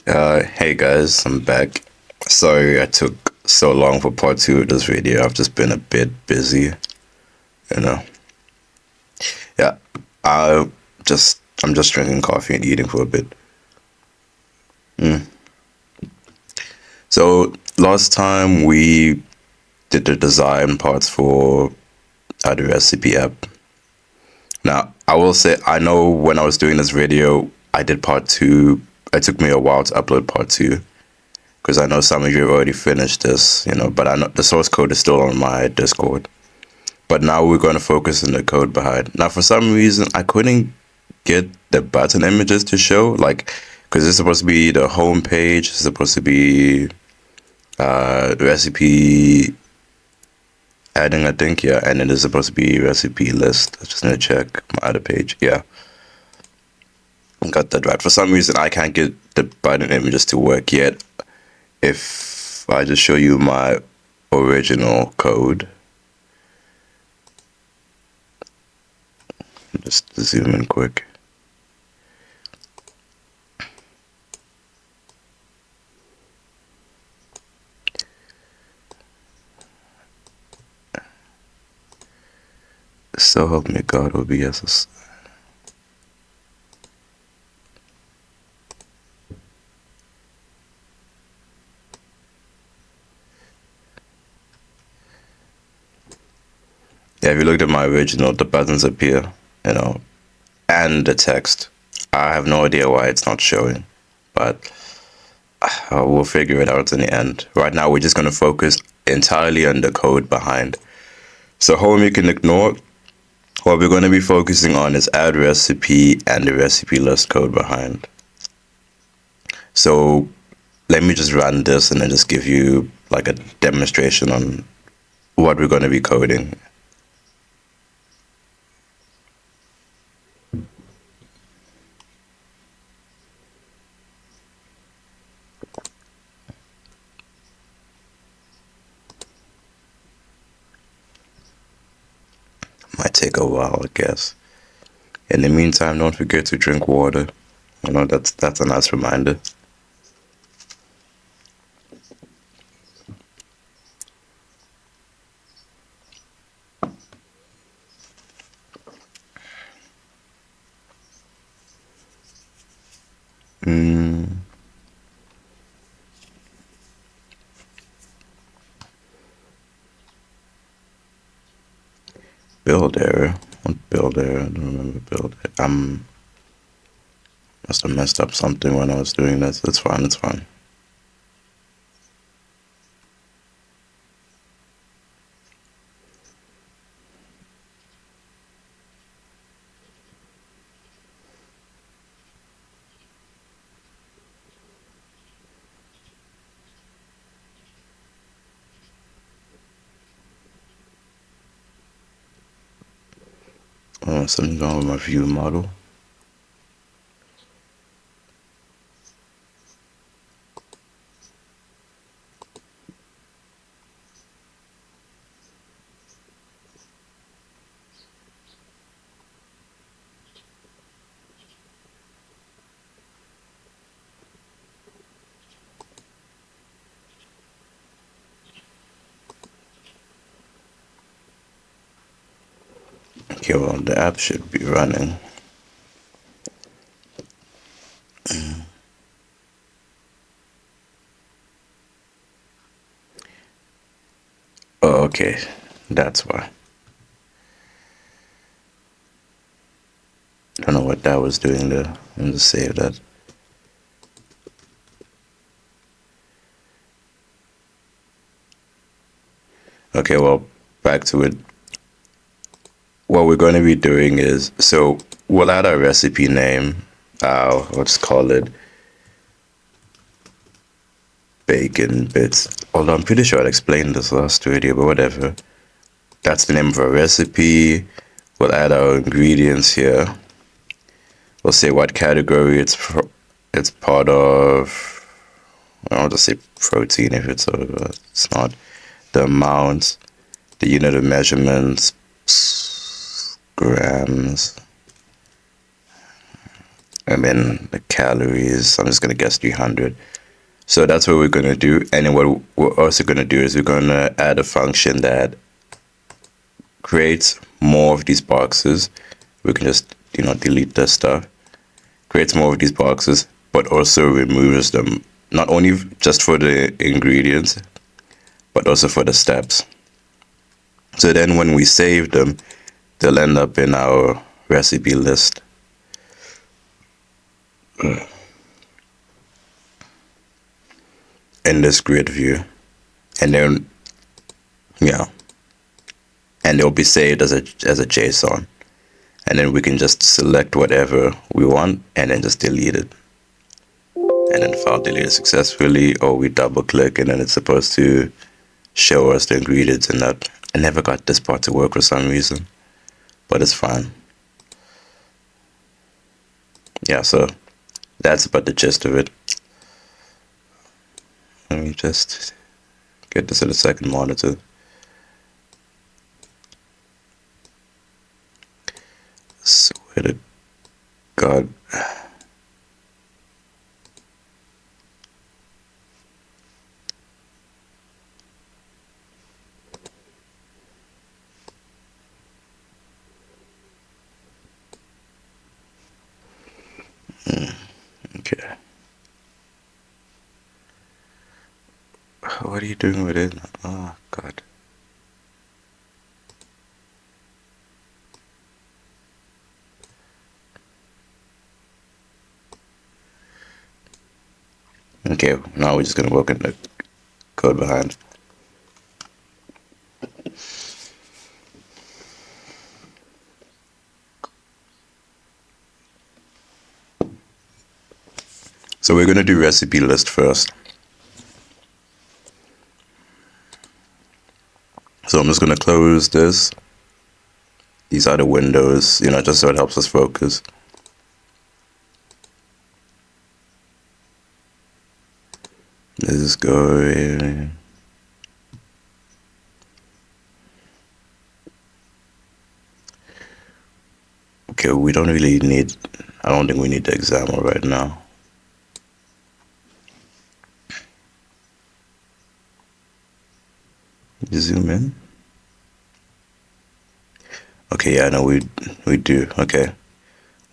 Hey guys, I'm back. Sorry I took so long for part two of this video. I've just been a bit busy, you know. Yeah, I I'm just drinking coffee and eating for a bit. Mm. So last time we did the design parts for the recipe app. Now I will say I know when I was doing this video, I did part two. It took me a while to upload part two because I know some of you have already finished this, but I know the source code is still on my Discord. But now we're going to focus on the code behind. Now, for some reason, I couldn't get the button images to show, like, because it's supposed to be the home page, it's supposed to be the recipe adding, I think, yeah, and it is supposed to be recipe list. I just need to check my other page. Yeah, got that right. For some reason, I can't get the button images to work yet. If I just show you my original code, just zoom in quick. So help me God, OBS. Yeah, if you looked at my original, the buttons appear, and the text. I have no idea why it's not showing, but we'll figure it out in the end. Right now, we're just going to focus entirely on the code behind. So home you can ignore. What we're going to be focusing on is add recipe and the recipe list code behind. So let me just run this and then just give you like a demonstration on what we're going to be coding. Might take a while, I guess. In the meantime, don't forget to drink water. That's a nice reminder. Build error. What build error? I don't remember build error. Must have messed up something when I was doing this. It's fine, it's fine. Something wrong with my view model. Okay, well, the app should be running. Oh, okay. That's why. I don't know what that was doing there. Let me just save that. Okay, well, back to it. What we're going to be doing is, so we'll add our recipe name. Let's call it bacon bits. Although I'm pretty sure I explained this last video, but whatever. That's the name of our recipe. We'll add our ingredients here. We'll say what category it's part of. I'll just say protein if it's not. The amount, the unit of measurements, grams. And then the calories, I'm just going to guess 300. So that's what we're going to do. And then what we're also going to do is we're going to add a function that creates more of these boxes. We can just, delete this stuff. Creates more of these boxes, but also removes them, not only just for the ingredients, but also for the steps. So then when we save them, they'll end up in our recipe list. In this grid view. And then, yeah. And they'll be saved as a JSON. And then we can just select whatever we want and then just delete it. And then file deleted successfully, or we double click and then it's supposed to show us the ingredients in that. I never got this part to work for some reason, but it's fine. Yeah, so that's about the gist of it. Let me just get this in a second monitor. Swear to God. Okay. What are you doing with it? Oh, God. Okay, now we're just going to work in the code behind. So we're going to do recipe list first. So I'm just going to close this. These are the windows, just so it helps us focus. Let's just go in. Okay, we don't really need, I don't think we need the example right now. Zoom in. Okay, yeah, no, we do. Okay,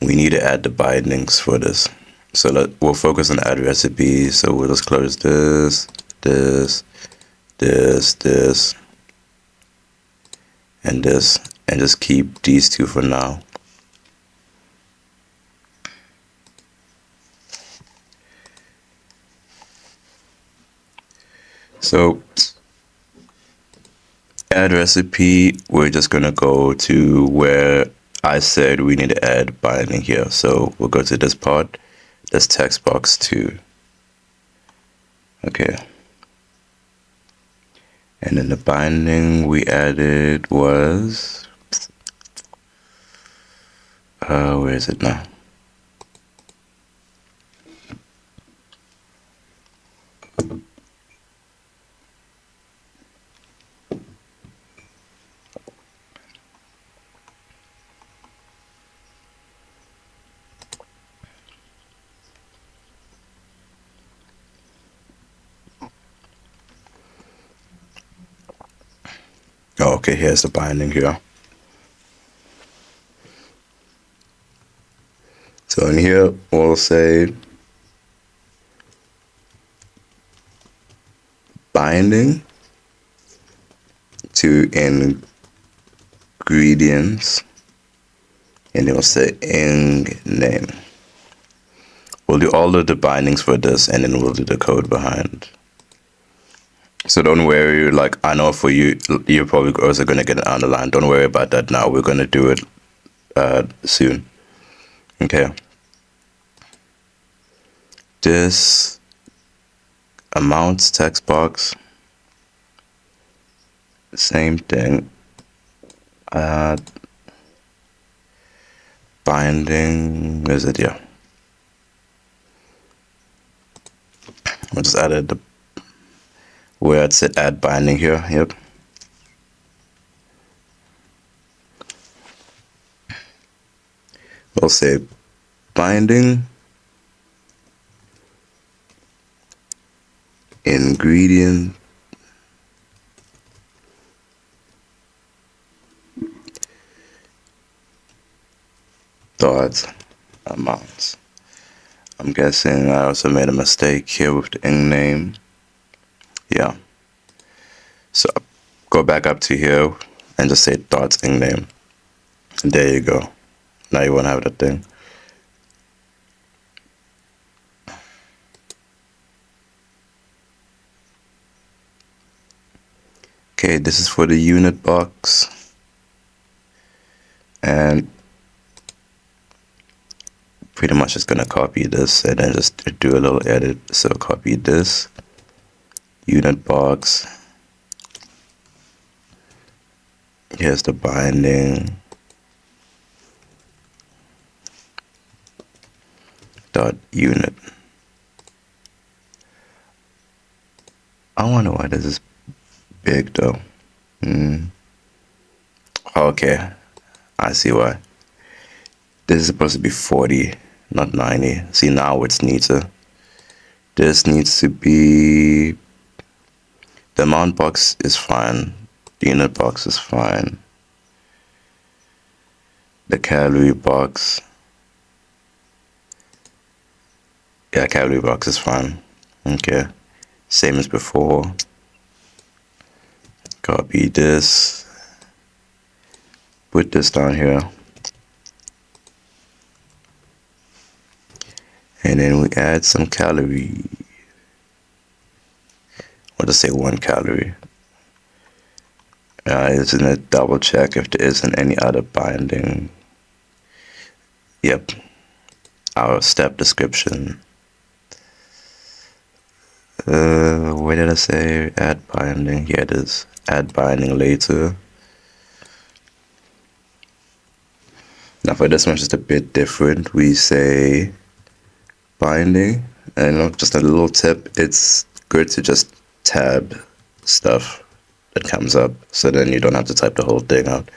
we need to add the bindings for this. So we'll focus on add recipe. So we'll just close this, this, and this, and just keep these two for now. So add recipe, we're just gonna go to where I said we need to add binding here. So we'll go to this part, this text box 2. Okay. And then the binding we added was, where is it now? Oh, okay, here's the binding here. So in here, we'll say binding to ingredients, and then we'll say ing name. We'll do all of the bindings for this, and then we'll do the code behind. So don't worry, like I know for you, you're probably also going to get an underline. Don't worry about that now. We're going to do it soon. Okay. This amounts text box, same thing. Binding, where is it? Yeah. I just added the where it said add binding here. Yep. We'll say binding, ingredient, dot amounts. I'm guessing I also made a mistake here with the ink name. Yeah. So go back up to here and just say dot ink name. And there you go. Now you won't have that thing. Okay, this is for the unit box. And pretty much just gonna copy this and then just do a little edit. So copy this unit box. Here's the binding dot unit. I wonder why this is big though. Okay, I see why. This is supposed to be 40, not 90. See, now it's neater. This needs to be, the amount box is fine. The unit box is fine. The calorie box, yeah, calorie box is fine. Okay, same as before. Copy this, put this down here, and then we add some calorie. I'll just say 1 calorie. Isn't it double check if there isn't any other binding? Yep. Our step description. Where did I say add binding? Here it is. Add binding later. Now for this one, just a bit different. We say binding, and just a little tip. It's good to just tab stuff that comes up, so then you don't have to type the whole thing out.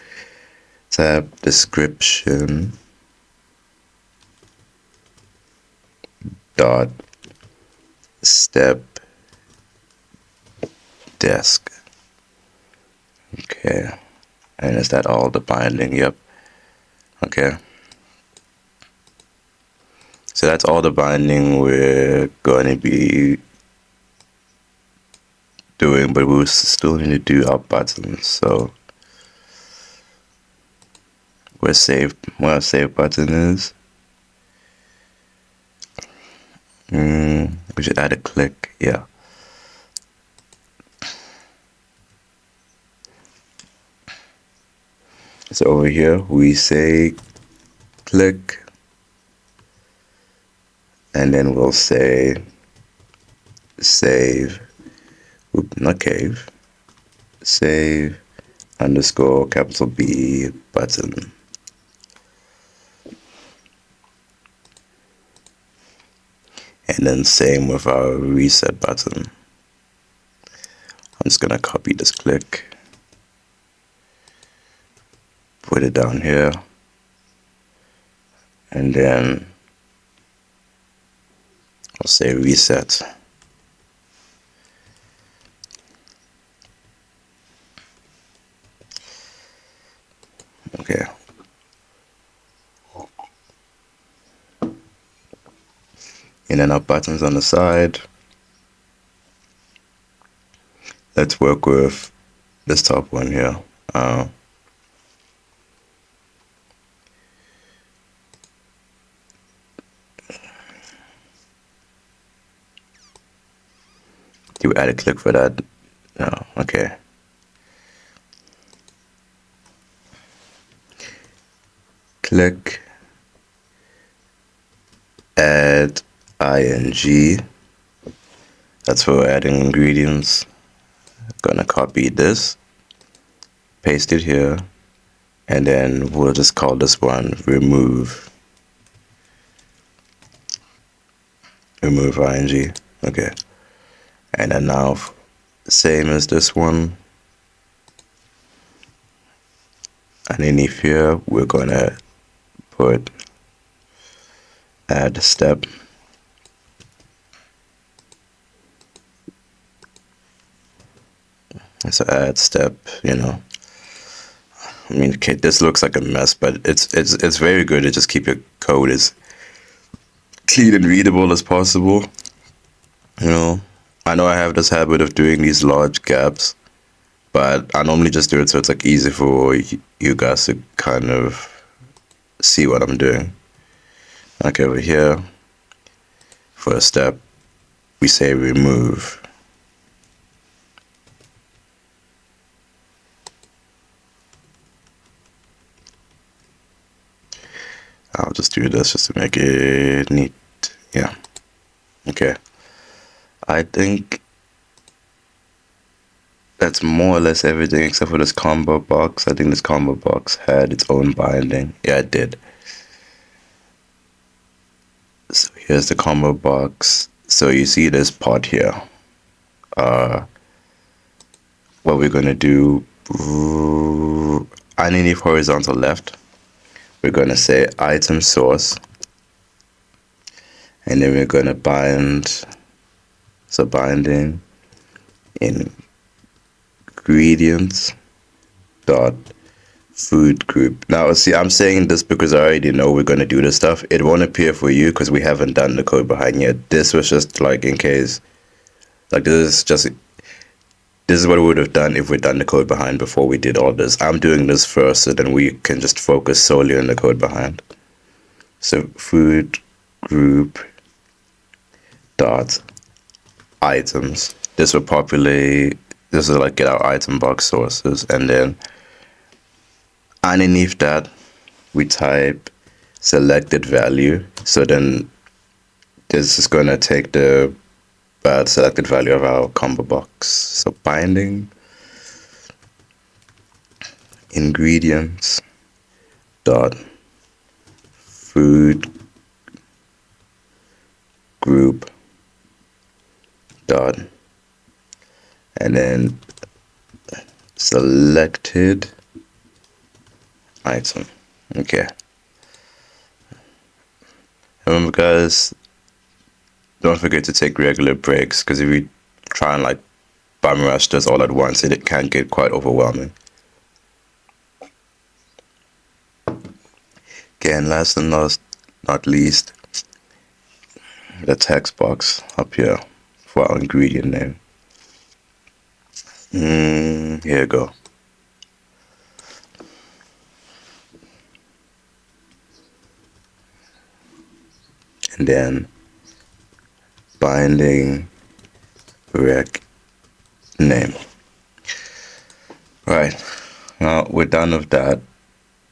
Tab description dot step desk. Okay, and is that all the binding? Yep. Okay, so that's all the binding we're going to be doing, but we still need to do our buttons. So where our save button is, we should add a click. Yeah. So over here we say click, and then we'll say save, not cave, save underscore capital B button. And then same with our reset button. I'm just gonna copy this click, put it down here, and then I'll say reset. Okay. And then our buttons on the side. Let's work with this top one here. Do we add a click for that? No. Okay. Click, add ing. That's for adding ingredients. Gonna copy this, paste it here, and then we'll just call this one remove ing. Okay, and then now same as this one, underneath here we're gonna put add step. So add step, you know. I mean, okay, this looks like a mess, but it's very good to just keep your code as clean and readable as possible. You know, I know I have this habit of doing these large gaps, but I normally just do it so it's like easy for you guys to kind of see what I'm doing. Like over here, for a step, we say remove. I'll just do this just to make it neat. Yeah. Okay. I think that's more or less everything except for this combo box. I think this combo box had its own binding. Yeah, it did. So here's the combo box. So you see this part here. What we're gonna do underneath horizontal left, we're gonna say item source, and then we're gonna bind. So binding ingredients dot food group. Now, see, I'm saying this because I already know we're going to do this stuff. It won't appear for you because we haven't done the code behind yet. This was just like in case, like this is what we would have done if we'd done the code behind before we did all this. I'm doing this first so then we can just focus solely on the code behind. So food group dot items. This will populate, this is like get our item box sources, and then underneath that we type selected value. So then this is going to take the selected value of our combo box. So binding ingredients dot food group dot, and then selected item. Okay. Remember, guys, don't forget to take regular breaks, because if you try and like bum rush this all at once, it can get quite overwhelming. Okay, and last and not least, the text box up here for our ingredient name. Here you go. And then binding rec name. Right, now we're done with that.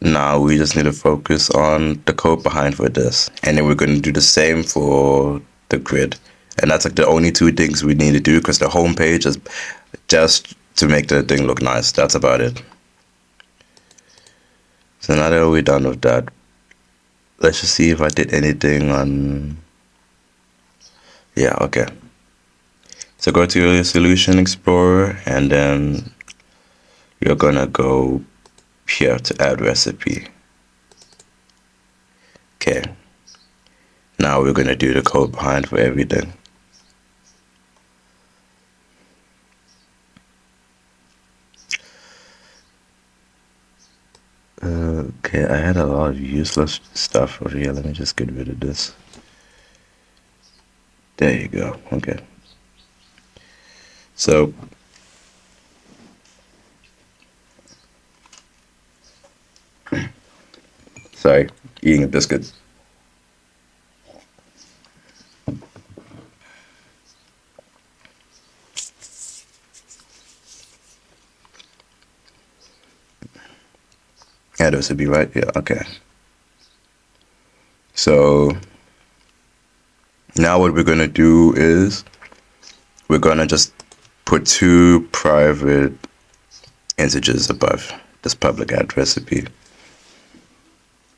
Now we just need to focus on the code behind for this, and then we're going to do the same for the grid. And that's like the only two things we need to do, because the home page is just to make the thing look nice. That's about it. So now that we're done with that, let's just see if I did anything on. Yeah, okay. So go to your Solution Explorer, and then you're gonna go here to add recipe. Okay. Now we're gonna do the code behind for everything. Okay, I had a lot of useless stuff over here. Let me just get rid of this. There you go. Okay. So sorry, eating a biscuit. Yeah, this would be right. Yeah, okay. So now what we're gonna do is we're gonna just put two private integers above this public add recipe,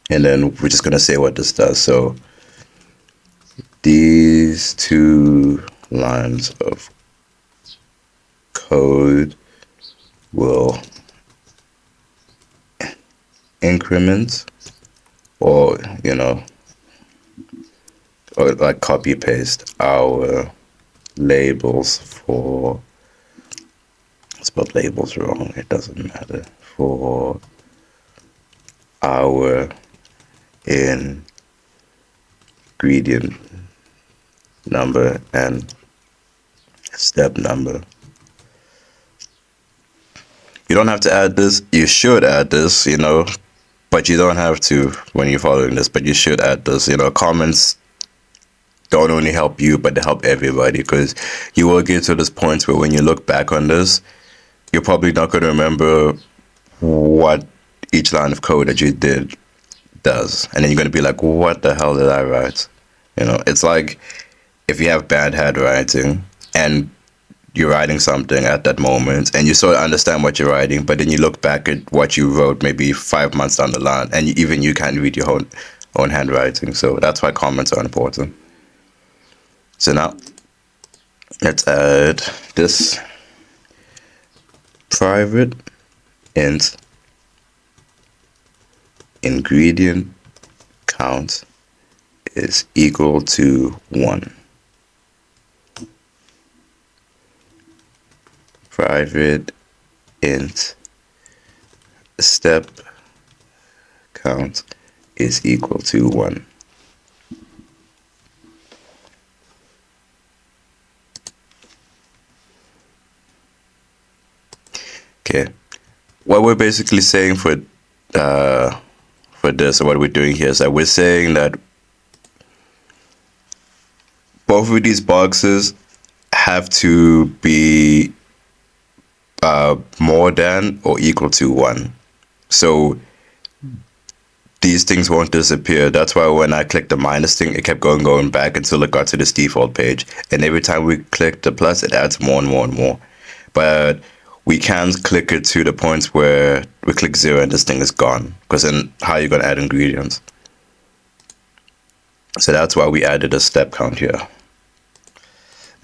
and then we're just gonna say what this does. So these two lines of code will increment, or or like copy paste our labels for, I spelled labels wrong, it doesn't matter, for our ingredient number and step number. You don't have to add this. You should add this, but you don't have to when you're following this, but you should add this. Comments don't only help you, but they help everybody, because you will get to this point where when you look back on this, you're probably not going to remember what each line of code that you did does. And then you're going to be like, what the hell did I write? It's like if you have bad handwriting and you're writing something at that moment and you sort of understand what you're writing, but then you look back at what you wrote maybe 5 months down the line and even you can't read your own handwriting. So that's why comments are important. So now let's add this private int ingredient count is equal to 1. Private int step count is equal to 1. Okay, what we're basically saying for this, or what we're doing here, is that we're saying that both of these boxes have to be more than or equal to 1. So these things won't disappear. That's why when I clicked the minus thing, it kept going back until it got to this default page. And every time we click the plus, it adds more and more and more. But we can't click it to the point where we click 0 and this thing is gone, because then how are you going to add ingredients? So that's why we added a step count here.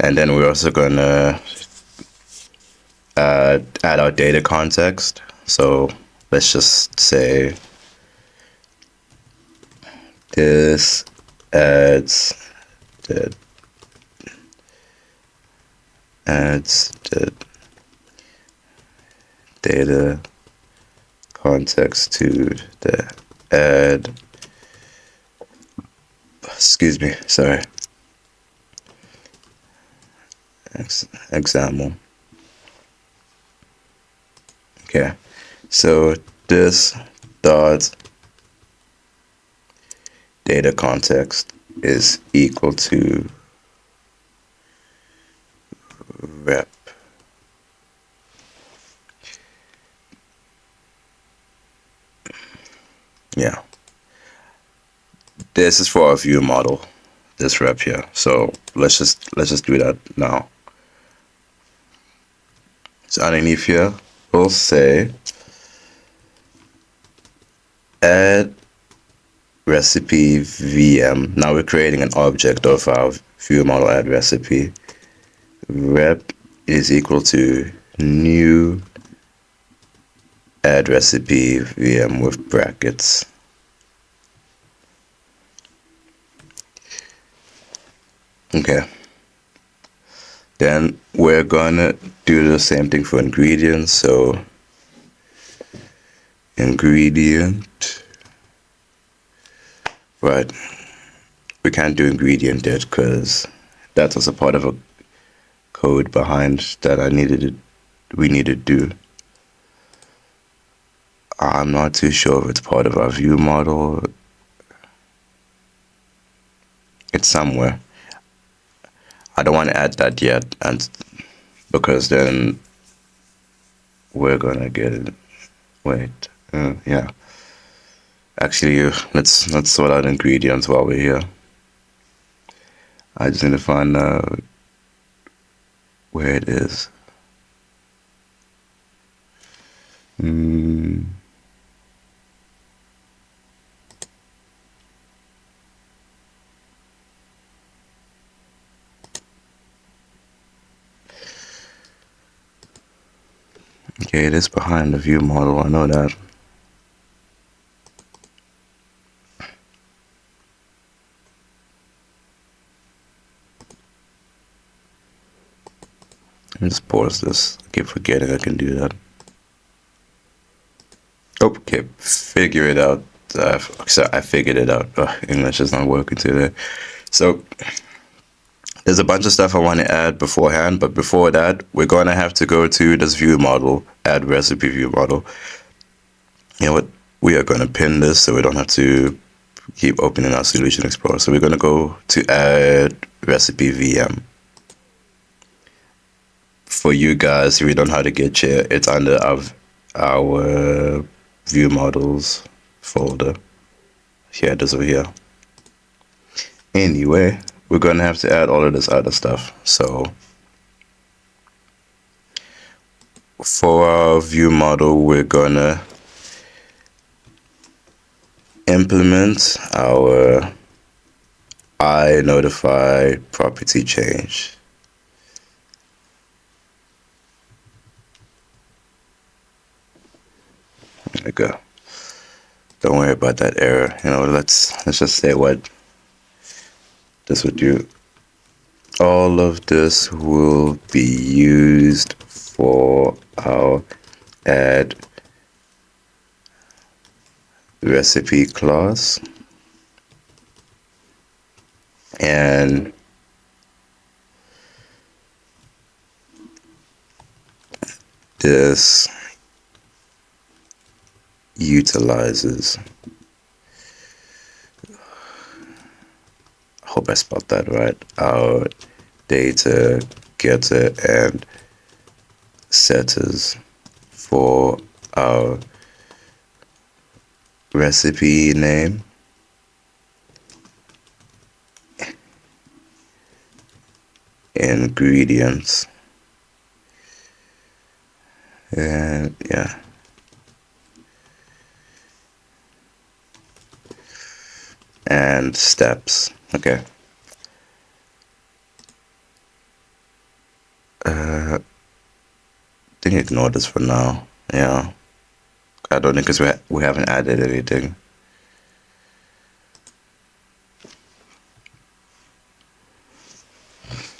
And then we're also going to add our data context. So let's just say this adds the data context to the add, example. Okay, so this dot data context is equal to rep. Yeah, this is for our view model, this rep here. So let's just do that now. So underneath here, we'll say add recipe VM. Now we're creating an object of our view model add recipe. Rep is equal to new add recipe VM with brackets. Okay. Then we're gonna do the same thing for ingredients. So ingredient, right? We can't do ingredient yet because that was a part of a code behind that we needed to do. I'm not too sure if it's part of our view model. It's somewhere. I don't want to add that yet, and because then we're gonna get it. Wait, yeah. Actually, let's sort out ingredients while we're here. I just need to find out where it is. Okay, it is behind the view model, I know that. Let me just pause this. I keep forgetting I can do that. Okay, figure it out. I figured it out. English is not working today. So there's a bunch of stuff I want to add beforehand, but before that, we're going to have to go to this view model, add recipe view model. You know what? We are going to pin this so we don't have to keep opening our Solution Explorer. So we're going to go to add recipe VM. For you guys, if you don't know how to get here, it's under our view models folder. Here it is over here. Anyway, we're going to have to add all of this other stuff. So for our view model, we're going to implement our notify property change. There we go. Don't worry about that error. You know, let's just say what this would do. All of this will be used for our add recipe class, and this utilizes, I hope I spelled that right, our data getter and setters for our recipe name ingredients, and yeah, and steps. Okay. I think ignore this for now. Yeah, I don't think because we haven't added anything.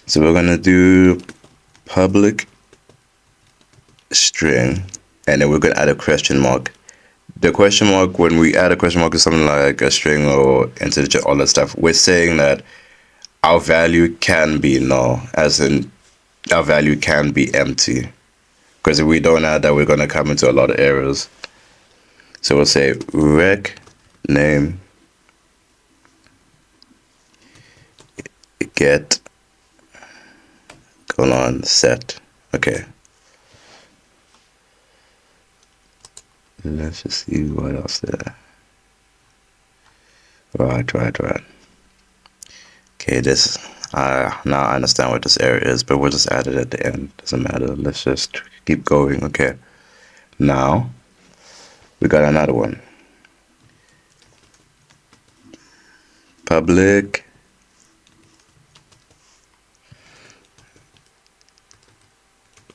So we're gonna do public string, and then we're gonna add a question mark. The question mark, when we add a question mark to something like a string or integer, all that stuff, we're saying that our value can be null, as in our value can be empty. Because if we don't add that, we're going to come into a lot of errors. So we'll say rec name get colon set. Okay. Let's just see what else there. Right. Okay, this, now I understand what this error is, but we'll just add it at the end. Doesn't matter. Let's just keep going. Okay. Now, we got another one. Public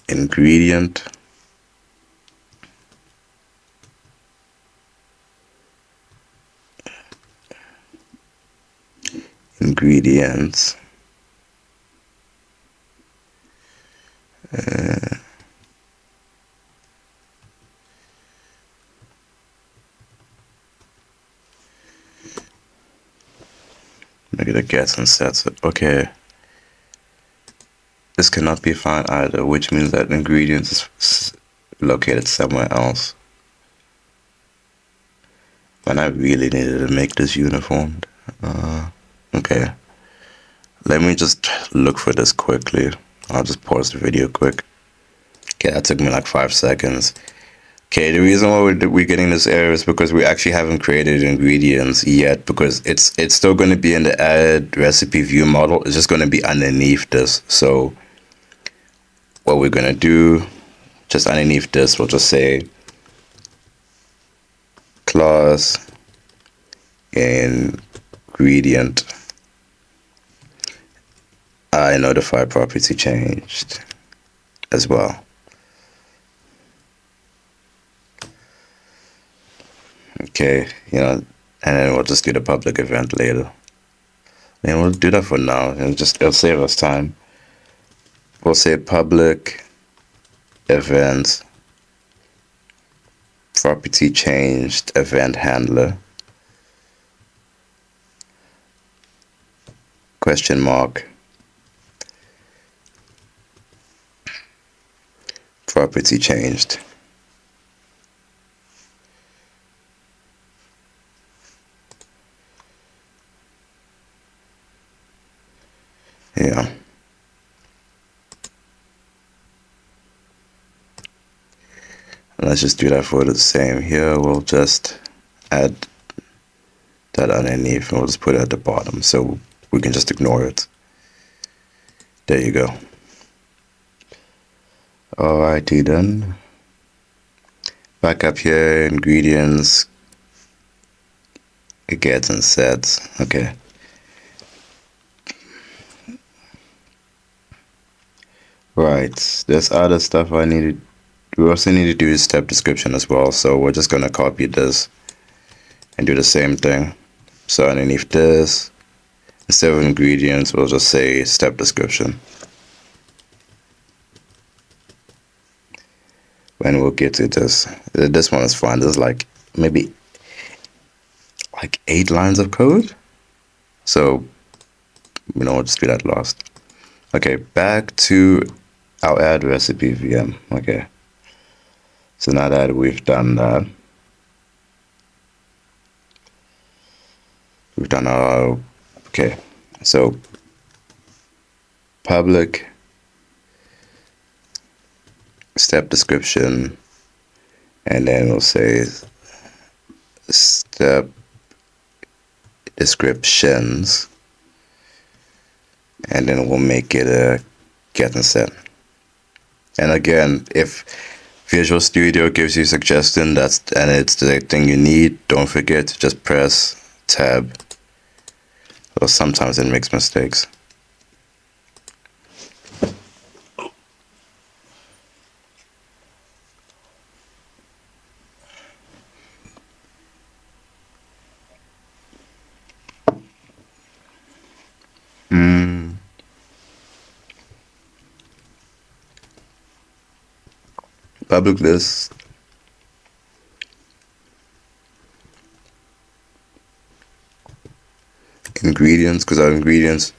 ingredient ingredients make it a gets and sets it. Okay. This cannot be found either, which means that ingredients is located somewhere else. And I really needed to make this uniformed. Okay. Let me just look for this quickly. I'll just pause the video quick. Okay, that took me like 5 seconds. Okay, the reason why we're getting this error is because we actually haven't created ingredients yet, because it's still going to be in the add recipe view model. It's just going to be underneath this. So what we're going to do, just underneath this, we'll just say class ingredient I notify property changed as well. Okay, you know, and then we'll just do the public event later. And we'll do that for now. It'll save us time. we'll say public event property changed event handler question mark property changed. Yeah. Let's just do that for the same here. We'll just add that underneath and we'll just put it at the bottom so we can just ignore it. There you go. Alrighty then. Back up here, ingredients, gets and sets. Okay. Right. There's other stuff I needed. We also need to do a step description as well. So we're just gonna copy this and do the same thing. So underneath this, instead of ingredients, we'll just say step description. And we'll get to this. This one is fine. This is like maybe like 8 lines of code. So, we'll just do that last. Okay, back to our add recipe VM. Okay. So now that we've done that, we've done our, okay, so public step description, and then we'll say step descriptions, and then we'll make it a get and set. And again, if Visual Studio gives you a suggestion and it's the thing you need, don't forget to just press tab, or sometimes it makes mistakes. Public list, ingredients, because our ingredients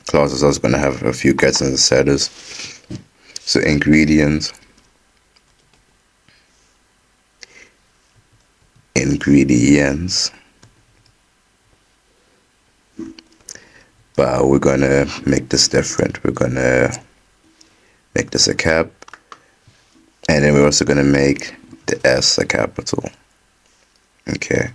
class is also going to have a few gets and setters. So ingredients, but we're going to make this different. We're going to make this a cap, and then we're also going to make the S a capital. Okay.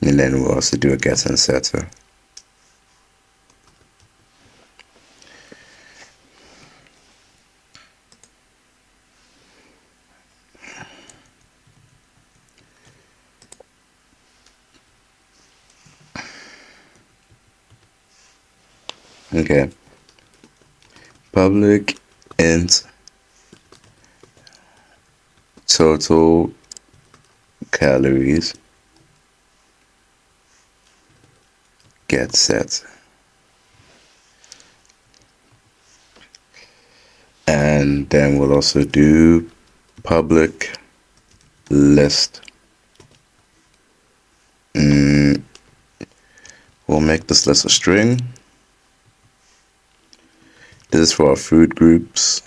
And then we'll also do a get and setter. Okay. Public int total calories get set, and then we'll also do public list. We'll make this list a string. This is for our food groups,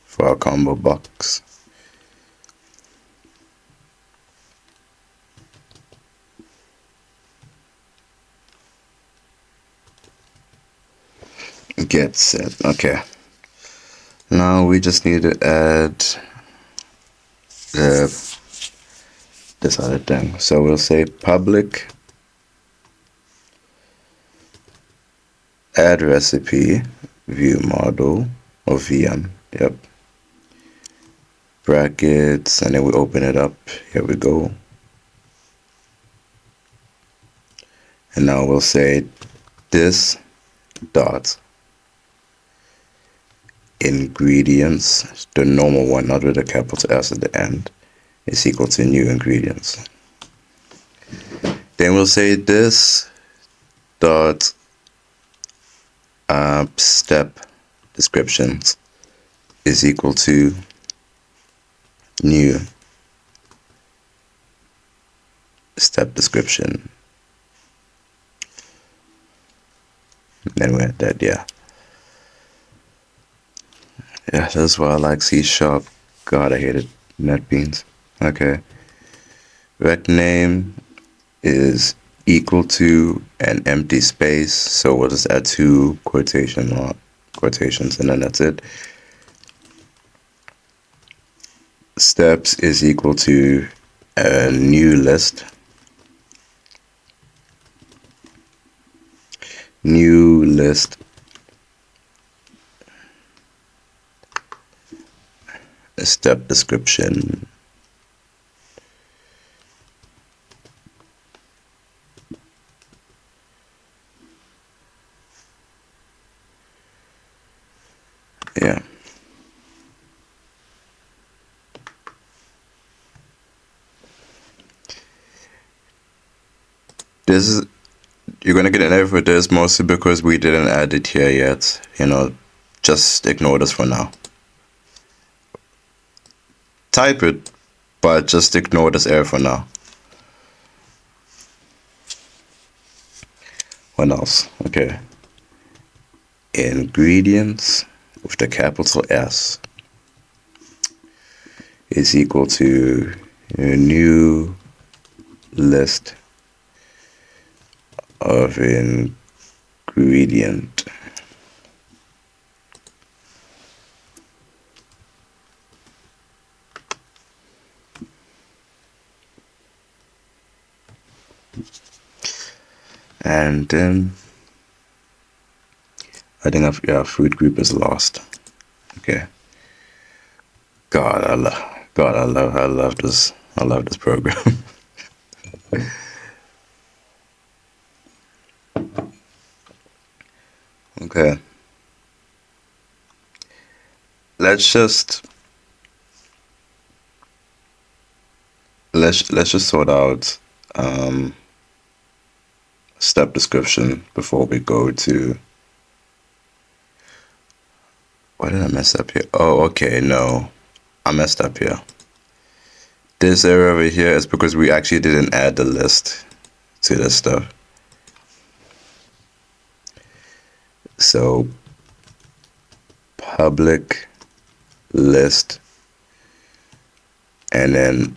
for our combo box. Get set. Okay. Now we just need to add this other thing. So we'll say public add recipe view model or VM. Yep. Brackets, and then we open it up. Here we go. And now we'll say this dot ingredients, the normal one, not with a capital S at the end, is equal to new ingredients. Then we'll say this dot step descriptions is equal to new step description. Then we had that, yeah. Yeah, that's why I like C#. God, I hated NetBeans. Okay. Rect name is equal to an empty space, so we'll just add two quotations, and then that's it. Steps is equal to a new list. New list step description. Yeah. This is, you're gonna get an error for this mostly because we didn't add it here yet. Just ignore this for now. Type it, but just ignore this error for now. What else? Okay. Ingredients with the capital S is equal to a new list of ingredient. And then I think our food group is lost. Okay. I love this. I love this program. Okay. Let's just sort out step description before we go to. Why did I mess up here? Oh, okay, no. I messed up here. This error over here is because we actually didn't add the list to this stuff. So public list and then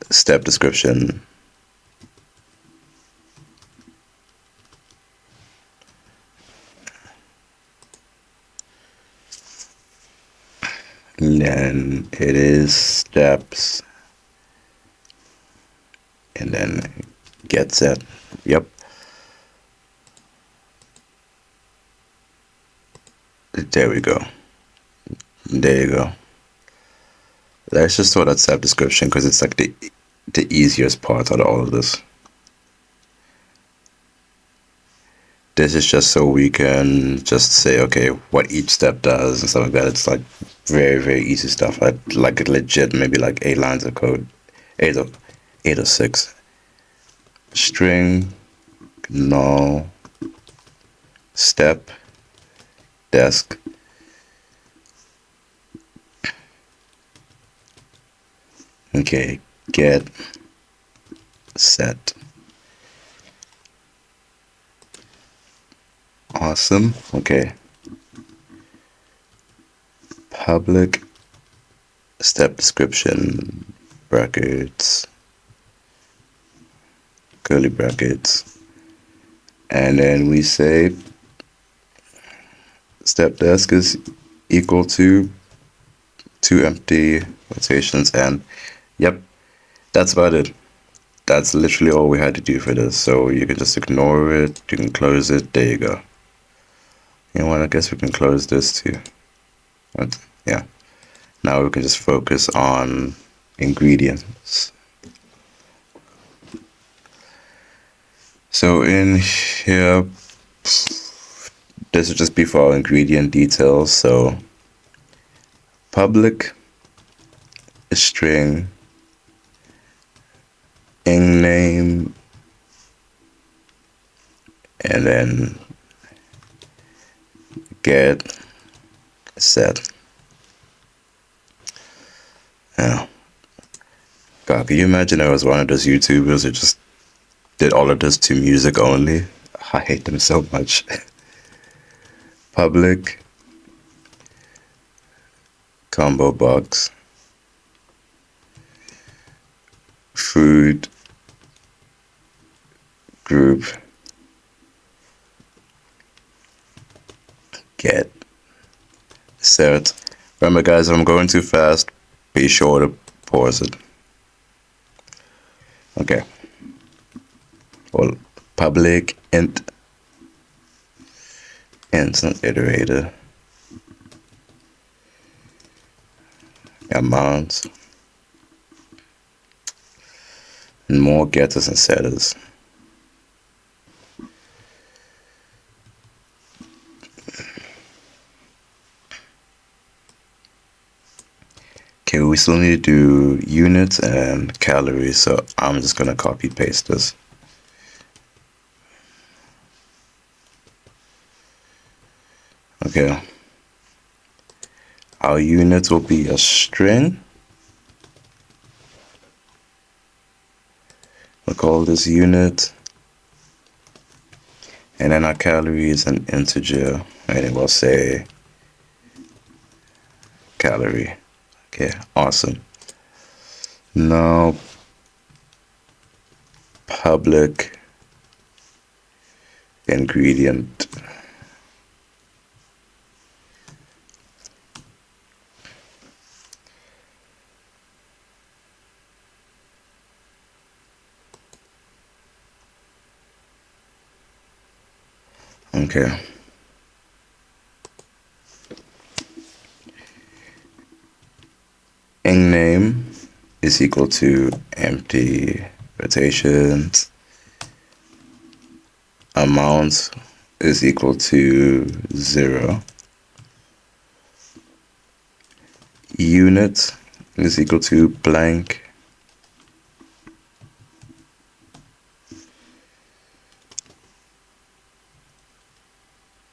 step description. And then it is steps and then get set. Yep. There we go. There you go. Let's just sort out step description because it's like the easiest part out of all of this. This is just so we can just say, okay, what each step does and stuff like that. It's like very, very easy stuff. Like legit, maybe like 8 lines of code, 8 or 6. String, null, step, desk. Okay, get, set. Awesome. Okay. Public step description, brackets, curly brackets, and then we say step desk is equal to 2 empty quotations, and yep, that's about it. That's literally all we had to do for this. So you can just ignore it, you can close it, there you go. You know what, I guess we can close this too. But yeah, now we can just focus on ingredients. So in here, this would just be for our ingredient details. So public string ing name, and then get set. Yeah. God, can you imagine I was one of those YouTubers who just did all of this to music only? I hate them so much. Public combo box, food group, get set. Remember, guys, if I'm going too fast, be sure to pause it. Okay. Well, public instant iterator amount and more getters and setters. Okay, we still need to do units and calories, so I'm just gonna copy paste this. Okay. Our unit will be a string. We'll call this unit. And then our calorie is an integer. And it will say calorie. Okay, awesome. Now, public ingredient. Okay. Ing name is equal to empty rotations. Amount is equal to 0. Unit is equal to blank.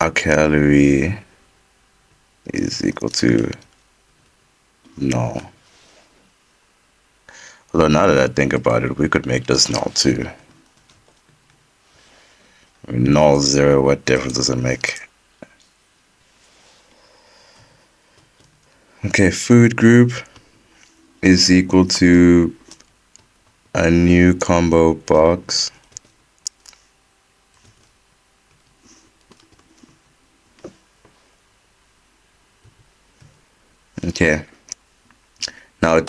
Our calorie is equal to null. Although now that I think about it, we could make this null too. I mean, null 0, what difference does it make? Okay, food group is equal to a new combo box. Okay. Now,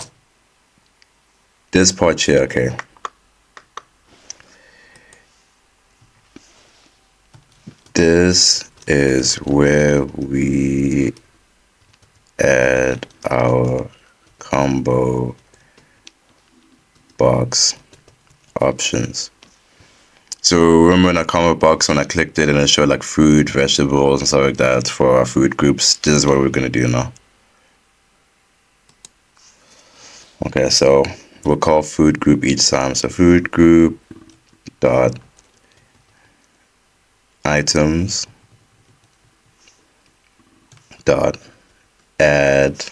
this part here, okay. This is where we add our combo box options. So remember in our combo box when I clicked it and it showed like fruit, vegetables and stuff like that for our food groups, this is what we're gonna do now. Okay, so we'll call food group each time. So food group dot items dot add,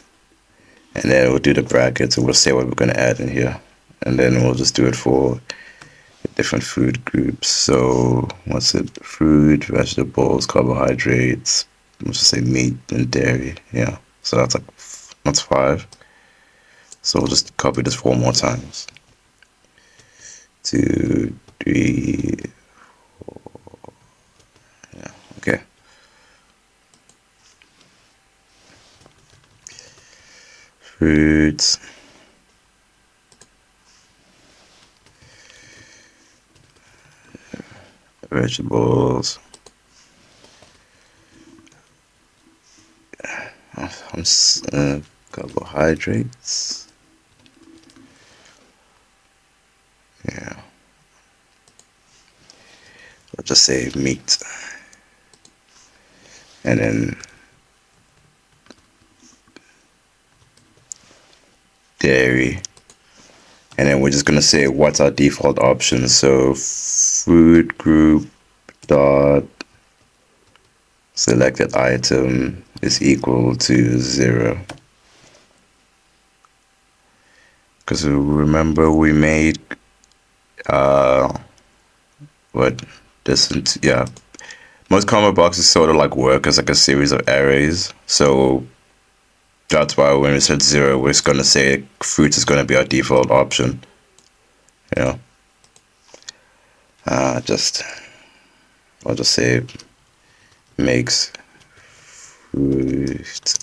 and then we'll do the brackets and we'll say what we're going to add in here, and then we'll just do it for different food groups. So what's it? Fruit, vegetables, carbohydrates, let's just say meat and dairy. Yeah, so that's 5. So we'll just copy this 4 more times. 2, 3, 4. Yeah, okay. Fruits, vegetables, carbohydrates. Yeah, I'll just say meat, and then dairy, and then we're just gonna say what's our default option. So food group dot selected item is equal to 0, because remember we made what distance, yeah, most common boxes sort of like work as like a series of arrays. So that's why when we said 0, we're just gonna say fruits is gonna be our default option. You know, I'll just say makes fruit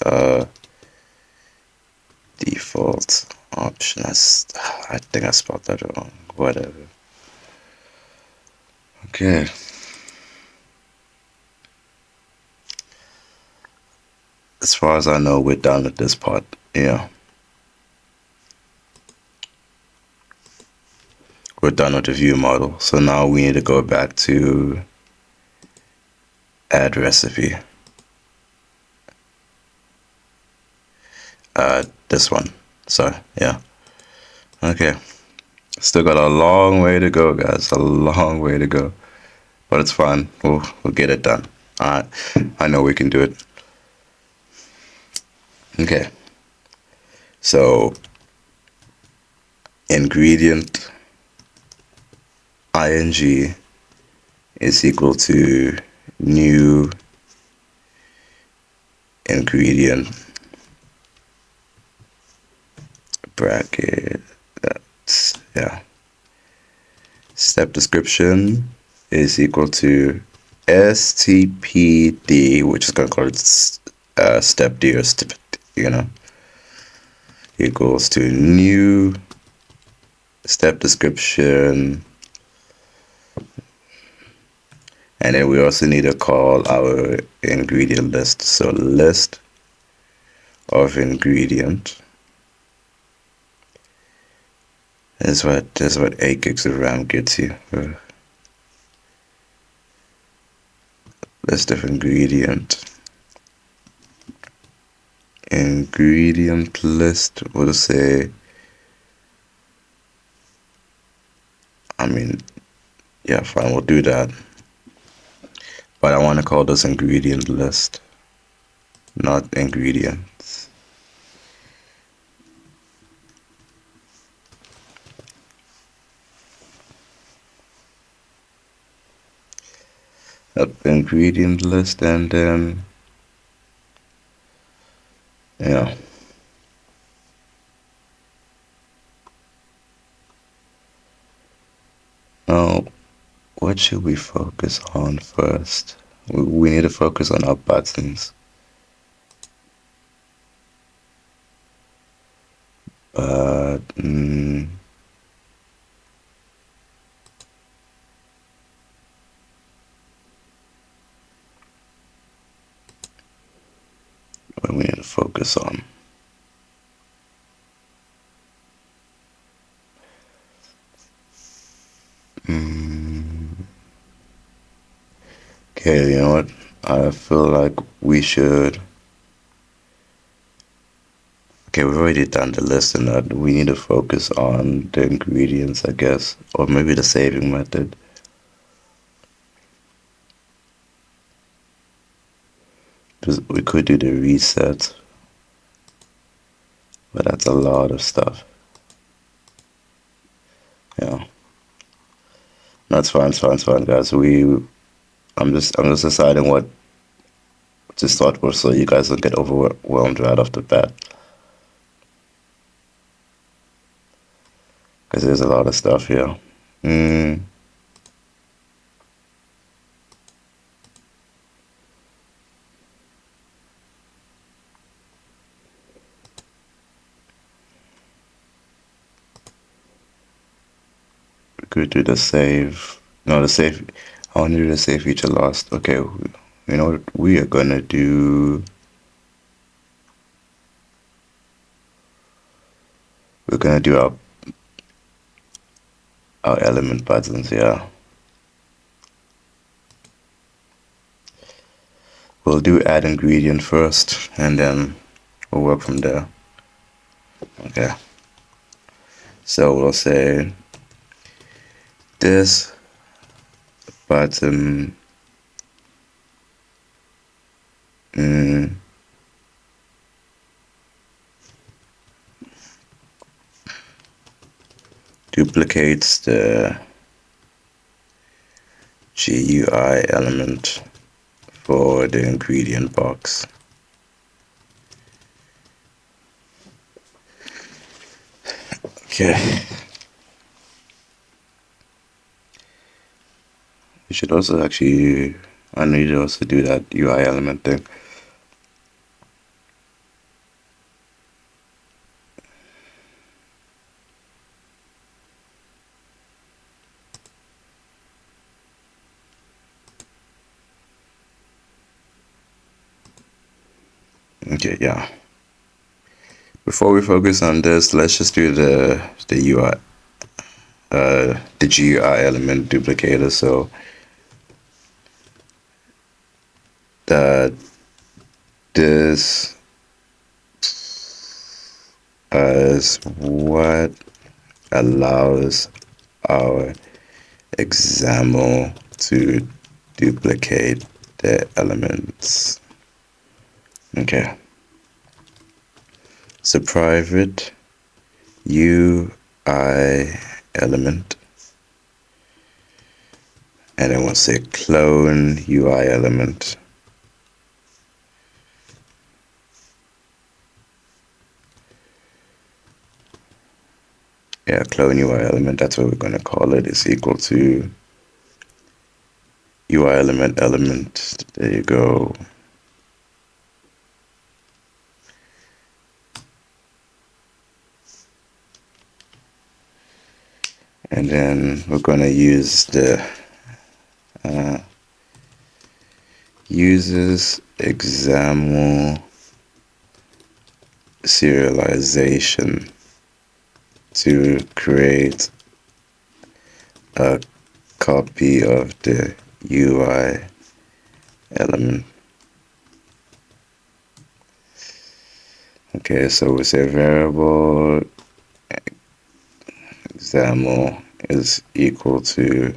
default option. I think I spelled that wrong. Whatever. Okay. As far as I know, we're done with this part. Yeah. We're done with the view model. So now we need to go back to add recipe. This one. So, yeah. Okay. Still got a long way to go, guys. A long way to go. But it's fine. We'll get it done. Alright. I know we can do it. Okay. So, ingredient ing is equal to new ingredient bracket. That's, yeah. Step description is equal to stpd, which is going to call it step d or step, equals to new step description. And then we also need to call our ingredient list. So list of ingredient. That's what 8 gigs of RAM gets you. List of ingredient. Ingredient list, we'll say, yeah, fine, we'll do that. But I want to call this ingredient list, not ingredients. Ingredient list, and then, yeah. Now, what should we focus on first? We need to focus on our buttons. But what we need to focus on. Okay, you know what? I feel like we should. Okay, we've already done the list and that. We need to focus on the ingredients, I guess, or maybe the saving method. We could do the reset, but that's a lot of stuff. Yeah, that's fine. It's fine, guys. I'm just deciding what to start with, so you guys don't get overwhelmed right off the bat, because there's a lot of stuff here. We could do the save. No, the save. I want to do the save feature last. Okay, you know what we are gonna do? We're gonna do our element buttons. Yeah, we'll do add ingredient first, and then we'll work from there. Okay. So we'll say this button duplicates the GUI element for the ingredient box. Okay. You should also actually, I need to also do that UI element thing. Okay, yeah. Before we focus on this, let's just do the UI, the GUI element duplicator. So that this is what allows our example to duplicate the elements. Okay. So private UI element, and then we'll say clone UI element. Yeah, clone UI element, that's what we're going to call it, is equal to UI element. There you go. And then we're going to use the uses example serialization to create a copy of the UI element. Okay, so we say variable example is equal to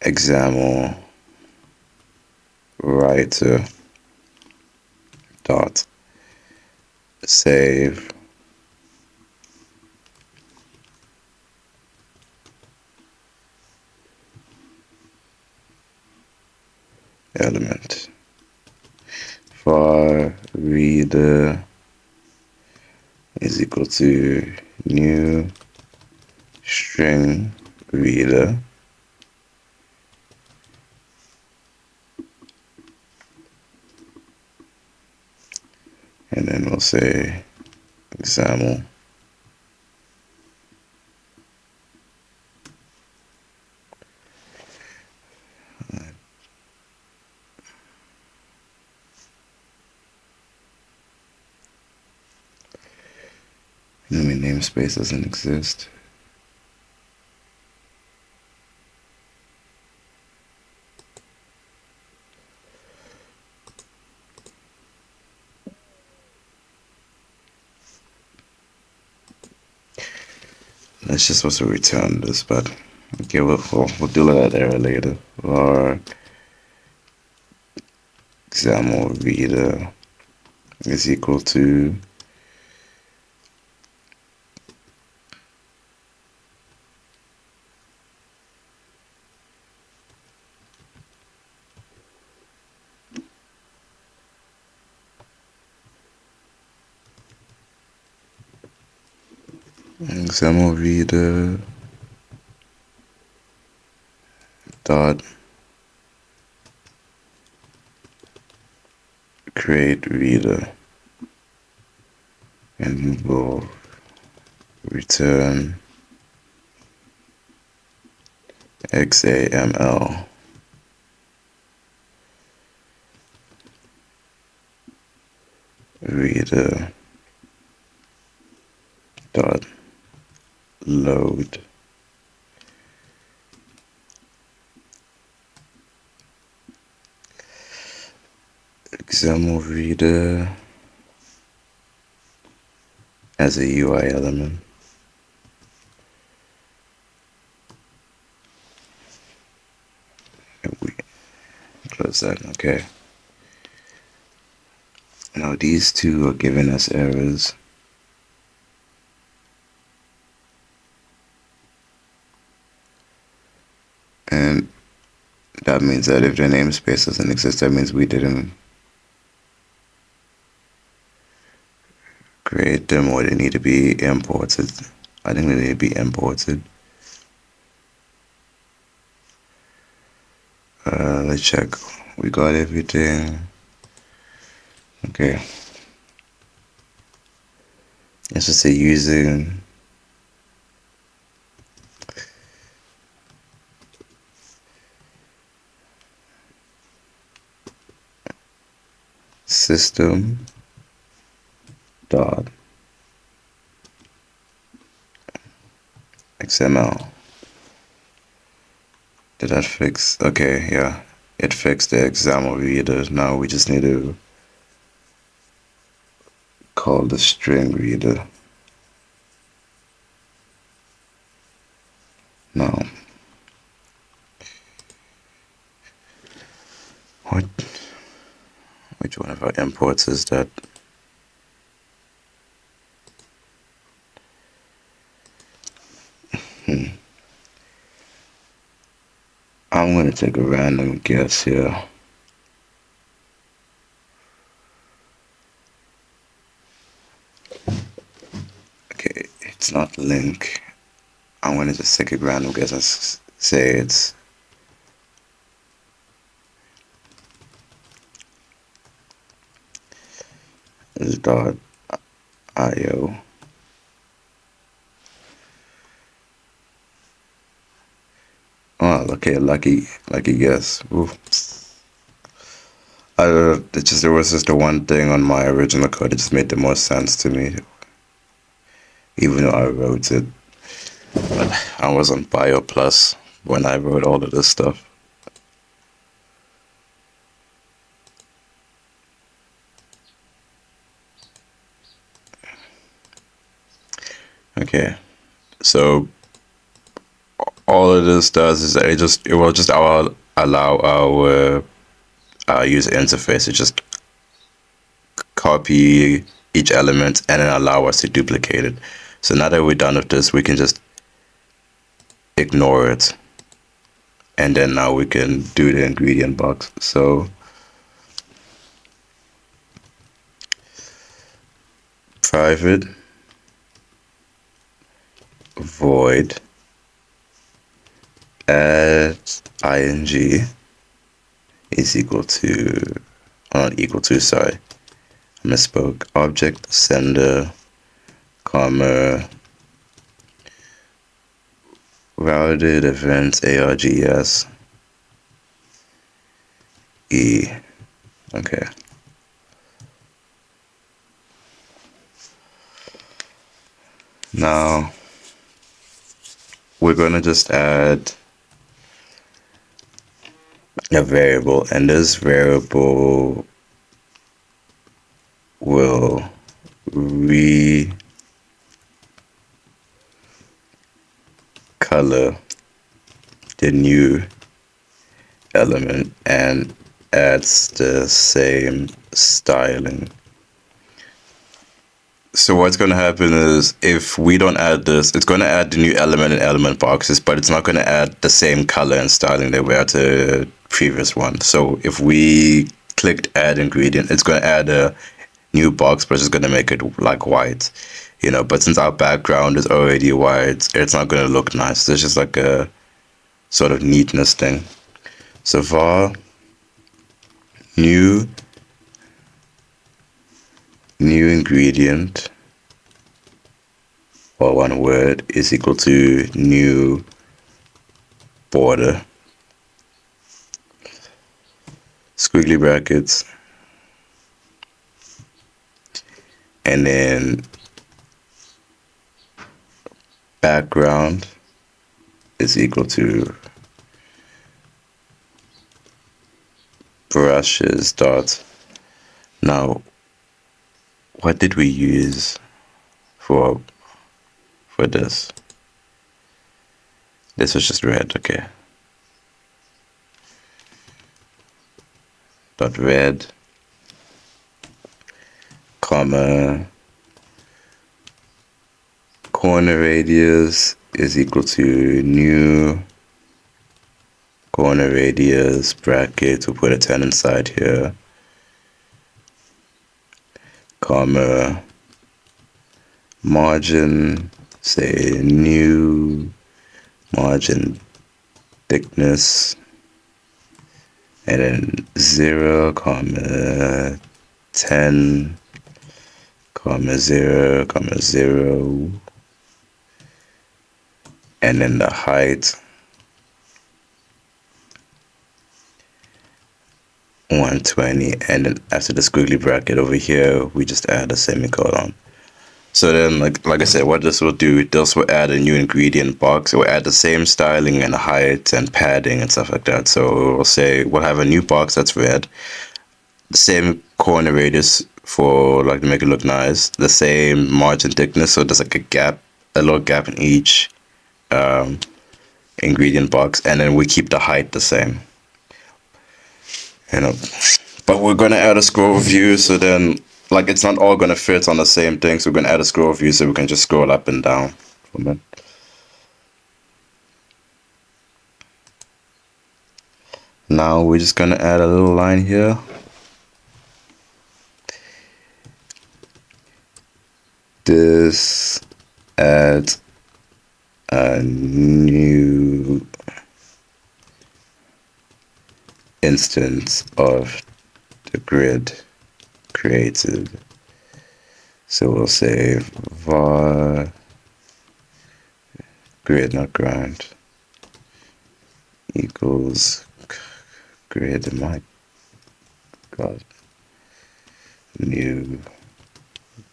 example writer dot save element. For reader is equal to new string reader, and then we'll say example namespace doesn't exist. Let's just also return this, but okay, we'll deal with that error later. Or example reader is equal to example reader dot create reader, and we'll return XAML reader dot load example reader as a UI element. And we close that. Okay. Now these two are giving us errors. And that means that if the namespace doesn't exist, that means we didn't create them, or they need to be imported. I think they need to be imported. Let's check. We got everything. Okay. Let's just say using system dot XML. Did that fix? Okay, yeah. It fixed the XAML reader. Now we just need to call the string reader. Now, which one of our imports is that? I'm gonna take a random guess here. Okay, it's not link. I'm gonna just take a random guess and say it's dot io. Oh, okay, lucky guess. Oof. There was just the one thing on my original code that just made the most sense to me, even though I wrote it. But I was on Bio Plus when I wrote all of this stuff. Okay, so all of this does is it will just allow our user interface to just copy each element and then allow us to duplicate it. So now that we're done with this, we can just ignore it, and then now we can do the ingredient box. So private void add ing is equal to, not equal to, sorry, I misspoke, object sender, comma, routed events args e. Okay. Now we're gonna just add a variable, and this variable will recolor the new element and adds the same styling. So what's going to happen is, if we don't add this, it's going to add the new element in element boxes, but it's not going to add the same color and styling that we had to the previous one. So if we clicked add ingredient, it's going to add a new box, but it's going to make it like white, but since our background is already white, it's not going to look nice. It's just like a sort of neatness thing. So var new ingredient, or one word, is equal to new border, squiggly brackets, and then background is equal to brushes dot. Now, what did we use for this. This was just red, okay. Dot red, comma, corner radius is equal to new corner radius bracket. We'll put a 10 inside here, comma, margin, say new margin thickness, and then 0, comma 10, comma 0, comma 0, and then the height 120, and then after the squiggly bracket over here we just add a semicolon. So then, like I said, what this will do, this will add a new ingredient box. It will add the same styling and height and padding and stuff like that. So we'll say we'll have a new box that's red, the same corner radius for like to make it look nice, the same margin thickness, so there's like a gap, a little gap in each ingredient box, and then we keep the height the same. But we're gonna add a scroll view, so then like it's not all gonna fit on the same thing, so we're gonna add a scroll view so we can just scroll up and down from it. Now we're just gonna add a little line here. This adds a new instance of the grid created. So we'll say var grid, not ground, equals grid, my god, new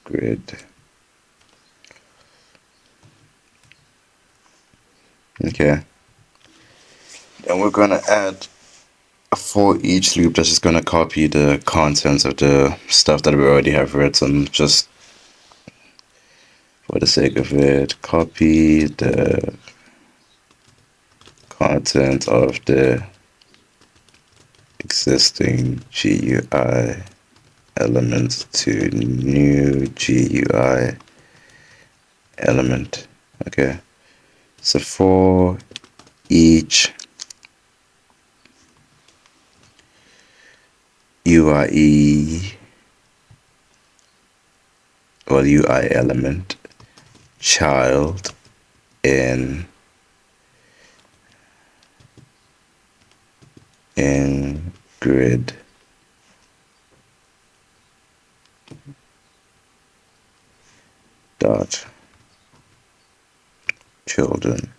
grid. Okay, and we're gonna add a for each loop that's just gonna copy the contents of the stuff that we already have written, just for the sake of it. Copy the content of the existing GUI element to new GUI element. Okay, so for each UI element child in grid dot children.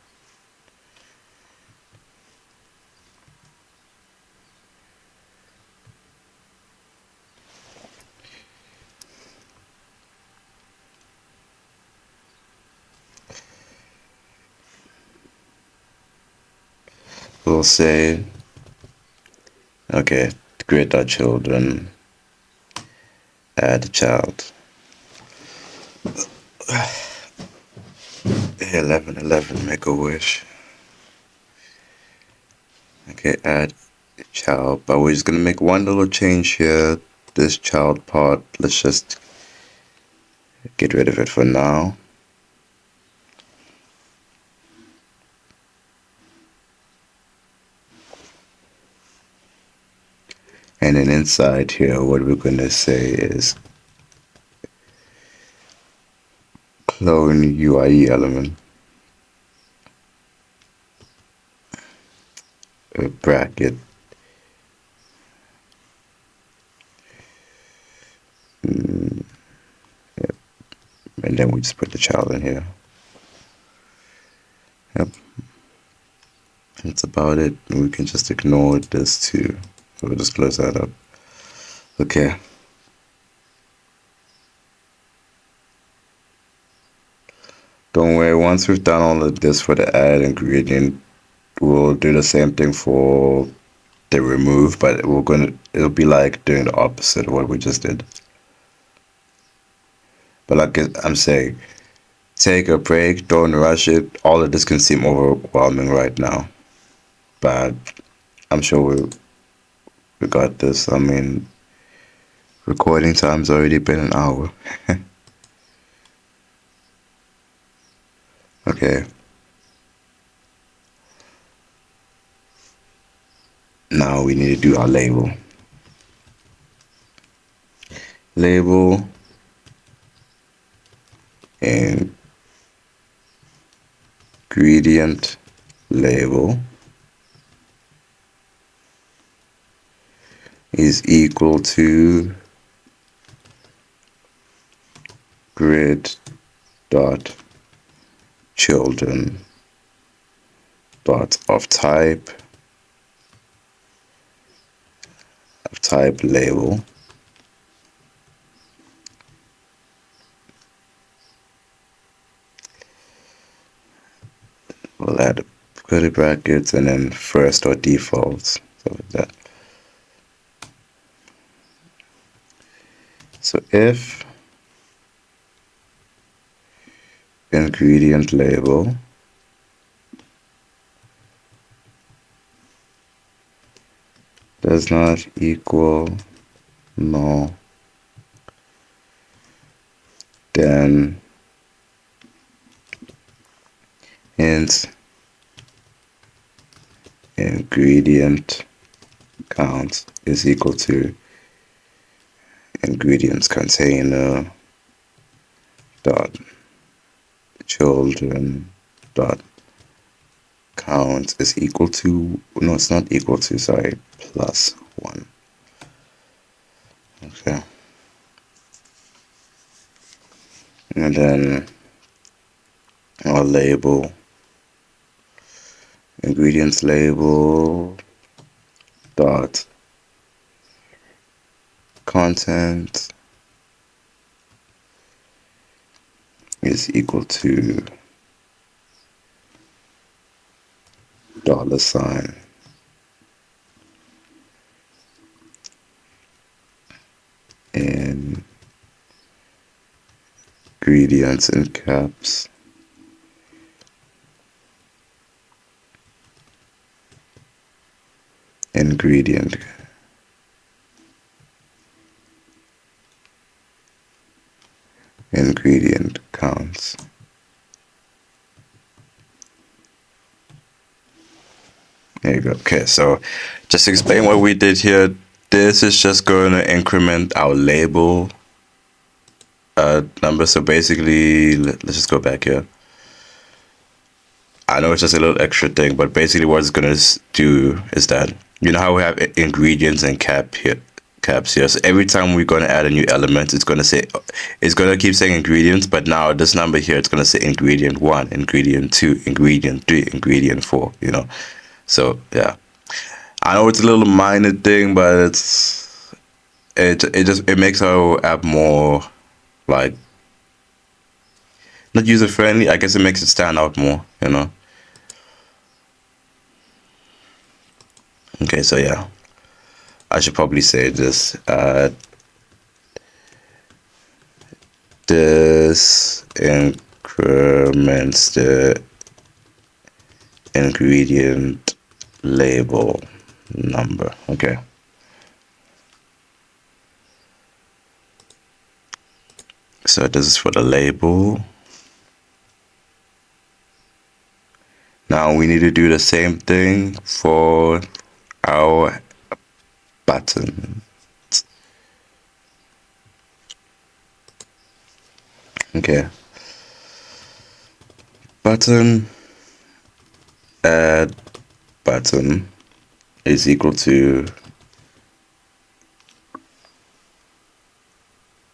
We'll say, okay, grid.children, add child. 1111, make a wish. Okay, add child, but we're just gonna make one little change here. This child part, let's just get rid of it for now. And then inside here, what we're going to say is clone UIE element, a bracket, yep. And then we just put the child in here. Yep. That's about it. We can just ignore this too. So we'll just close that up. Okay. Don't worry, once we've done all of this for the add ingredient, we'll do the same thing for the remove, but it'll be like doing the opposite of what we just did. But like I'm saying, take a break, don't rush it. All of this can seem overwhelming right now, but I'm sure we got this. I mean, recording time's already been an hour. Okay. Now we need to do our label. Label ingredient label is equal to grid dot children dot of type label. We'll add curly brackets and then first or defaults, stuff like that. So if ingredient label does not equal null, then int ingredient count is equal to ingredients container dot children dot count is equal to, no, it's not equal to, sorry, plus 1. Okay. And then our label, ingredients label dot content is equal to $, ingredients in caps, ingredient counts. There you go. Okay, so just to explain what we did here, this is just going to increment our label number. So basically, let's just go back here. I know it's just a little extra thing, but basically what it's going to do is that, you know how we have ingredients and caps here. So every time we're going to add a new element, it's going to keep saying ingredients, but now this number here, it's going to say ingredient 1, ingredient 2, ingredient 3, ingredient 4, you know. So yeah, I know it's a little minor thing, but it makes our app more, like, not user friendly. I guess it makes it stand out more, you know. Okay, so yeah, I should probably say this. This increments the ingredient label number. Okay. So this is for the label. Now we need to do the same thing for our button. Okay. Button add button is equal to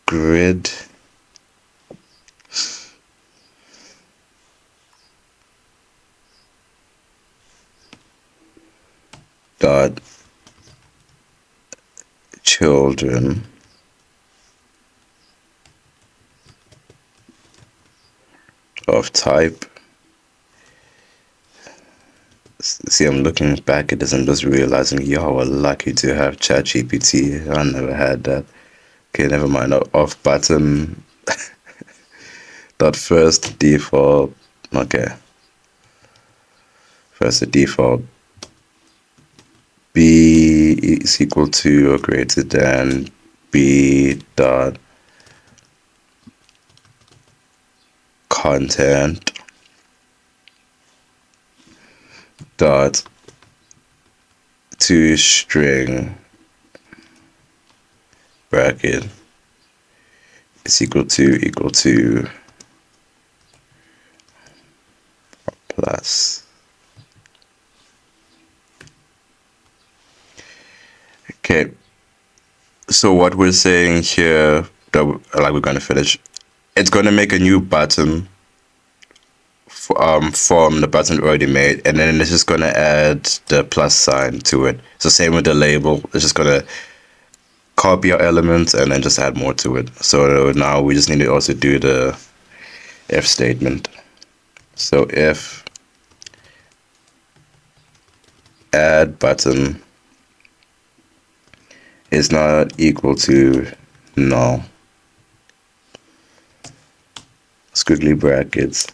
grid dot children of type. See, I'm looking back at this and just realizing, y'all are lucky to have ChatGPT. I never had that. Okay, never mind. Off button dot first default. Okay. First the default b is equal to or greater than b dot content dot to string bracket is equal to plus. Okay, so what we're saying here, that like we're going to finish, it's going to make a new button from the button we already made, and then it's just going to add the plus sign to it. So same with the label, it's just going to copy our elements and then just add more to it. So now we just need to also do the if statement. So if add button is not equal to null, squiggly brackets,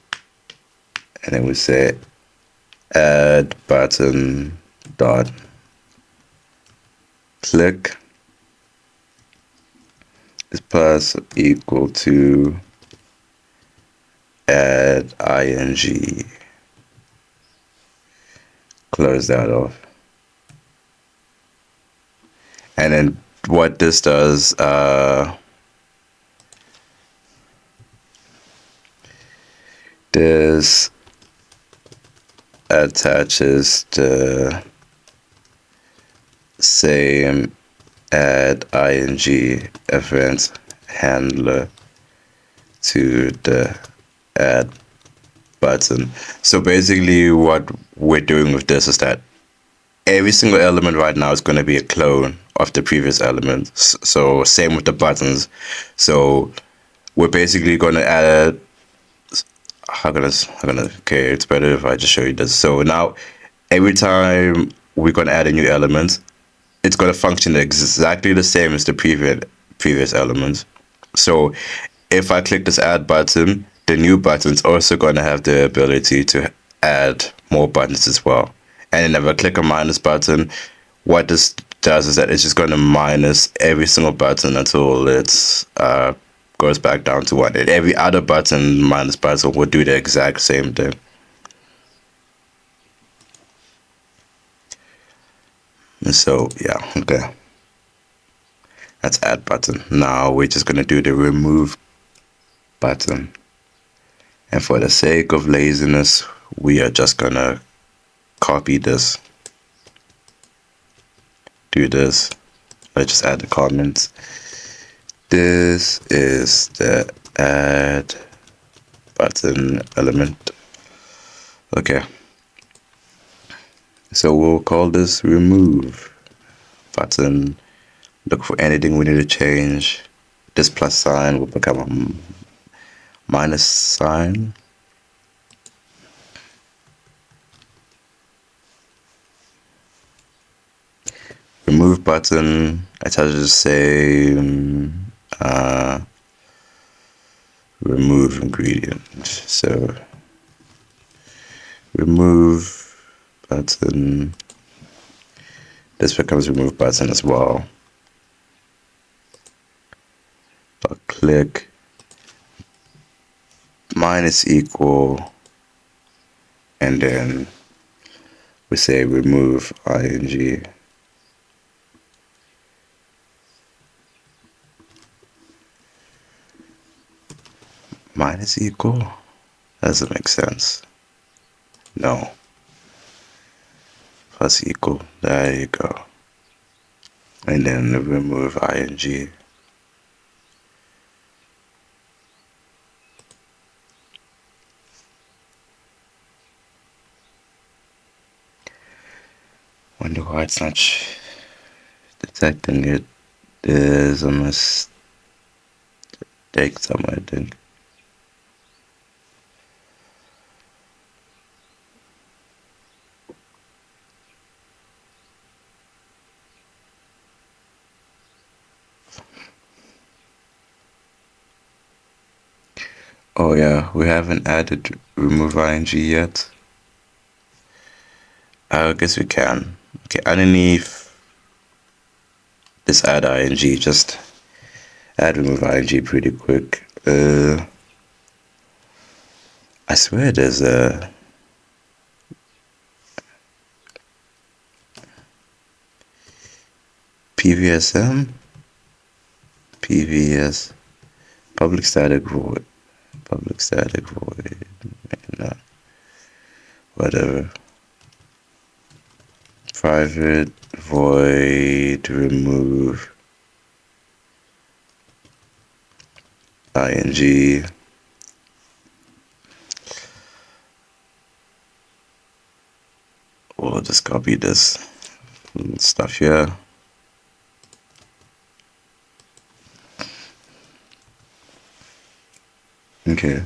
and then we say add button dot click is plus equal to add ing, close that off. And then what this does, this attaches the same add ing event handler to the add button. So basically what we're doing with this is that every single element right now is going to be a clone of the previous element. So same with the buttons. So we're basically going to add, okay, it's better if I just show you this. So now every time we're going to add a new element, it's going to function exactly the same as the previous elements. So if I click this add button, the new button is also going to have the ability to add more buttons as well. And then if I click a minus button, what this does is that it's just going to minus every single button until it's goes back down to one. And every other button minus button will do the exact same thing. And so yeah, okay. That's add button. Now we're just going to do the remove button. And for the sake of laziness, we are just going to copy this. Do this. Let's just add the comments. This is the add button element. Okay. So we'll call this remove button. Look for anything we need to change. This plus sign will become a minus sign. Remove button attaches the same remove ingredient. So remove button. This becomes remove button as well. But click minus equal, and then we say remove ing. Minus equal? Doesn't make sense. No. Plus equal. There you go. And then remove ing. Wonder why it's not detecting it. There's a mistake somewhere, I think. Oh yeah, we haven't added remove ing yet. I guess we can. Okay, underneath this add ing, just add remove ing pretty quick. I swear there's a PVSM, PVS, public static void, no, whatever. Private void remove ing. We'll just copy this stuff here. Okay.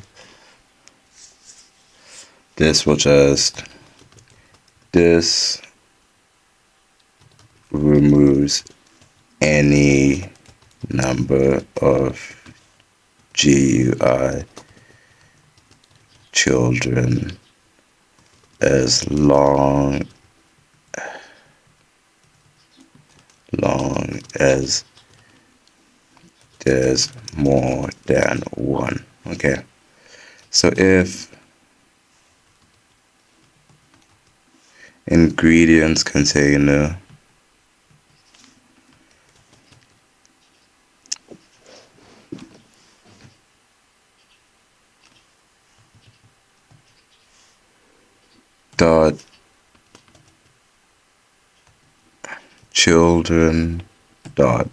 This will just, this removes any number of GUI children as long as there's more than one. Okay, so if ingredients container dot children dot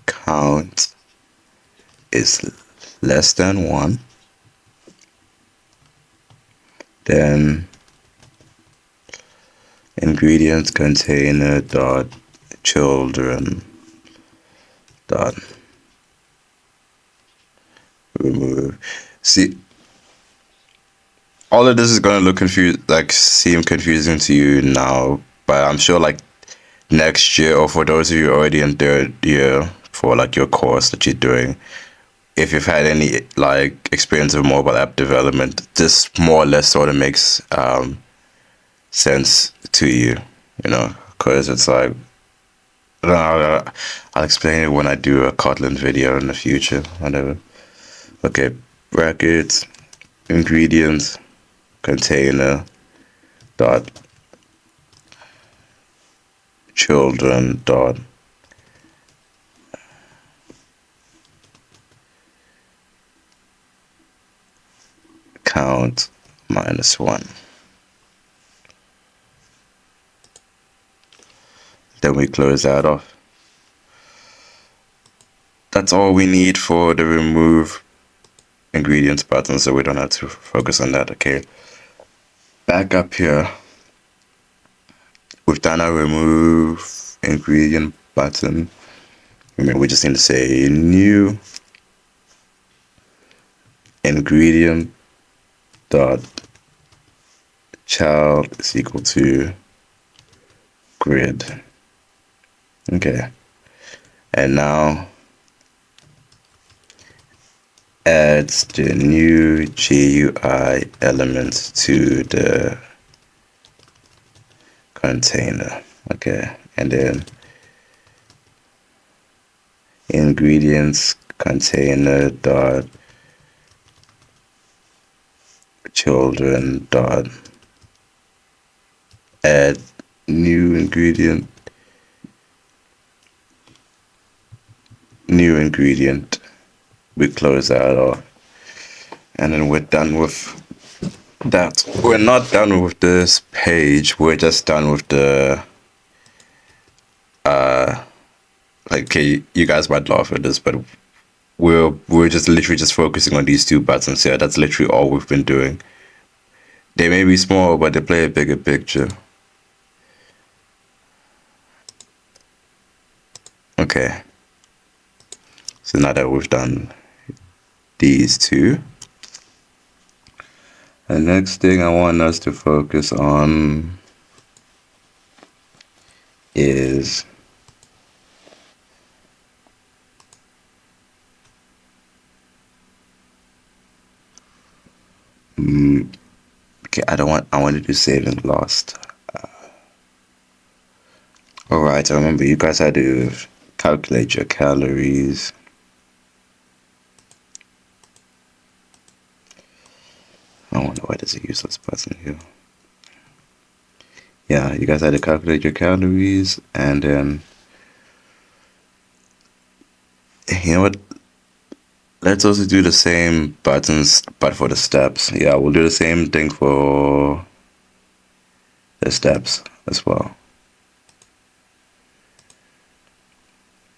count is less than 1, then ingredients container dot children dot remove. See, all of this is gonna look seem confusing to you now, but I'm sure like next year, or for those of you already in 3rd year for like your course that you're doing, if you've had any like experience with mobile app development, this more or less sort of makes sense to you, because it's like, I'll explain it when I do a Kotlin video in the future, whatever. Okay, brackets, ingredients, container, dot, children, dot, count -1. Then we close that off. That's all we need for the remove ingredients button, so we don't have to focus on that. Okay, back up here, we've done our remove ingredient button. We just need to say new ingredient dot child is equal to grid. Okay, and now adds the new GUI elements to the container. Okay, and then ingredients container dot children dot add new ingredient, we close that off, and then we're done with that. We're not done with this page, we're just done with the okay, you guys might laugh at this, but we're just literally just focusing on these 2 buttons here. That's literally all we've been doing. They may be small, but they play a bigger picture. Okay, so now that we've done these 2, the next thing I want us to focus on is Okay, I want to do save and lost. Alright, I remember you guys had to calculate your calories. I wonder why there's a useless button here. Yeah, you guys had to calculate your calories, and then, you know what? Let's also do the same buttons, but for the steps. Yeah, we'll do the same thing for the steps as well.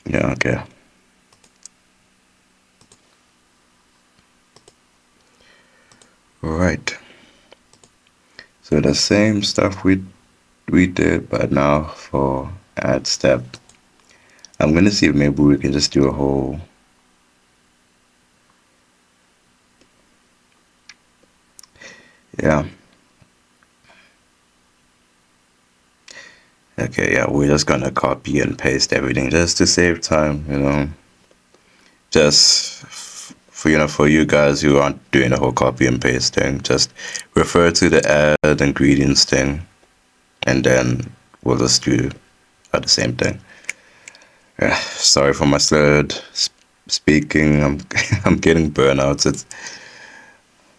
Yeah, okay. Right. So the same stuff we did, but now for add step. I'm gonna see if maybe we can just do a whole. Yeah. Okay, yeah, we're just gonna copy and paste everything just to save time, you know. Just for for you guys who aren't doing the whole copy and paste thing, just refer to the add ingredients thing, and then we'll just do the same thing. Sorry for my slurred speaking. I'm getting burnouts. It's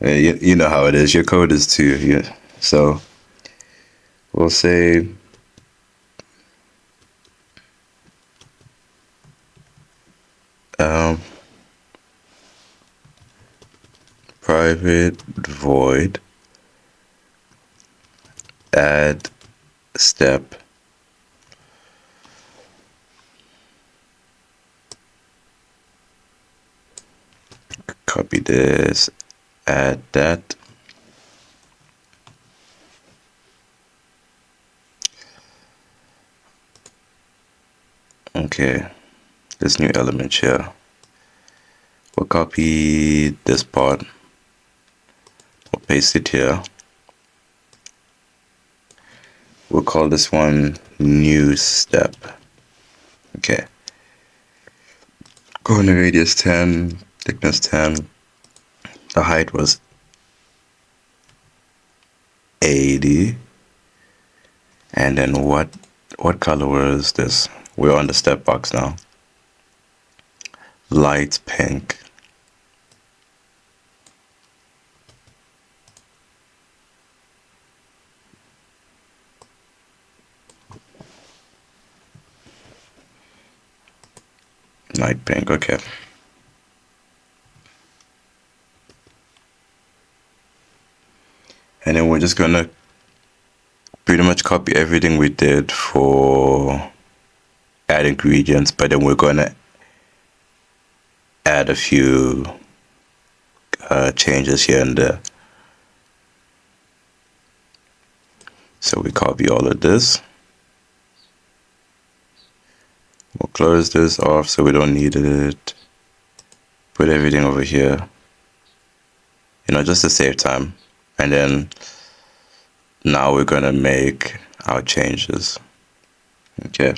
you know how it is. Your code is too. Yeah. So we'll say um, private void add step copy this, add that. Okay, this new element here. We'll copy this part. We'll paste it here. We'll call this one new step. Okay. Corner radius 10, thickness 10. The height was 80. And then what color was this? We're on the step box now. Light pink. Light pink, okay. And then we're just gonna pretty much copy everything we did for add ingredients, but then we're gonna add a few changes here and there. So we copy all of this. We'll close this off so we don't need it. Put everything over here, you know, just to save time. And then now we're gonna make our changes. Okay.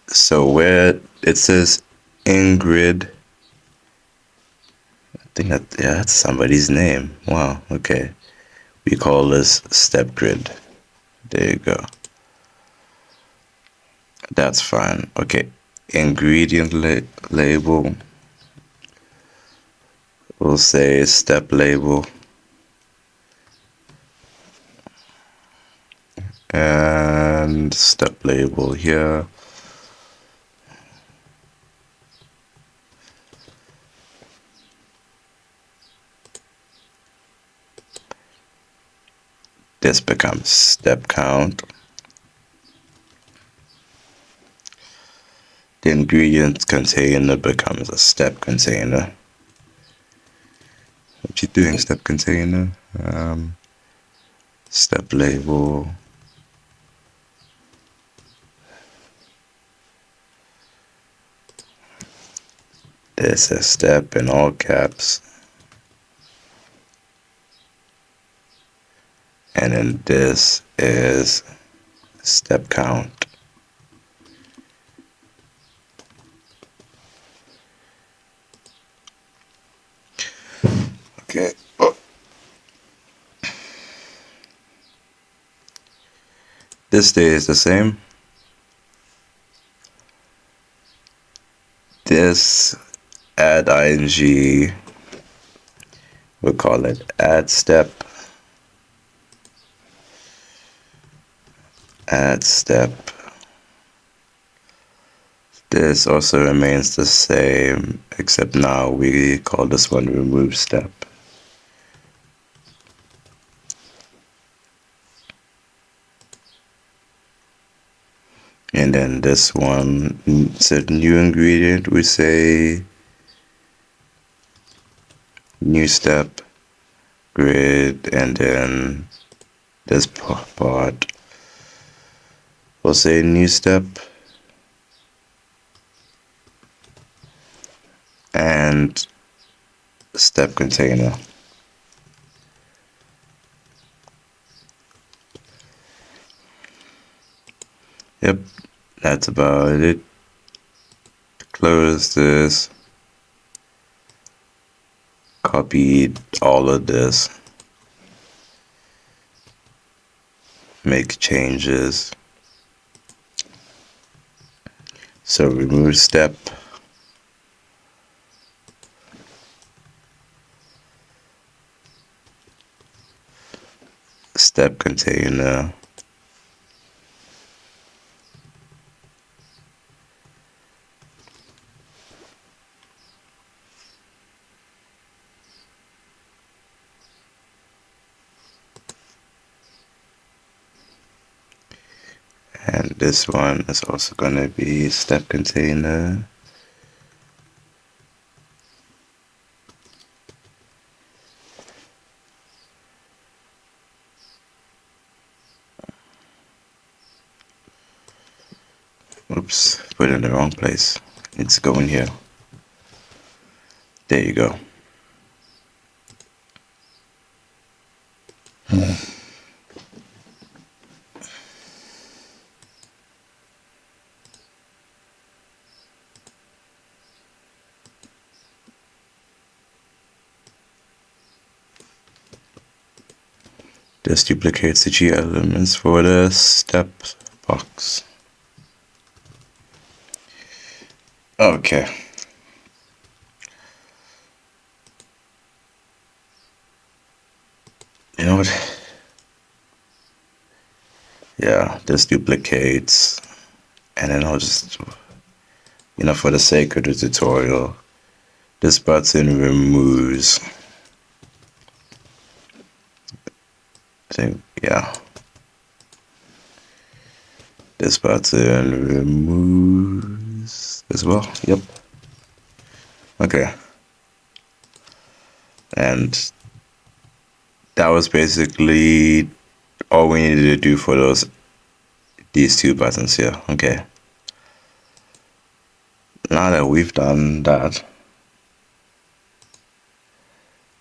So where it says Ingrid, I think that's somebody's name. Wow. Okay. We call this step grid. There you go. That's fine. Okay. Ingredient label. We'll say step label. And step label here. This becomes step count. The ingredients container becomes a step container. What you doing, step container? Step label. This is step in all caps. And then this is step count. Okay. Oh. This stays the same. This add ing, we'll call it add step. Add step. This also remains the same, except now we call this one remove step. And then this one, instead new ingredient, we say new step, grid, and then this part, we'll say new step, and step container. Yep, that's about it. Close this. Copy all of this. Make changes. So remove step. Step container. And this one is also going to be step container. Oops, put it in the wrong place. It's going here. There you go. This duplicates the G elements for the step box. Okay. You know what? Yeah, this duplicates, and then I'll just, for the sake of the tutorial, this button removes. I think, yeah. This button removes as well. Yep. Okay. And that was basically all we needed to do for these two buttons here. Okay. Now that we've done that,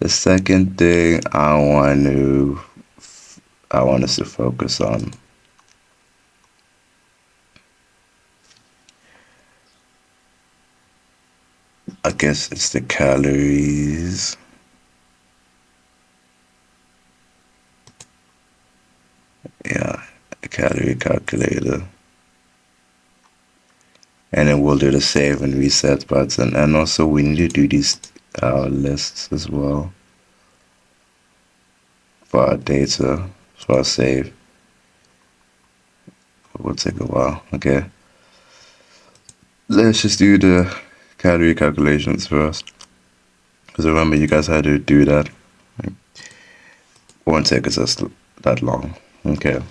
the second thing I want us to focus on, I guess it's the calories. Yeah, the calorie calculator. And then we'll do the save and reset button. And also we need to do these lists as well for our data, for our save. It will take a while. Okay. Let's just do the calorie calculations first. Because remember, you guys had to do that. It won't take us that long. Okay.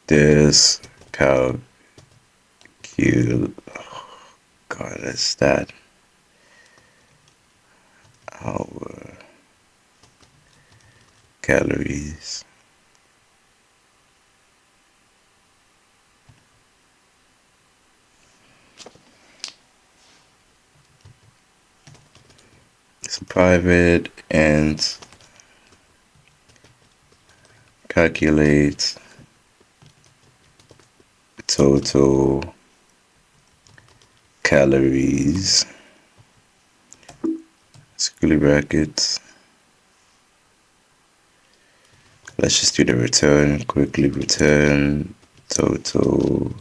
This God, is that our calories. It's private and calculate total calories, squiggly brackets. Let's just do the return quickly. Return total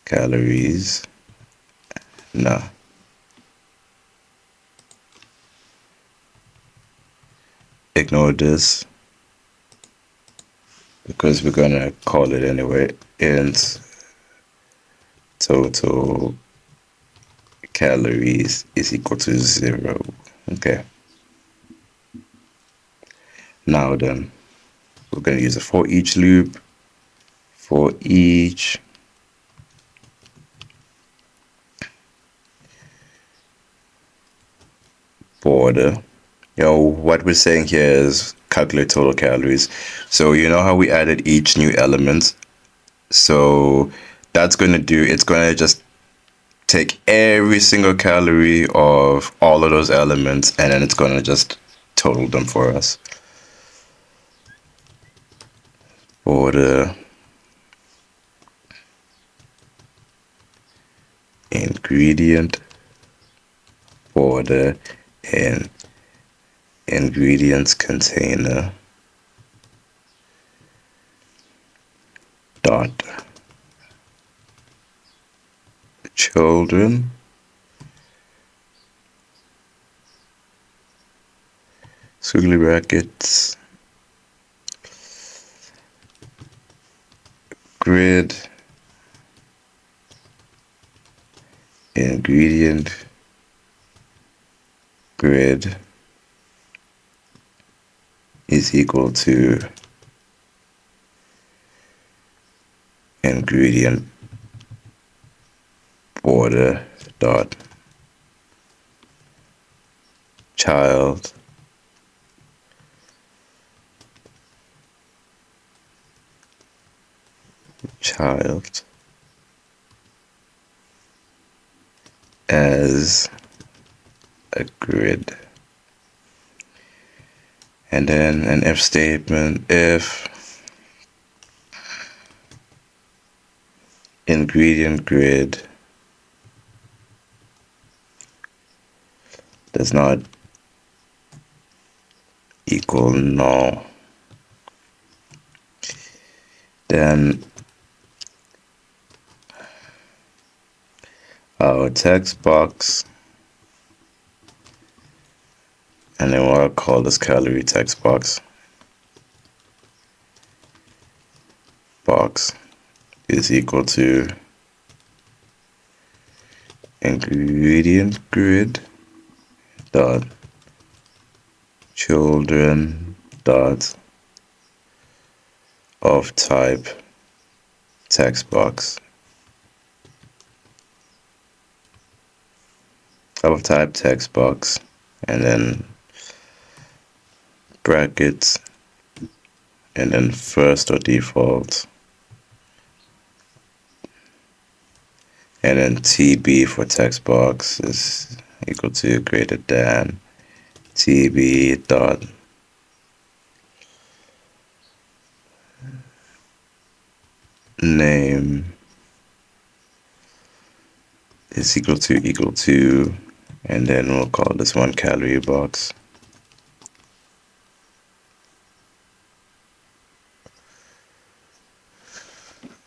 calories. No. Ignore this because we're gonna call it anyway. Int total calories is equal to 0. Okay. Now then, we're gonna use a for each loop. For each border. What we're saying here is calculate total calories. So you know how we added each new element? So that's going to do, it's going to just take every single calorie of all of those elements, and then it's going to just total them for us. Border ingredient border and ingredients container dot children squiggly brackets grid ingredient grid is equal to ingredient border dot child as a grid, and then an if statement. If ingredient grid does not equal null, then our text box, and then we'll call this calorie text box is equal to ingredient grid dot children dot of type text box of type text box, and then brackets, and then first or default, and then TB for text box is equal to greater than TB dot name is equal to, and then we'll call this one calorie box.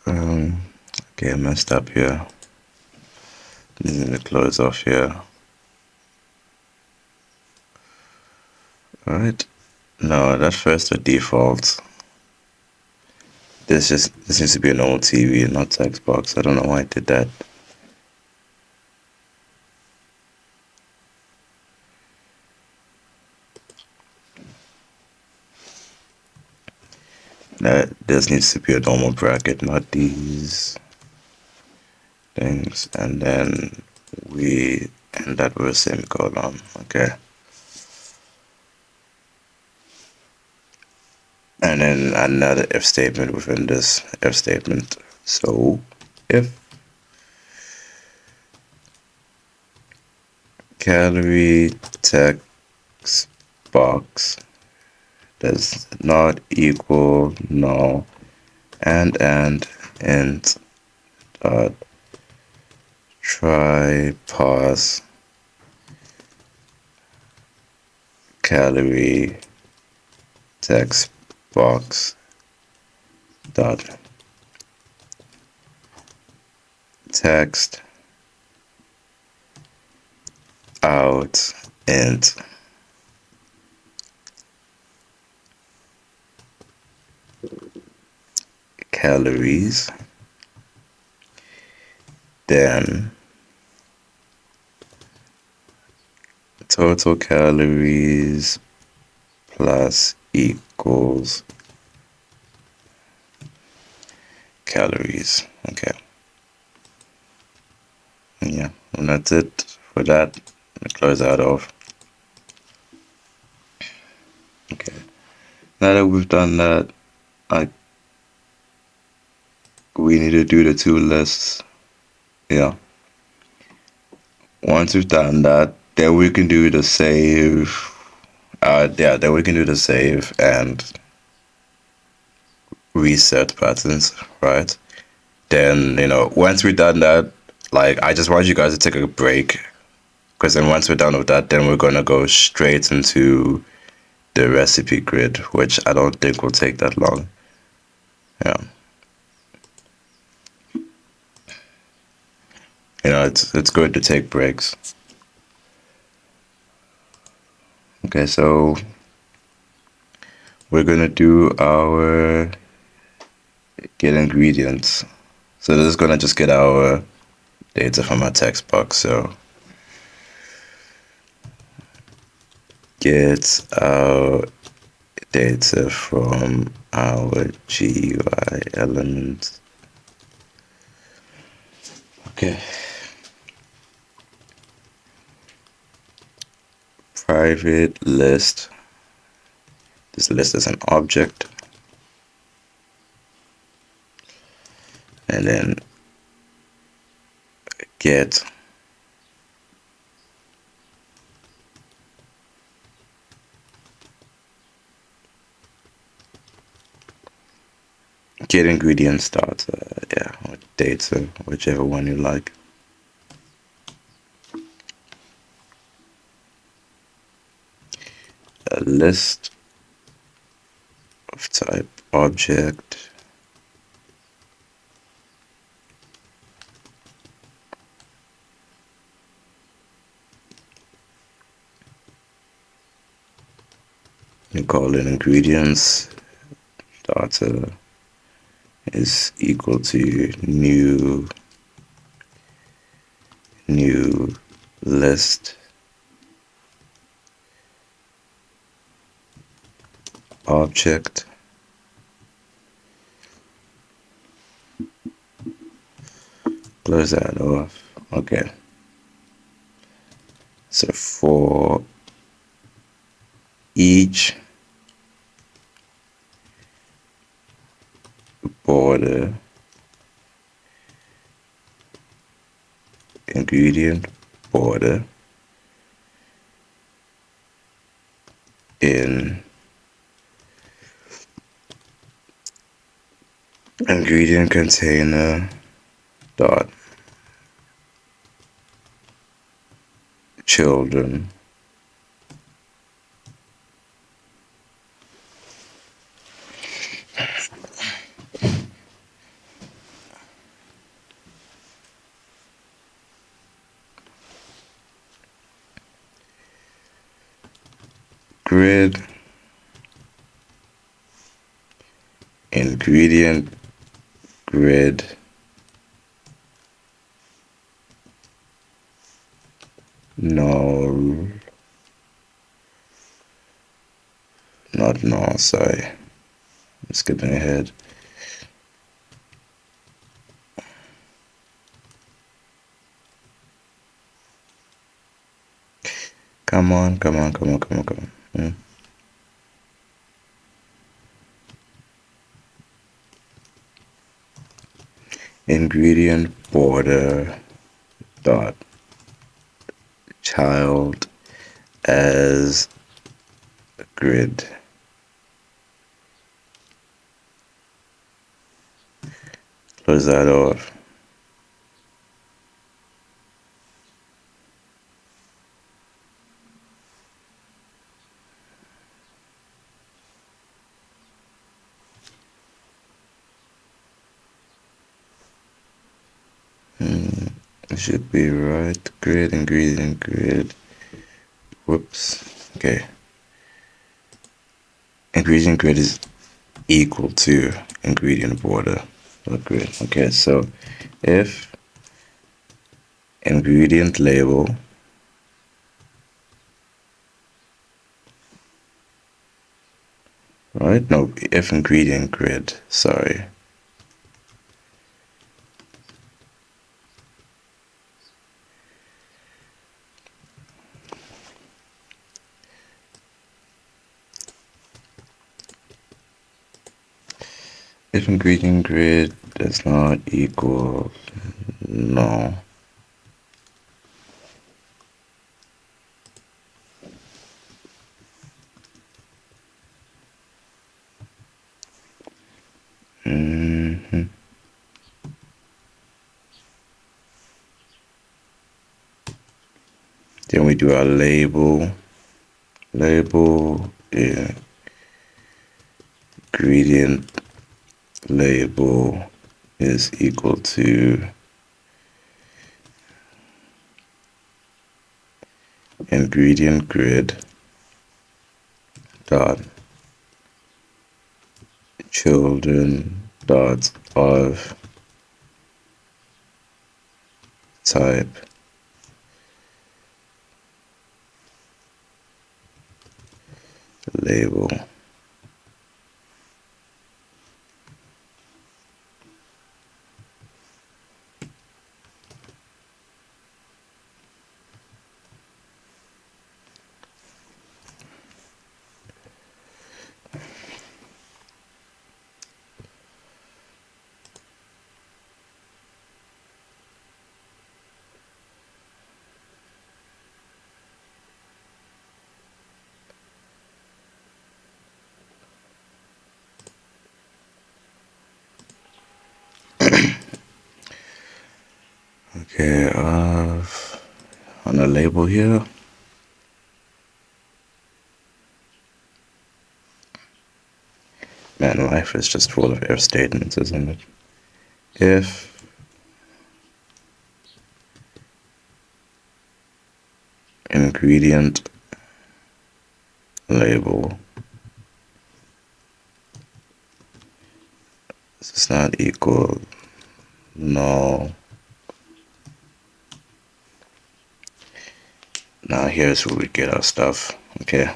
Okay, I messed up here. Need to close off here. Alright, no, that's first or default. This needs to be a normal TV and not text box. I don't know why I did that. This needs to be a normal bracket, not these things, and then we end that with a semicolon. Okay, and then another if statement within this if statement. So if calorie text box does not equal null, and int try parse calorie text box dot text out int calories, then total calories plus equals calories. Okay. Yeah, and that's it for that. Let me close that off. Okay. Now that we've done that, I we need to do the two lists. Yeah. Once we've done that, then we can do the save. Yeah, then we can do the save and reset patterns, right? Then, once we're done that, like, I just want you guys to take a break. Because then once we're done with that, then we're going to go straight into the recipe grid, which I don't think will take that long. Yeah. It's good to take breaks. Okay, so we're gonna do our get ingredients. So this is gonna just get our data from our text box. So get our data from our GUI element. Okay. Private list. This list is an object. And then get ingredients dot yeah, or data, whichever one you like. A list of type object. You call it ingredients data is equal to new list object. Close that off. Okay. So for each border ingredient border in ingredient container dot children grid ingredient grid null, not null, sorry, I'm skipping ahead. Come on. Ingredient border dot child as grid. Close that off. It should be right. Grid, ingredient, grid. Whoops. Okay. Ingredient grid is equal to ingredient border grid. Okay, so if ingredient label right? No, if ingredient grid, sorry. If ingredient grid does not equal no. Then we do our label. Label, yeah. Ingredient label is equal to ingredient grid dot children dot of type label. Okay, on the label here, man, life is just full of if statements, isn't it? If ingredient label does not equal null. Now here's where we get our stuff. Okay,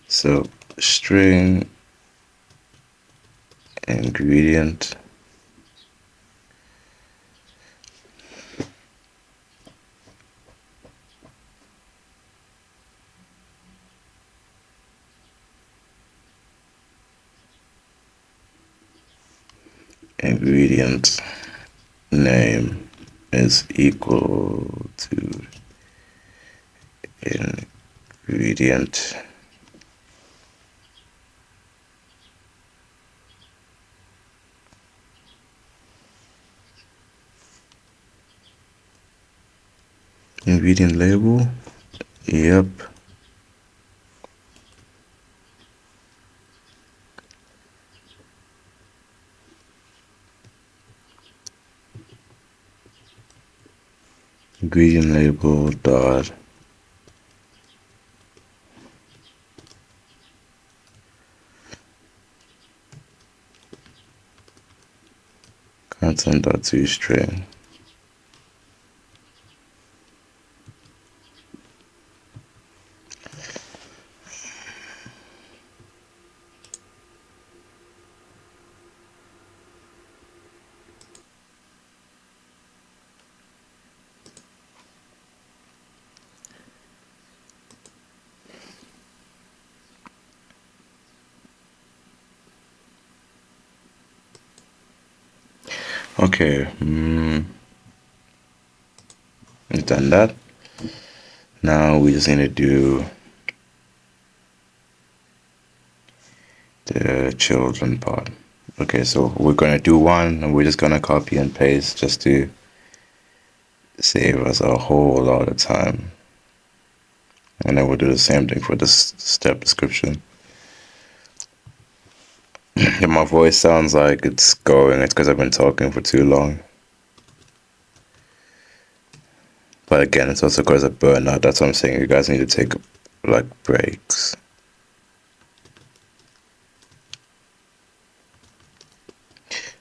so string ingredient ingredient name is equal to ingredient ingredient label. Yep. Ingredient label dot content dot toString. Okay, we've done that. Now we just need to do the children part. Okay, so we're gonna do one and we're just gonna copy and paste just to save us a whole lot of time. And then we'll do the same thing for this step description. If my voice sounds like it's going, it's because I've been talking for too long. But again, it's also because of burnout. That's what I'm saying. You guys need to take like breaks.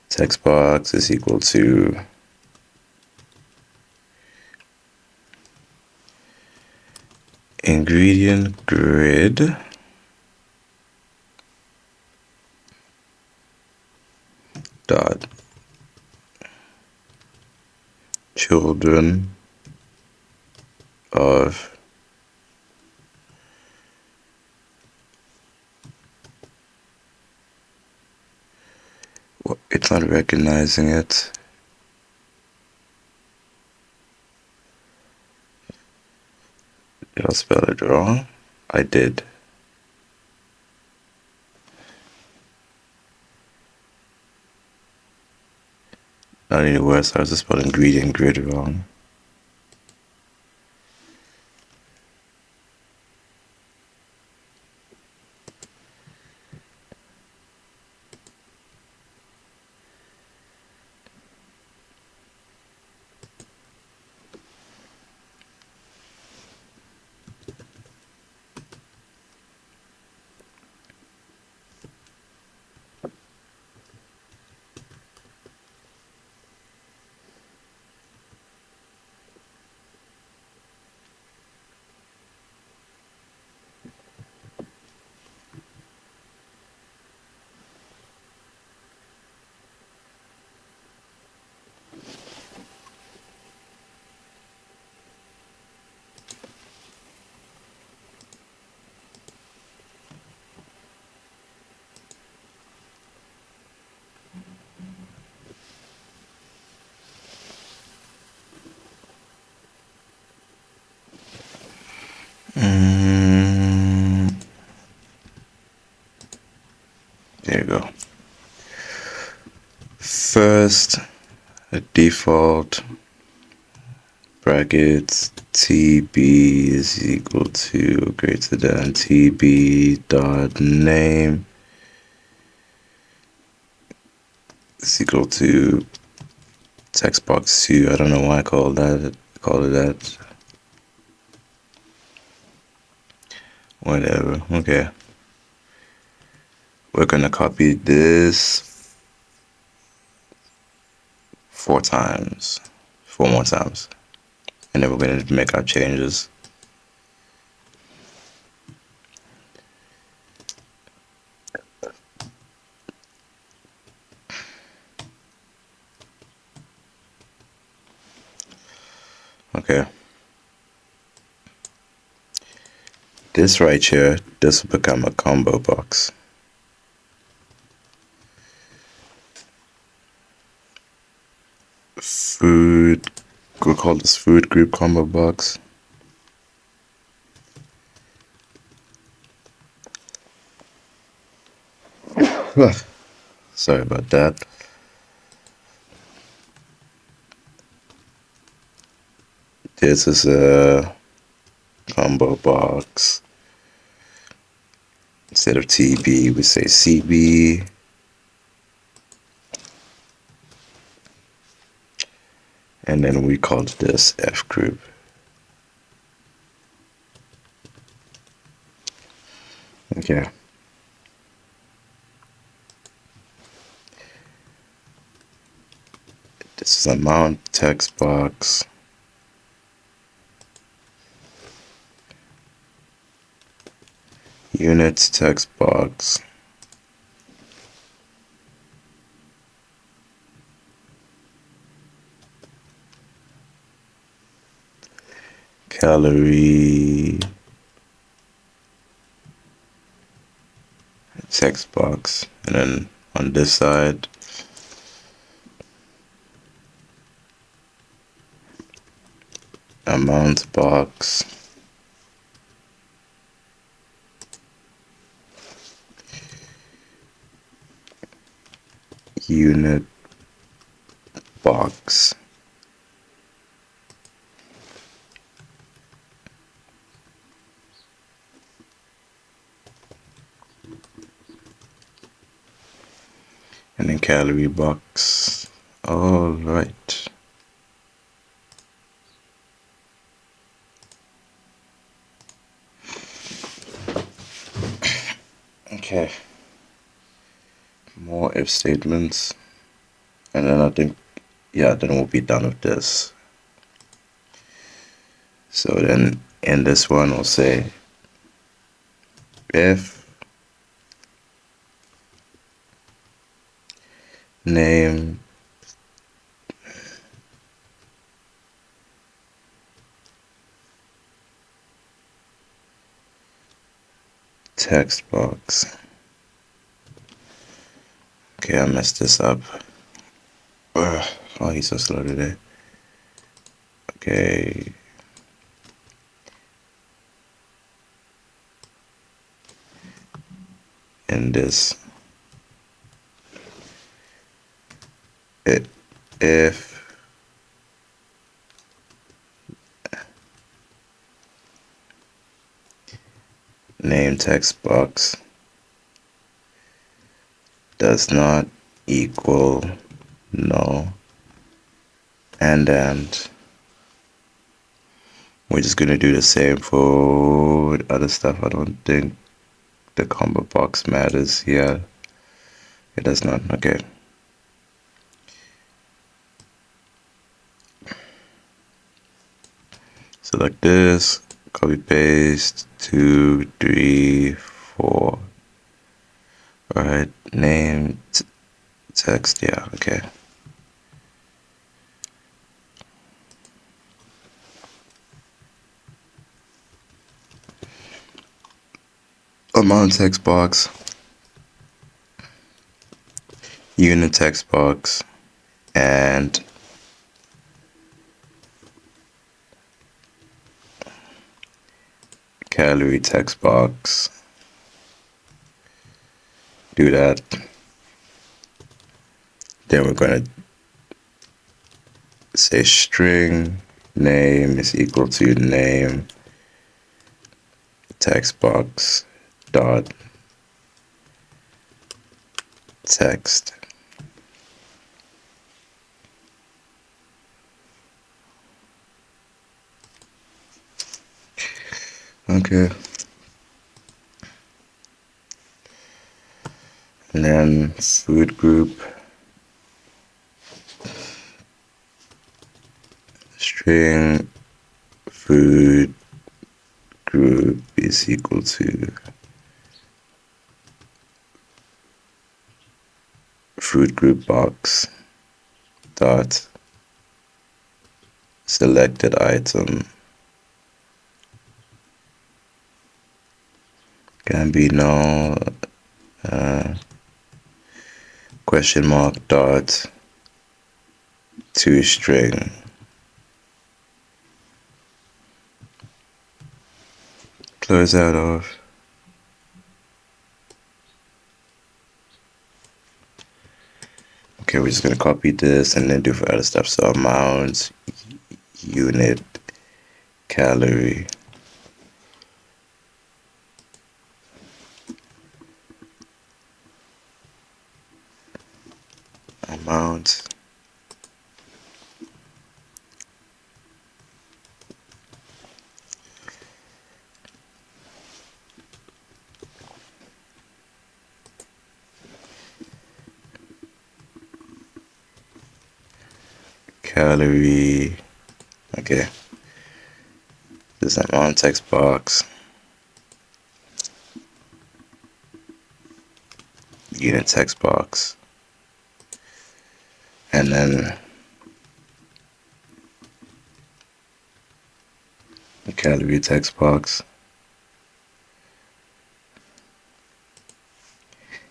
Text box is equal to ingredient grid dot children of it's not recognizing it. Did I spell it wrong? I did. Not any worse, I was just spelling ingredient grid wrong. There you go. First, a default brackets TB is equal to greater than TB dot name is equal to text box 2. I don't know why I call it that. Whatever. Okay. We're gonna copy this 4 more times. And then we're going to make our changes. Okay. This right here, this will become a combo box. Food, we'll call this food group combo box. Sorry about that. This is a combo box. Instead of TB, we say CB. And then we called this F group. Okay. This is amount text box. Units text box. Calorie text box, and then on this side amount box, unit box, and then calorie box. All right. more if statements, and then I think, yeah, then we'll be done with this. So then in this one we'll say if name text box. Okay, I messed this up. Ugh. Oh, he's so slow today. Okay. And this, if name text box does not equal null, and we're just gonna do the same for other stuff. I don't think the combo box matters here. It does not. Okay. Select this, copy paste, 2, 3, 4. Alright, name, text, yeah, okay. Amount text box, unit text box, and calorie text box. Do that. Then we're going to say string name is equal to name text box dot text. Okay. And then food group string food group is equal to food group box dot selected item can be null question mark dot to string. Close that off. Okay, we're just gonna copy this and then do for other stuff. So amount, unit, calorie. Amount. Calorie. Okay. This amount text box. Unit text box. And then the calorie text box.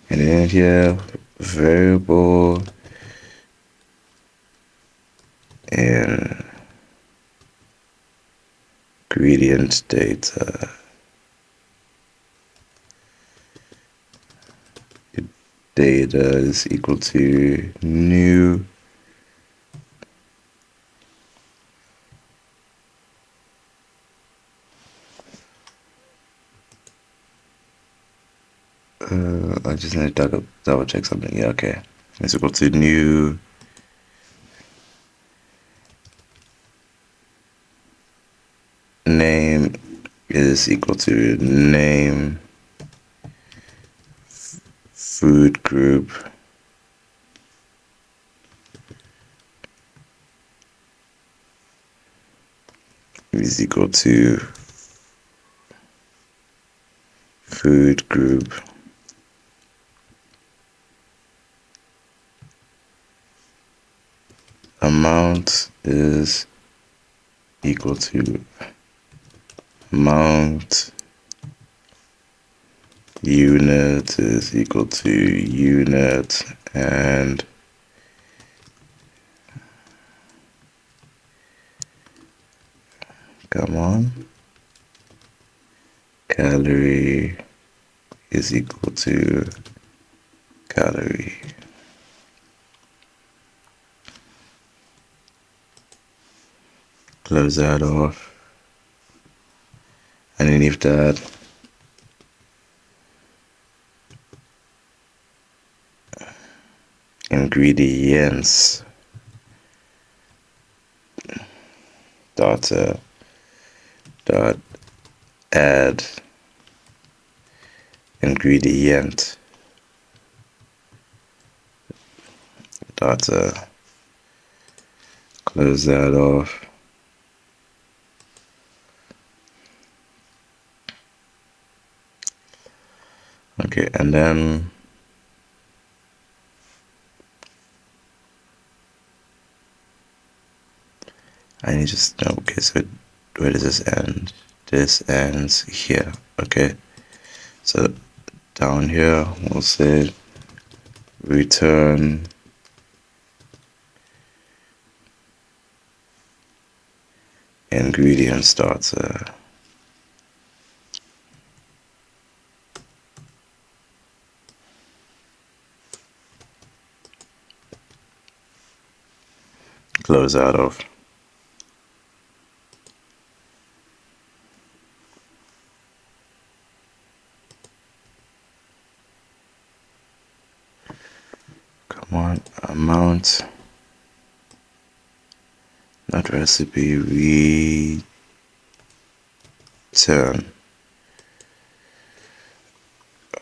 And then here, variable and ingredient data. Data is equal to new I just need to double check something. Yeah, okay. It's equal to new name is equal to name food group is equal to food group amount is equal to amount unit is equal to unit, and come on, calorie is equal to calorie. Close that off. Underneath that, ingredients data dot add ingredient data. Close that off. Okay, and then I need to just know, okay, so where does this end? This ends here. Okay, so down here we'll say return ingredient starter. Close out of. Come on, amount, not recipe, return.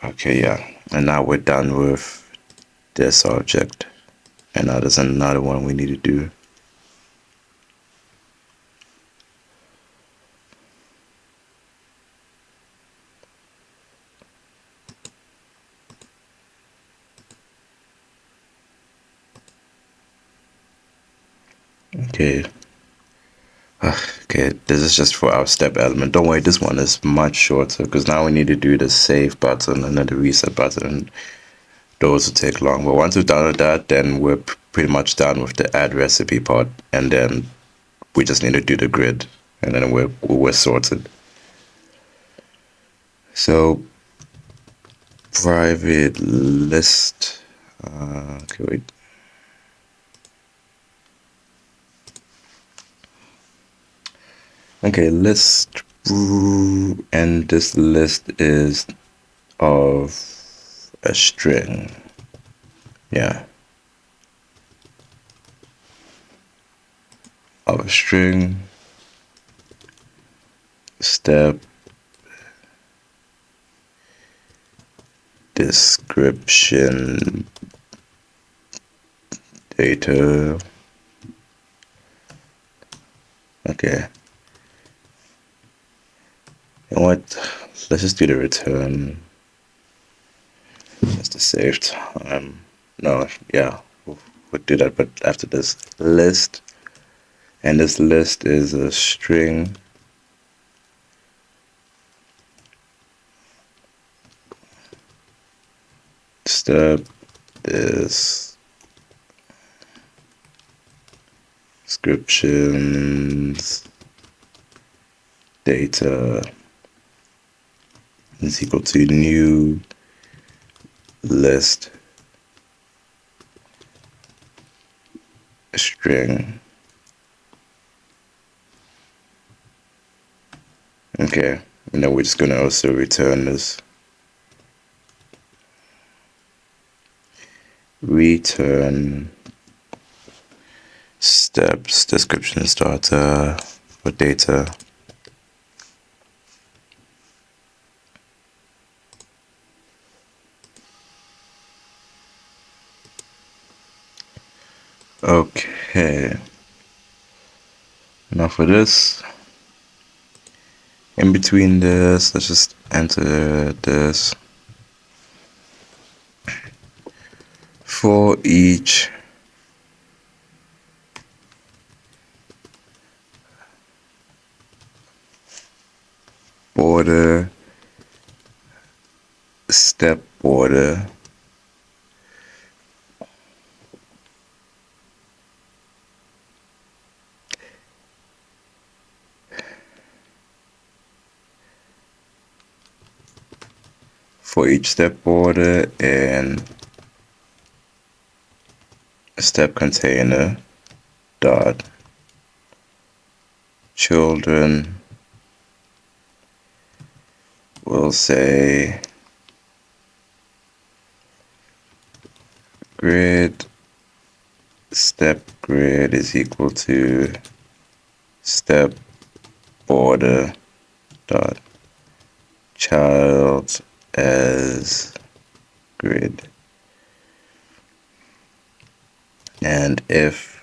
Okay, yeah, and now we're done with this object, and now there's another one we need to do. Okay. Okay, this is just for our step element. Don't worry, this one is much shorter because now we need to do the save button and then the reset button. Those will take long, but once we've done with that, then we're pretty much done with the add recipe part, and then we just need to do the grid, and then we're sorted. So private list. Okay, wait. Okay, list, and this list is of a string. Yeah. Of a string. Step. Description. Data. Okay. You know what? Let's just do the return. Just to save time. No, yeah, we'll do that, but after this list. And this list is a string. Step is descriptions data is equal to new list string. Okay, and then we're just gonna also return this. Return steps description starter for data. Okay, now for this, In between this, let's just enter this. For each border, step border, for each step border and step container dot children, we'll say grid, step grid is equal to step border dot child as grid. And if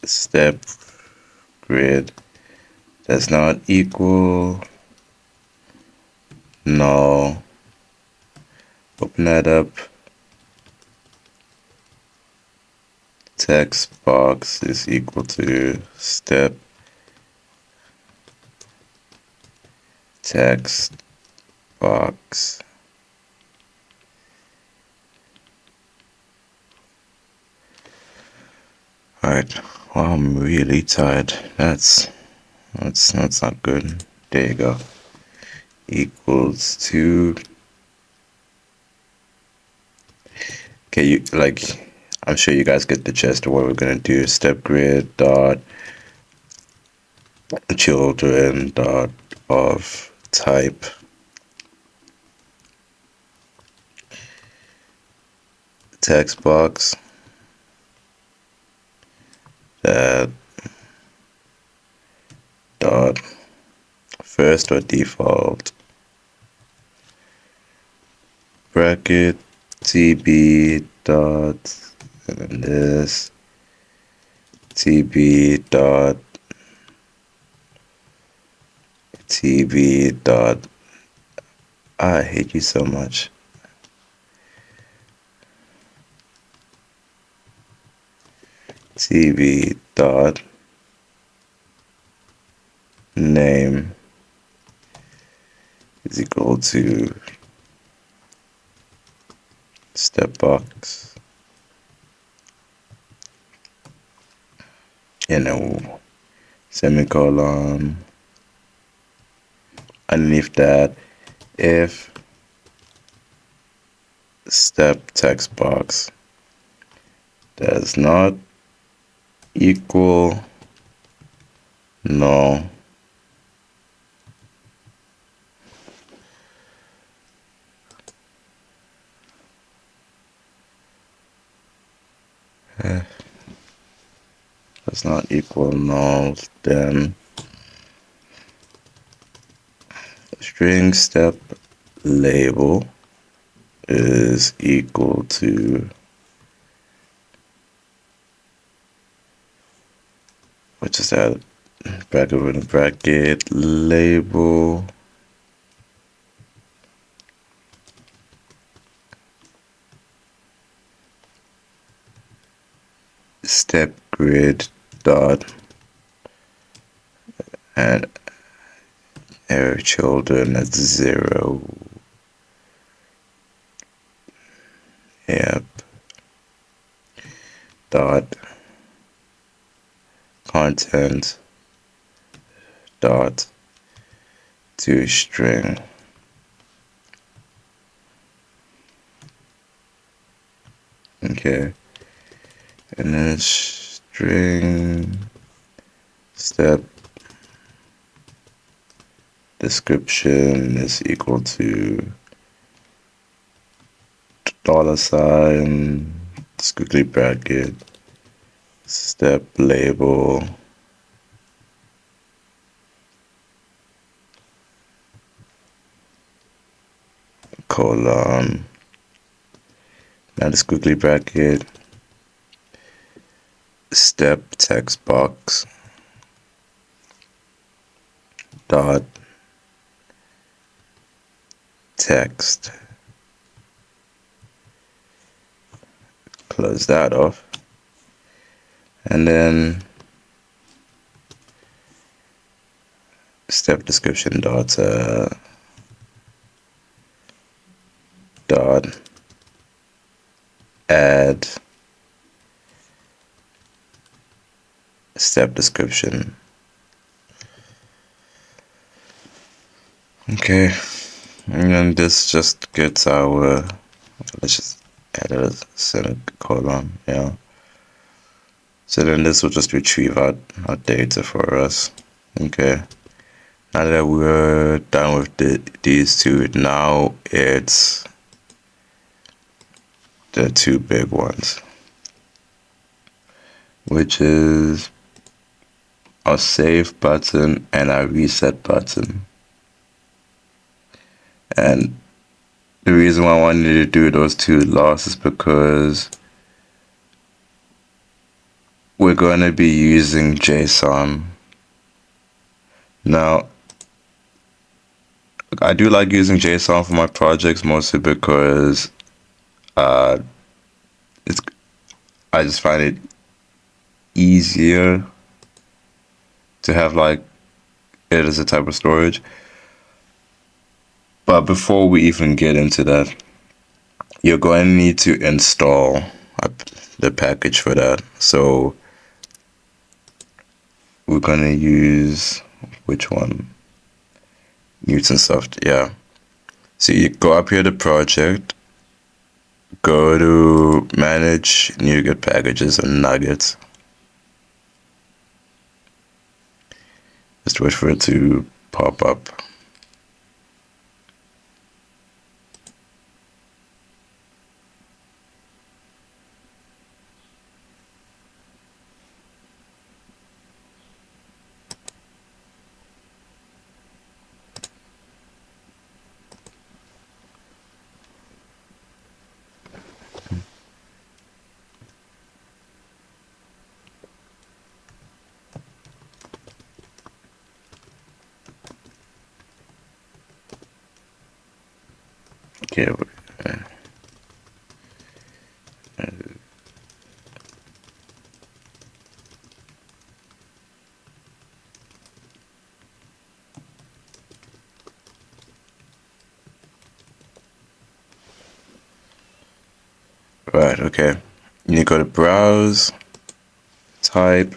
step grid does not equal null, open that up, text box is equal to step text box. Alright, well, I'm really tired. That's not good. There you go. Equals to, okay, I'm sure you guys get the gist of what we're gonna do. Step grid dot children dot of type text box that dot first or default bracket tb dot and then this tb dot I hate you so much. tb dot name is equal to step box, and then semicolon. Underneath that, if step text box does not equal null, does not equal null, then string step label is equal to, what is that, bracket with a bracket, label step grid dot and error children at 0. Yep. Dot content dot to string. Okay. And then string step description is equal to $, squiggly bracket, step label, colon, now the squiggly bracket, step text box dot text. Close that off, and then step description dot add step description. Okay, and then this just gets our, let's just add a semicolon, yeah. So then this will just retrieve our data for us. Okay, now that we're done with these two, now it's the two big ones, which is our save button and our reset button. And the reason why I wanted to do those two last is because we're going to be using JSON. Now, I do like using JSON for my projects, mostly because I just find it easier to have like it as a type of storage. But before we even get into that, you're going to need to install the package for that. So we're going to use, which one? Newtonsoft, yeah. So you go up here to project, go to manage NuGet packages and nuggets. Just wait for it to pop up. Okay. Right, okay. You need to go to browse, type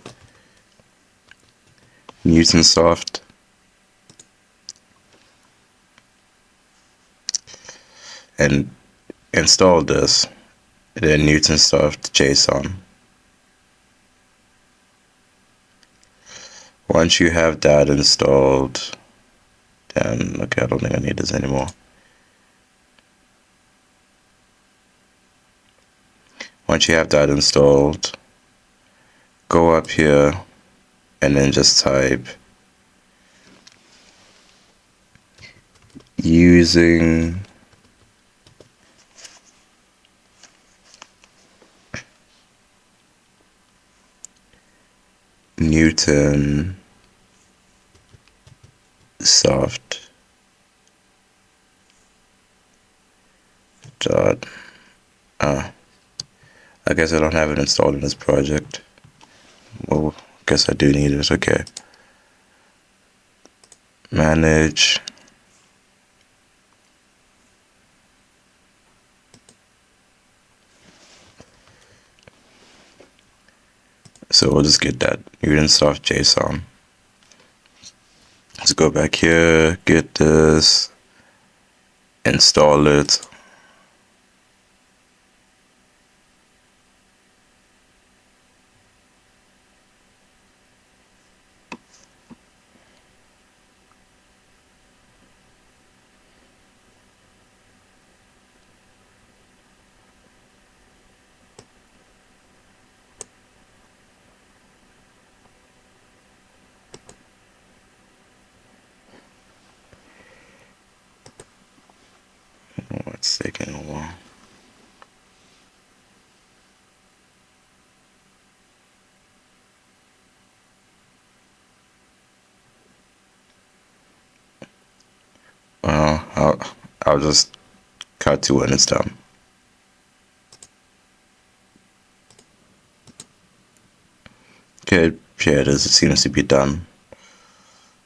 Newtonsoft, and install this, then Newtonsoft JSON. Once you have that installed, then, okay, I don't think I need this anymore. Once you have that installed, go up here and then just type using Newtonsoft dot I guess I don't have it installed in this project. Well, I guess I do need it. Okay. Manage. So we'll just get that Newtonsoft JSON. Let's go back here, get this, install it. Oh, it's taking a while. I'll just cut to when it's done. Okay, here it is. It seems to be done.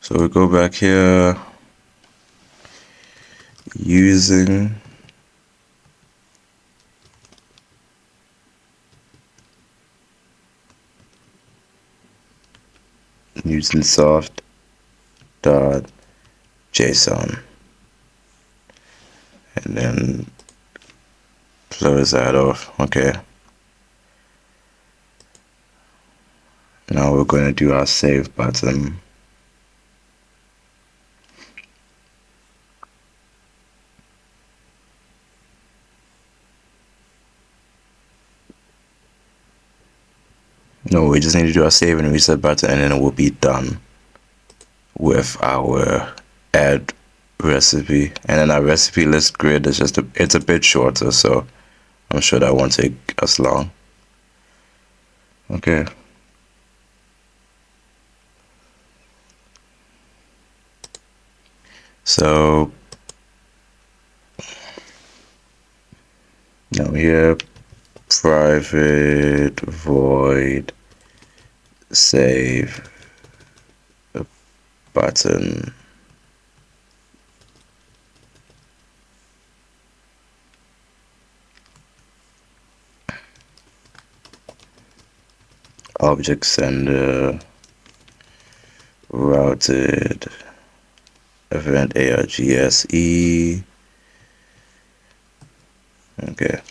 So we go back here, using soft dot JSON, and then close that off. Okay. Now we're going to do our save button. No, we just need to do our save and reset button, and then it will be done with our add recipe. And then our recipe list grid is just it's a bit shorter, so I'm sure that won't take us long. Okay. So now here, private void save button. Object sender routed event argse. Okay.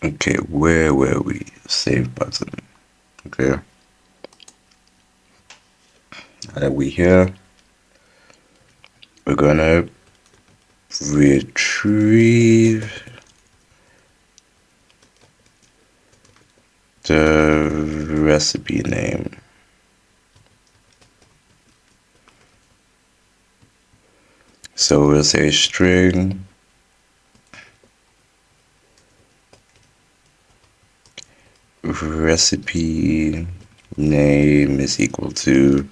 Okay, where were we? Save button. Okay. Now that we here, we're gonna retrieve the recipe name. So we'll say string recipe name is equal to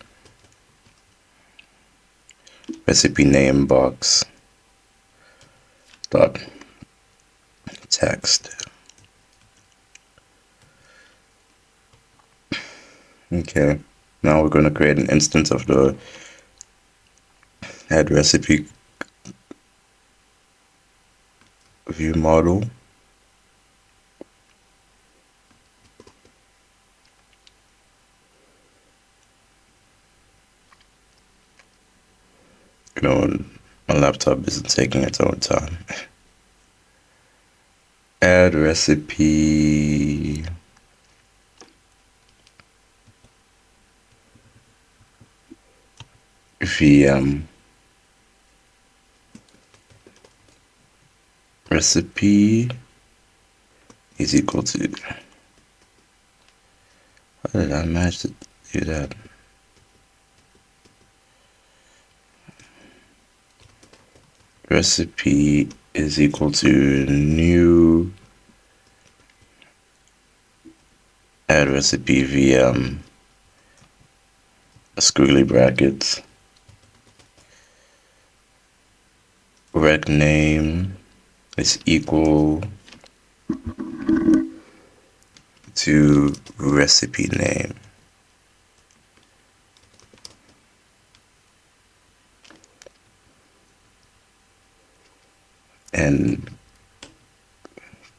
recipe name box dot text. Okay, now we're going to create an instance of the add recipe view model. You know, my laptop isn't taking its own time. Add recipe VM recipe is equal to, how did I manage to do that? Recipe is equal to new add recipe VM squiggly brackets rec name is equal to recipe name. And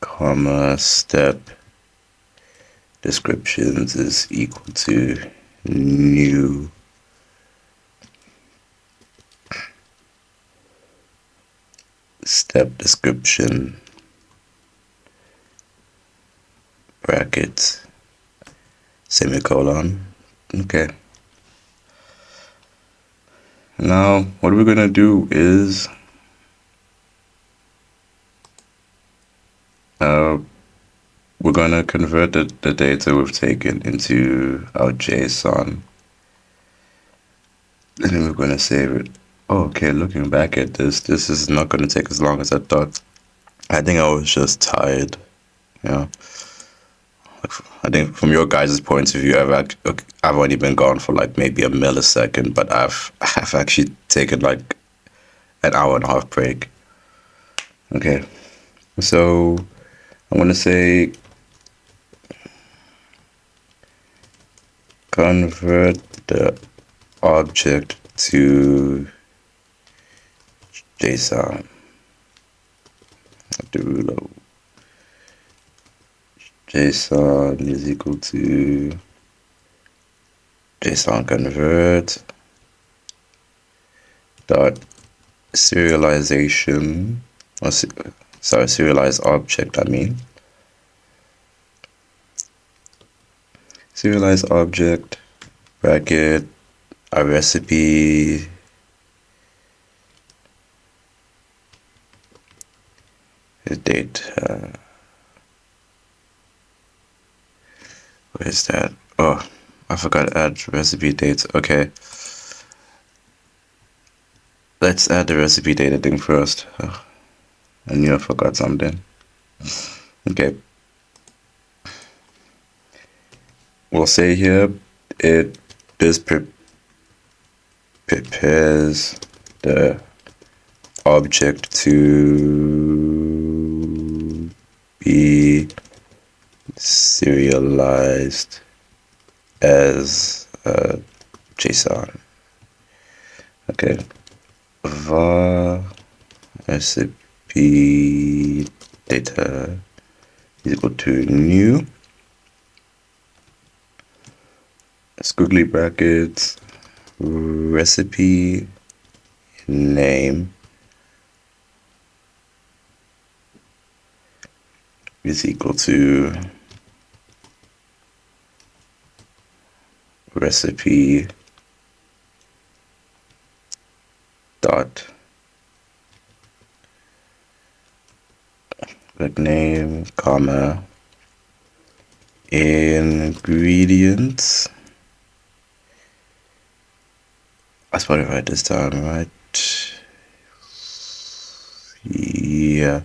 comma step descriptions is equal to new step description brackets semicolon. Okay. Now what we're gonna do is we're gonna convert the data we've taken into our JSON, and then we're gonna save it. Oh, okay, looking back at this is not gonna take as long as I thought. I think I was just tired. You know, I think from your guys' point of view, I've only been gone for like maybe a millisecond, but I've actually taken like an hour and a half break. Okay, so I'm gonna say convert the object to JSON. Derulo. JSON is equal to JSON convert dot serialization, or sorry, serialized object. I mean, serialized object bracket a recipe date. Where's that? Oh, I forgot to add recipe dates. Okay. Let's add the recipe data thing first. Oh, I knew I forgot something. Okay. We'll say here this prepares the object to be serialized as JSON. Okay. var recipe data is equal to new squiggly brackets recipe name is equal to recipe dot name comma ingredients. I spelled it right this time, right? Yeah,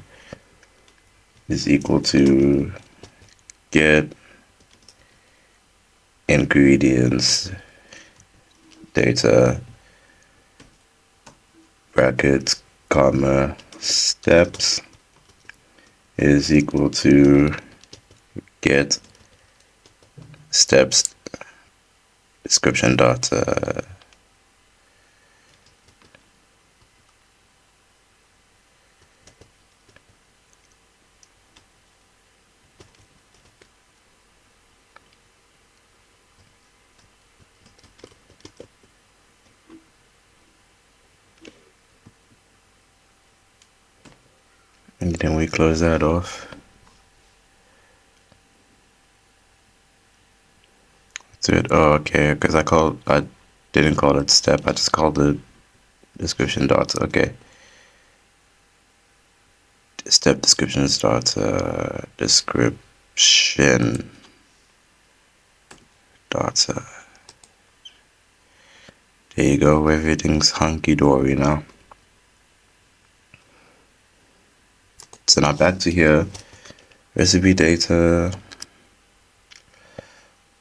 is equal to get ingredients data brackets comma steps is equal to get steps description dot and then we close that off. That's it. Oh, okay, because I didn't call it step, I just called it description dots. Okay. Step description dot description dot there you go, everything's hunky-dory now. So now back to here, recipe data,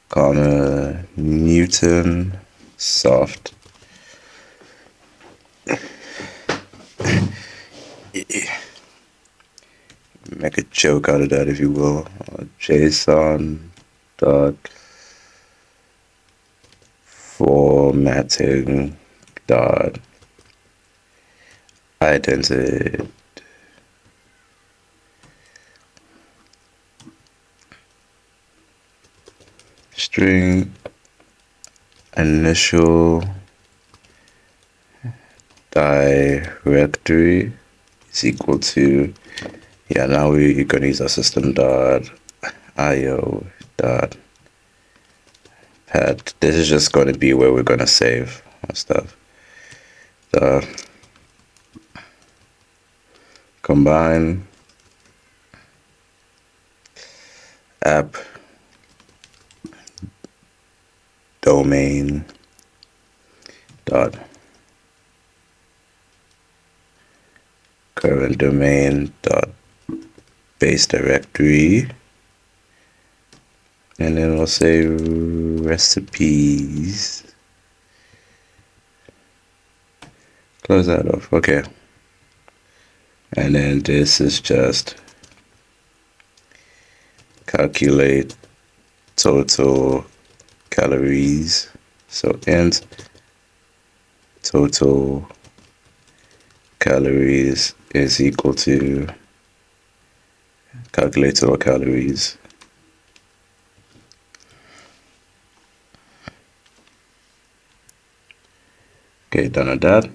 comma, Newton, soft. Make a joke out of that, if you will. JSON dot formatting dot identity string initial directory is equal to, yeah, now we're going to use our system dot io dot pad. This is just going to be where we're going to save our stuff. The combine app domain dot current domain dot base directory and then we'll say recipes. Close that off. Okay. And then this is just calculate total calories. So int total calories is equal to calculate total calories. Okay, done with that.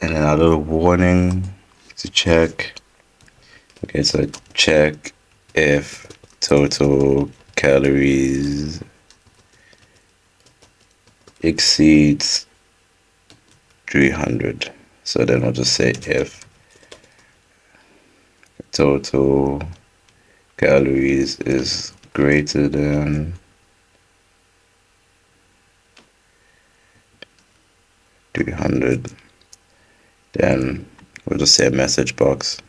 And then a little warning to check. Okay, so check if total calories exceeds 300. So then we'll just say if total calories is greater than 300, then we'll just say a message box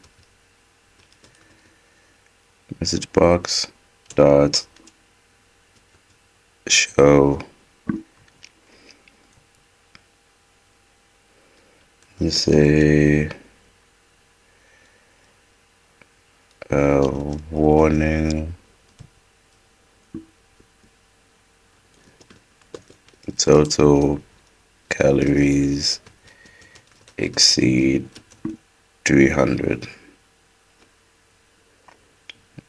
dot show you say warning total calories exceed 300.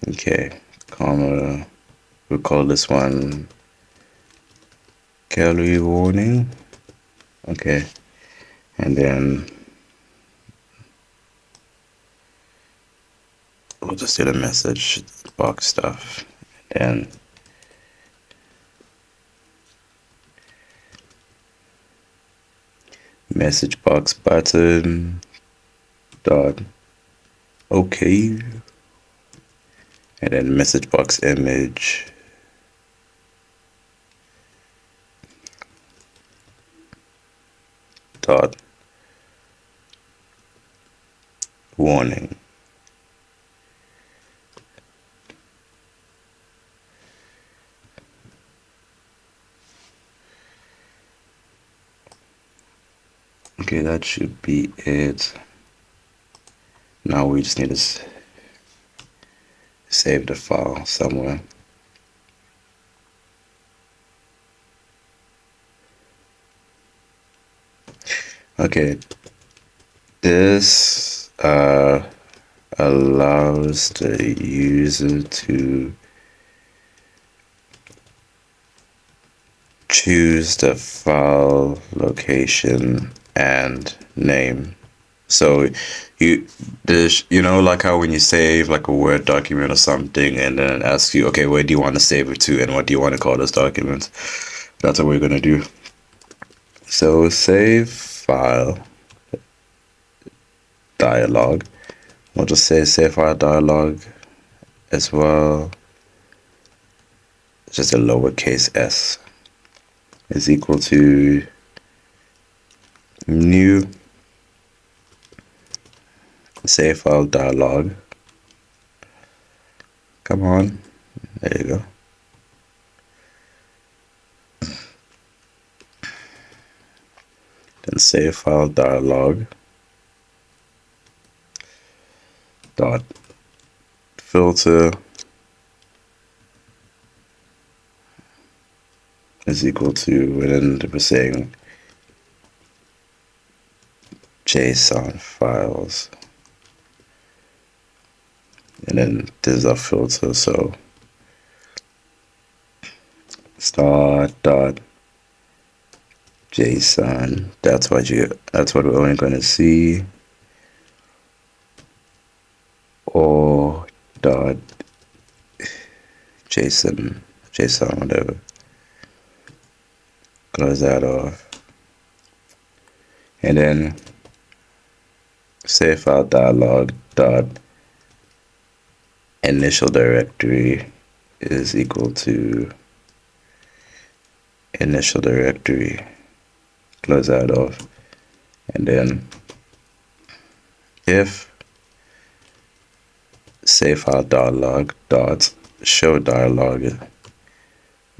Okay, comma, we'll call this one calorie warning. Okay, and then we'll just do the message box stuff, and message box button dot okay, and then message box image dot warning. Okay, that should be it. Now we just need to save the file somewhere. Okay, this allows the user to choose the file location and name. So you know, like how when you save like a Word document or something, and then it asks you, okay, where do you want to save it to, and what do you want to call this document? That's what we're gonna do. So save file dialog. We'll just say save file dialog as well. Just a lowercase s is equal to new save file dialog. Come on, there you go. Then save file dialog dot filter is equal to, and then we're saying JSON files, and then this is our filter. So start dot JSON. That's what we're only going to see. Or dot JSON, whatever. Close that off. And then save file dialog dot initial directory is equal to initial directory. Close that off. And then if save file dialog dot show dialog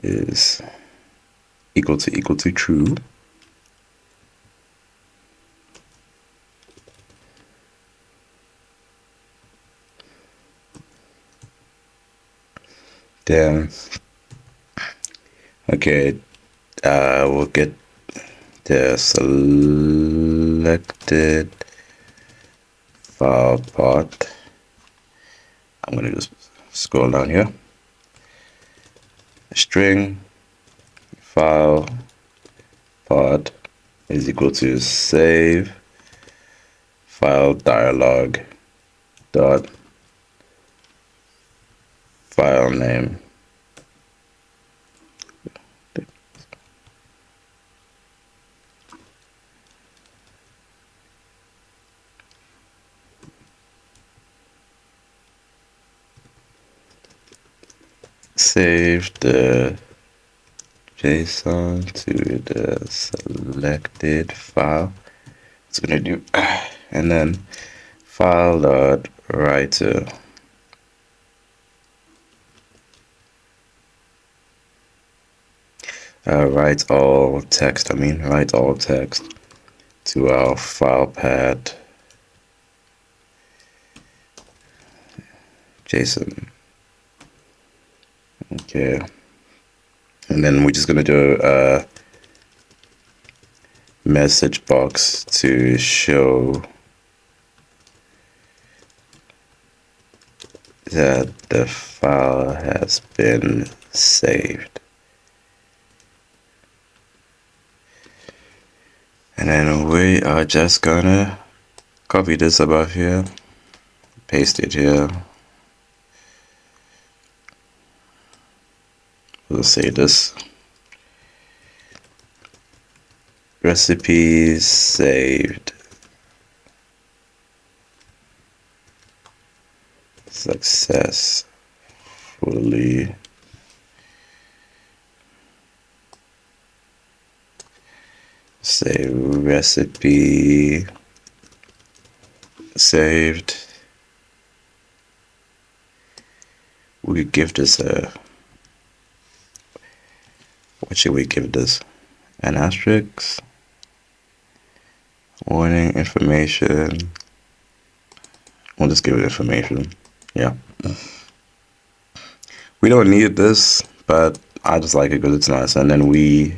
is equal to true. Then okay, we'll get the selected file path. I'm gonna just scroll down here. String file path is equal to save file dialog dot file name. Save the JSON to the selected file. It's gonna do, and then file dot writer write all text. Write all text to our file path JSON. Okay, and then we're just gonna do a message box to show that the file has been saved. And then we are just gonna copy this above here, paste it here. We'll say this recipes saved successfully. Say recipe saved. We could give this a, what should we give this? An asterisk, warning, information. We'll just give it information. Yeah. We don't need this, but I just like it because it's nice. And then we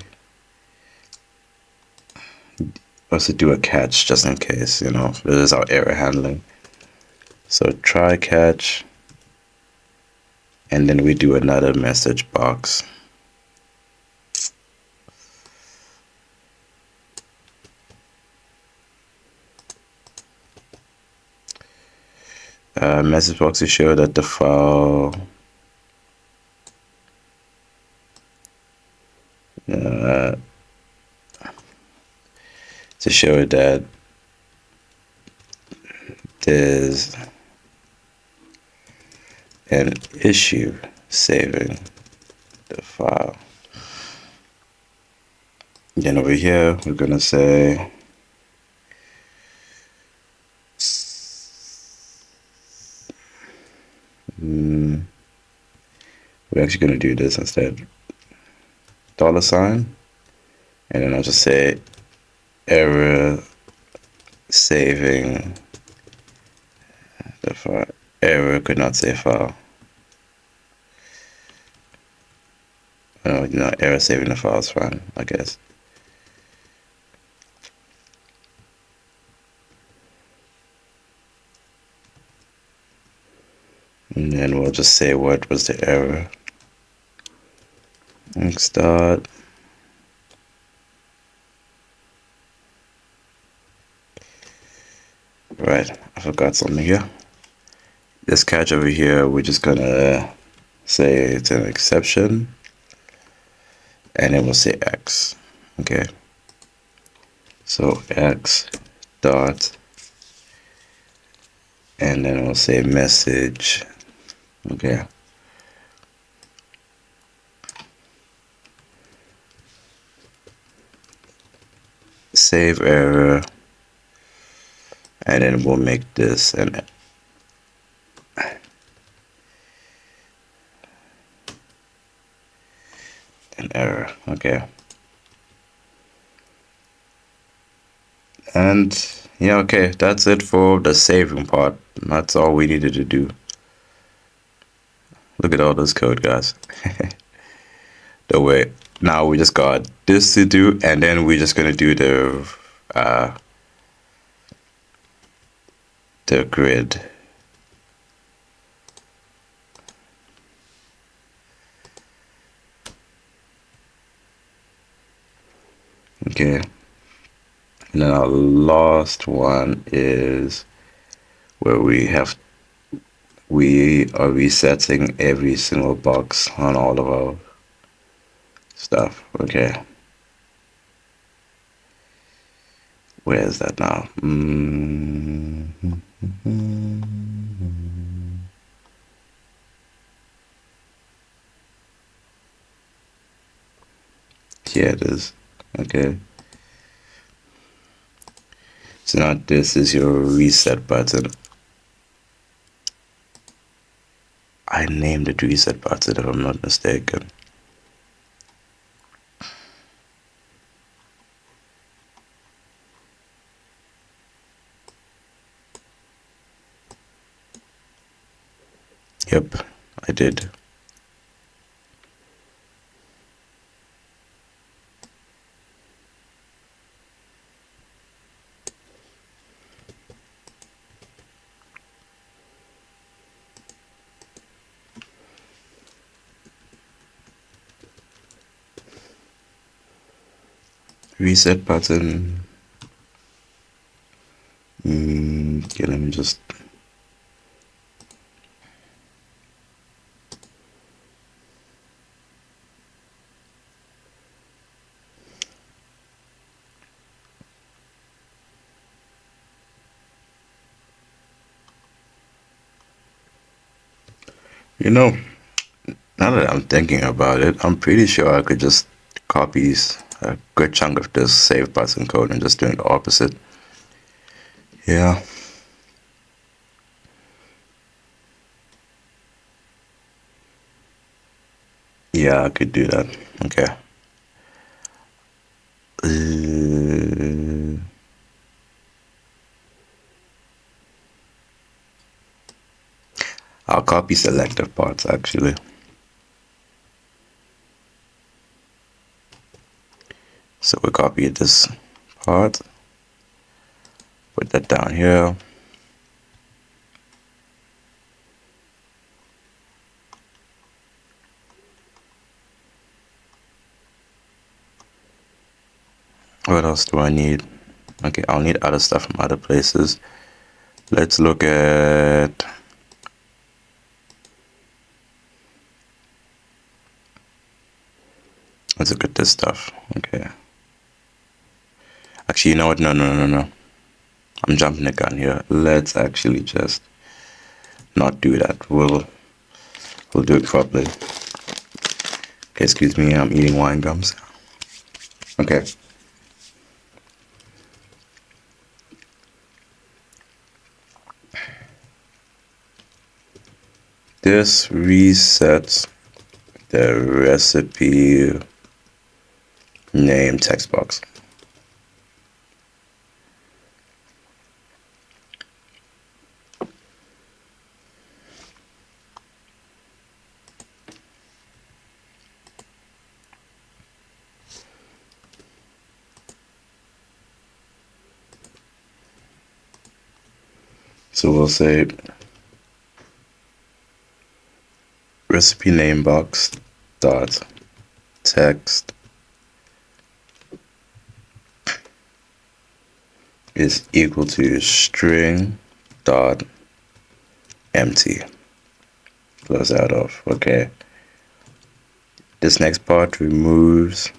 also do a catch just in case, this is our error handling. So try catch, and then we do another message box. Message box to show that the file to show that there's an issue saving the file. Then over here we're gonna say we're actually gonna do this instead. $, and then I'll just say error saving the file. Error could not save file. No, error saving the file is fine, I guess. And then we'll just say what was the error. And start. Right, I forgot something here. This catch over here, we're just gonna say it's an exception, and then we'll say X. Okay. So X dot, and then we'll say message. Okay. Save error, and then we'll make this an an error. Okay. And yeah, okay, that's it for the saving part. That's all we needed to do. Look at all this code, guys. The way now we just got this to do, and then we're just gonna do the grid. Okay. And then our last one is where we are resetting every single box on all of our stuff. Okay. Where is that now? Here it is. Okay. So now this is your reset button. I named it reset button if I'm not mistaken. Yep, I did. Reset button. Okay, let me just. You know, now that I'm thinking about it, I'm pretty sure I could just copy a good chunk of this save button code and just doing the opposite. Yeah. Yeah, I could do that. Okay. I'll copy selective parts actually. So we copy this part, put that down here. What else do I need? Okay, I'll need other stuff from other places. Let's look at. Let's look at this stuff. Okay. Actually, you know what? No. I'm jumping the gun here. Let's actually just not do that. We'll do it properly. Okay, excuse me. I'm eating wine gums. Okay. This resets the recipe name text box. So we'll say recipe name box dot text is equal to string dot empty. Close that off. Okay. This next part removes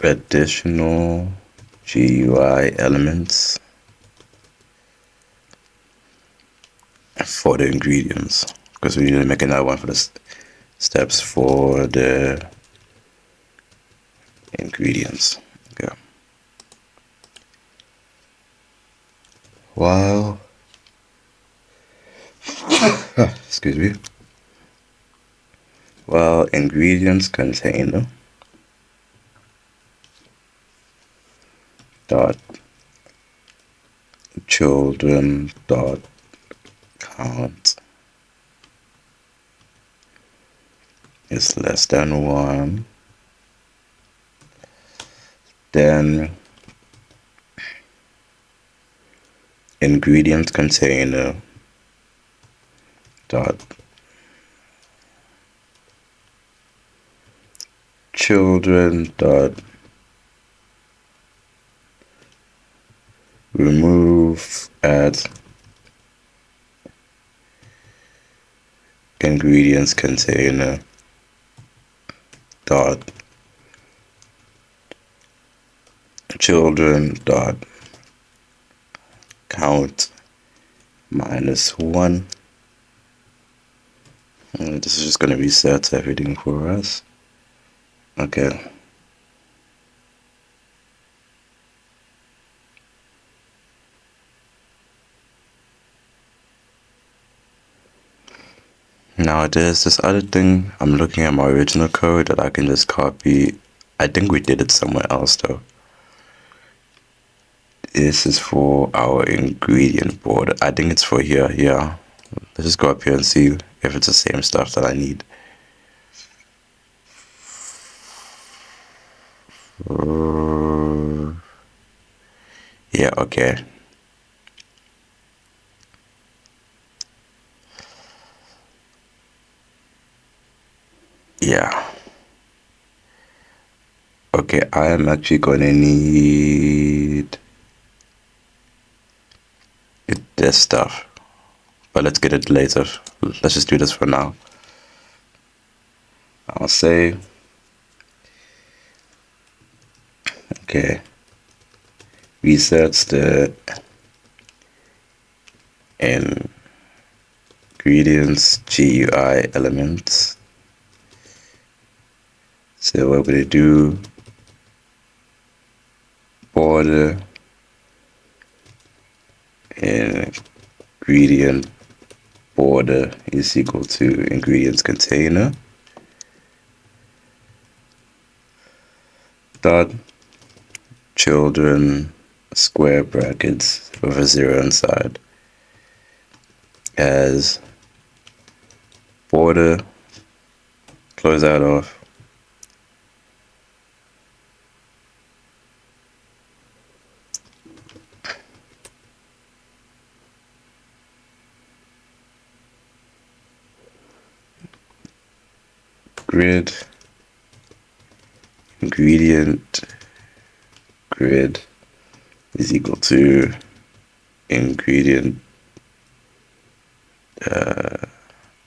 additional GUI elements for the ingredients, because we need to make another one for the steps for the ingredients. Okay. While excuse me. Well, ingredients container dot children dot count is less than 1. Then ingredient container dot children dot remove at ingredients container dot children dot count -1. And this is just going to reset everything for us. Okay. Now there's this other thing. I'm looking at my original code that I can just copy. I think we did it somewhere else though. This is for our ingredient board. I think it's for here. Yeah. Let's just go up here and see if it's the same stuff that I need. Yeah, okay. Yeah. Okay, I am actually gonna need this stuff. But let's get it later. Let's just do this for now. I'll say, okay, resets the ingredients GUI elements. So what we're gonna do, border ingredient border is equal to ingredients container dot children square brackets with a 0 inside as border, close that off, grid ingredient grid is equal to ingredient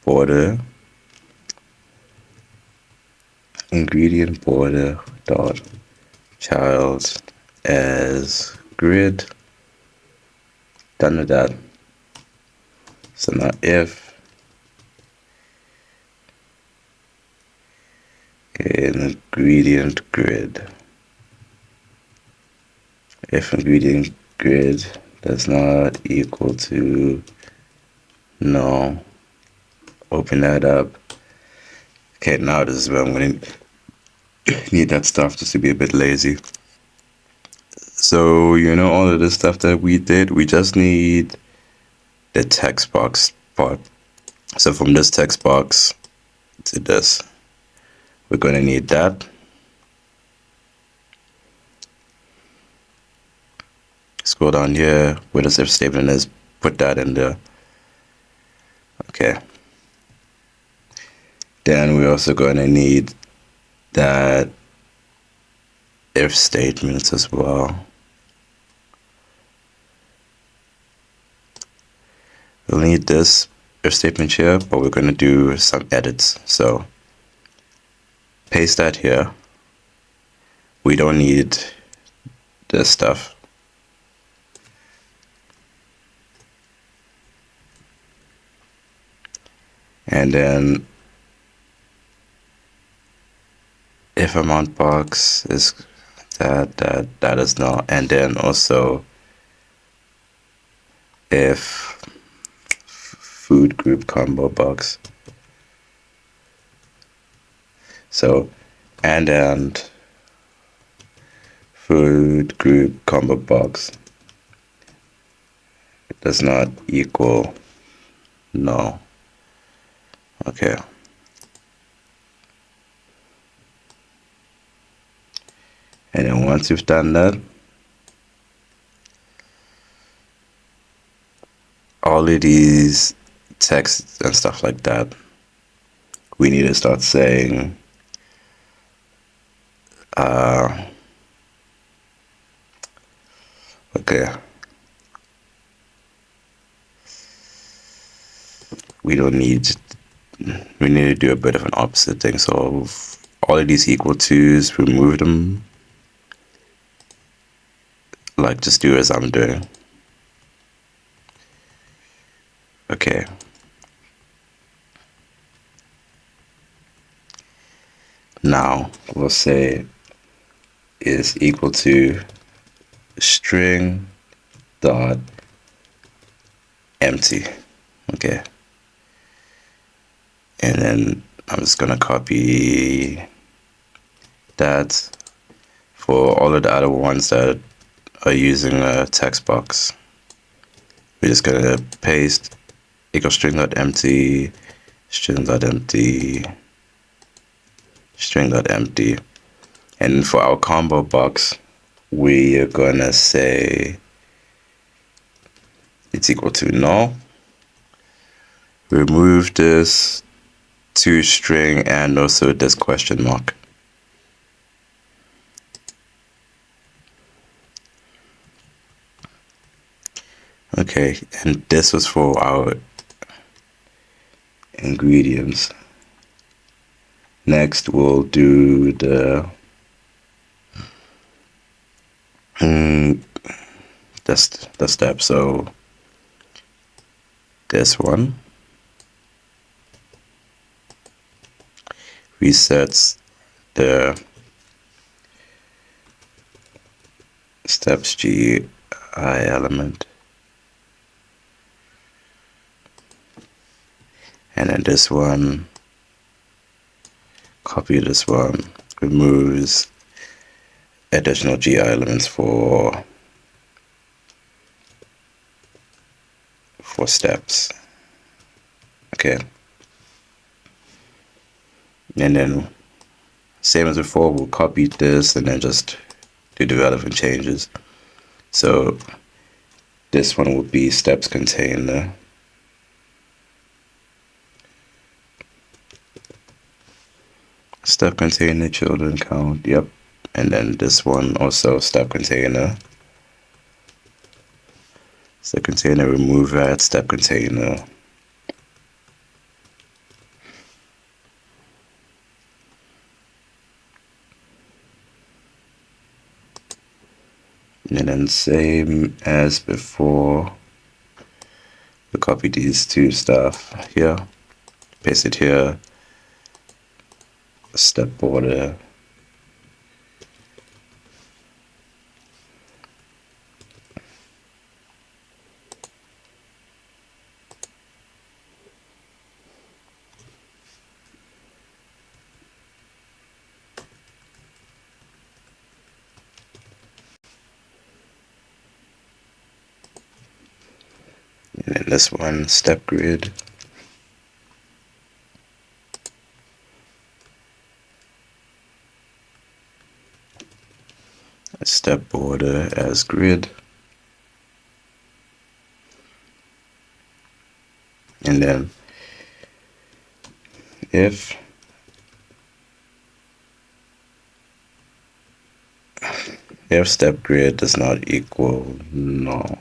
border ingredient border dot child as grid. Done with that. So now if ingredient grid, if ingredient grid does not equal to no, open that up. Okay, now this is where I'm going to need that stuff just to be a bit lazy. So, you know, all of this stuff that we did, we just need the text box part. So from this text box to this, we're going to need that. Scroll down here where this if statement is, put that in there. Okay. Then we're also going to need that if statements as well. We'll need this if statement here, but we're going to do some edits. So paste that here. We don't need this stuff. And then if amount box is that is null, and then also if food group combo box So and food group combo box does not equal no. Okay. And then once you've done that, all of these texts and stuff like that, we need to start saying okay, we don't need, we need to do a bit of an opposite thing. So all of these equal to's, remove them. Like, just do as I'm doing. Okay. Now we'll say is equal to string dot empty. Okay. And then I'm just gonna copy that for all of the other ones that are using a text box. We're just gonna paste equal string.empty, string.empty, string.empty. And for our combo box, we are gonna say it's equal to null. Remove this to string and also this question mark. Okay, and this was for our ingredients. Next, we'll do the step. So this one resets the steps GI element, and then this one, copy this one, removes additional GI elements for steps. Okay, and then same as before, we'll copy this and then just do the relevant changes. So this one will be steps container. Step container children count, yep. And then this one also step container. Step container, remove that, step container. And then same as before, we copy these two stuff here, paste it here, step border. And then this one, step grid. Step border as grid. And then if step grid does not equal null,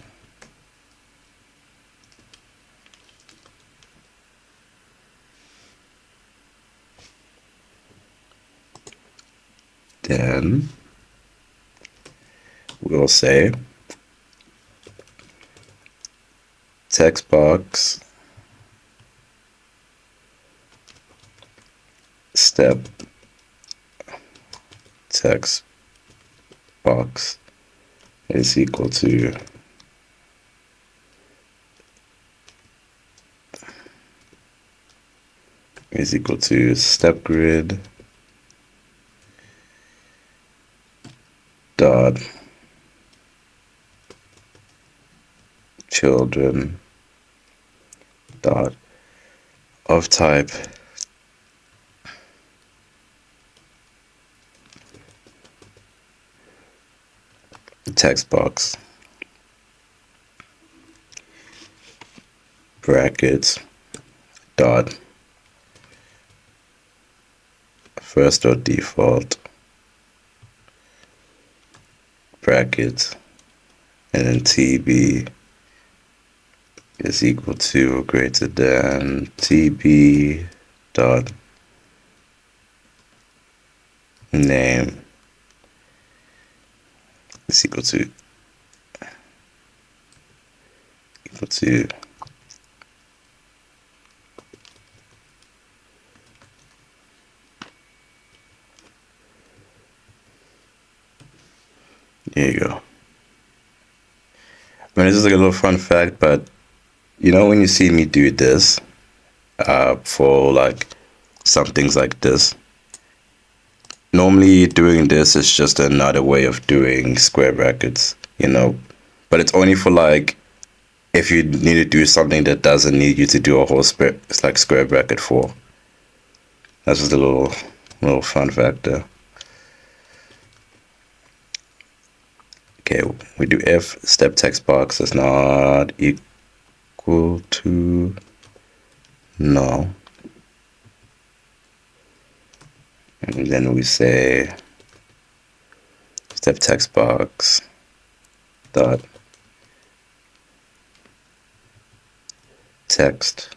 then we'll say text box step text box is equal to step grid dot children dot of type text box brackets dot first dot default brackets, and then TB is equal to or greater than TB dot name is equal to there you go. I mean, this is like a little fun fact, but you know, when you see me do this for like some things like this, normally doing this is just another way of doing square brackets, you know, but it's only for like if you need to do something that doesn't need you to do a whole square bracket for. That's just a little fun fact there. Okay, we do if step text box is not equal to null, and then we say step text box dot text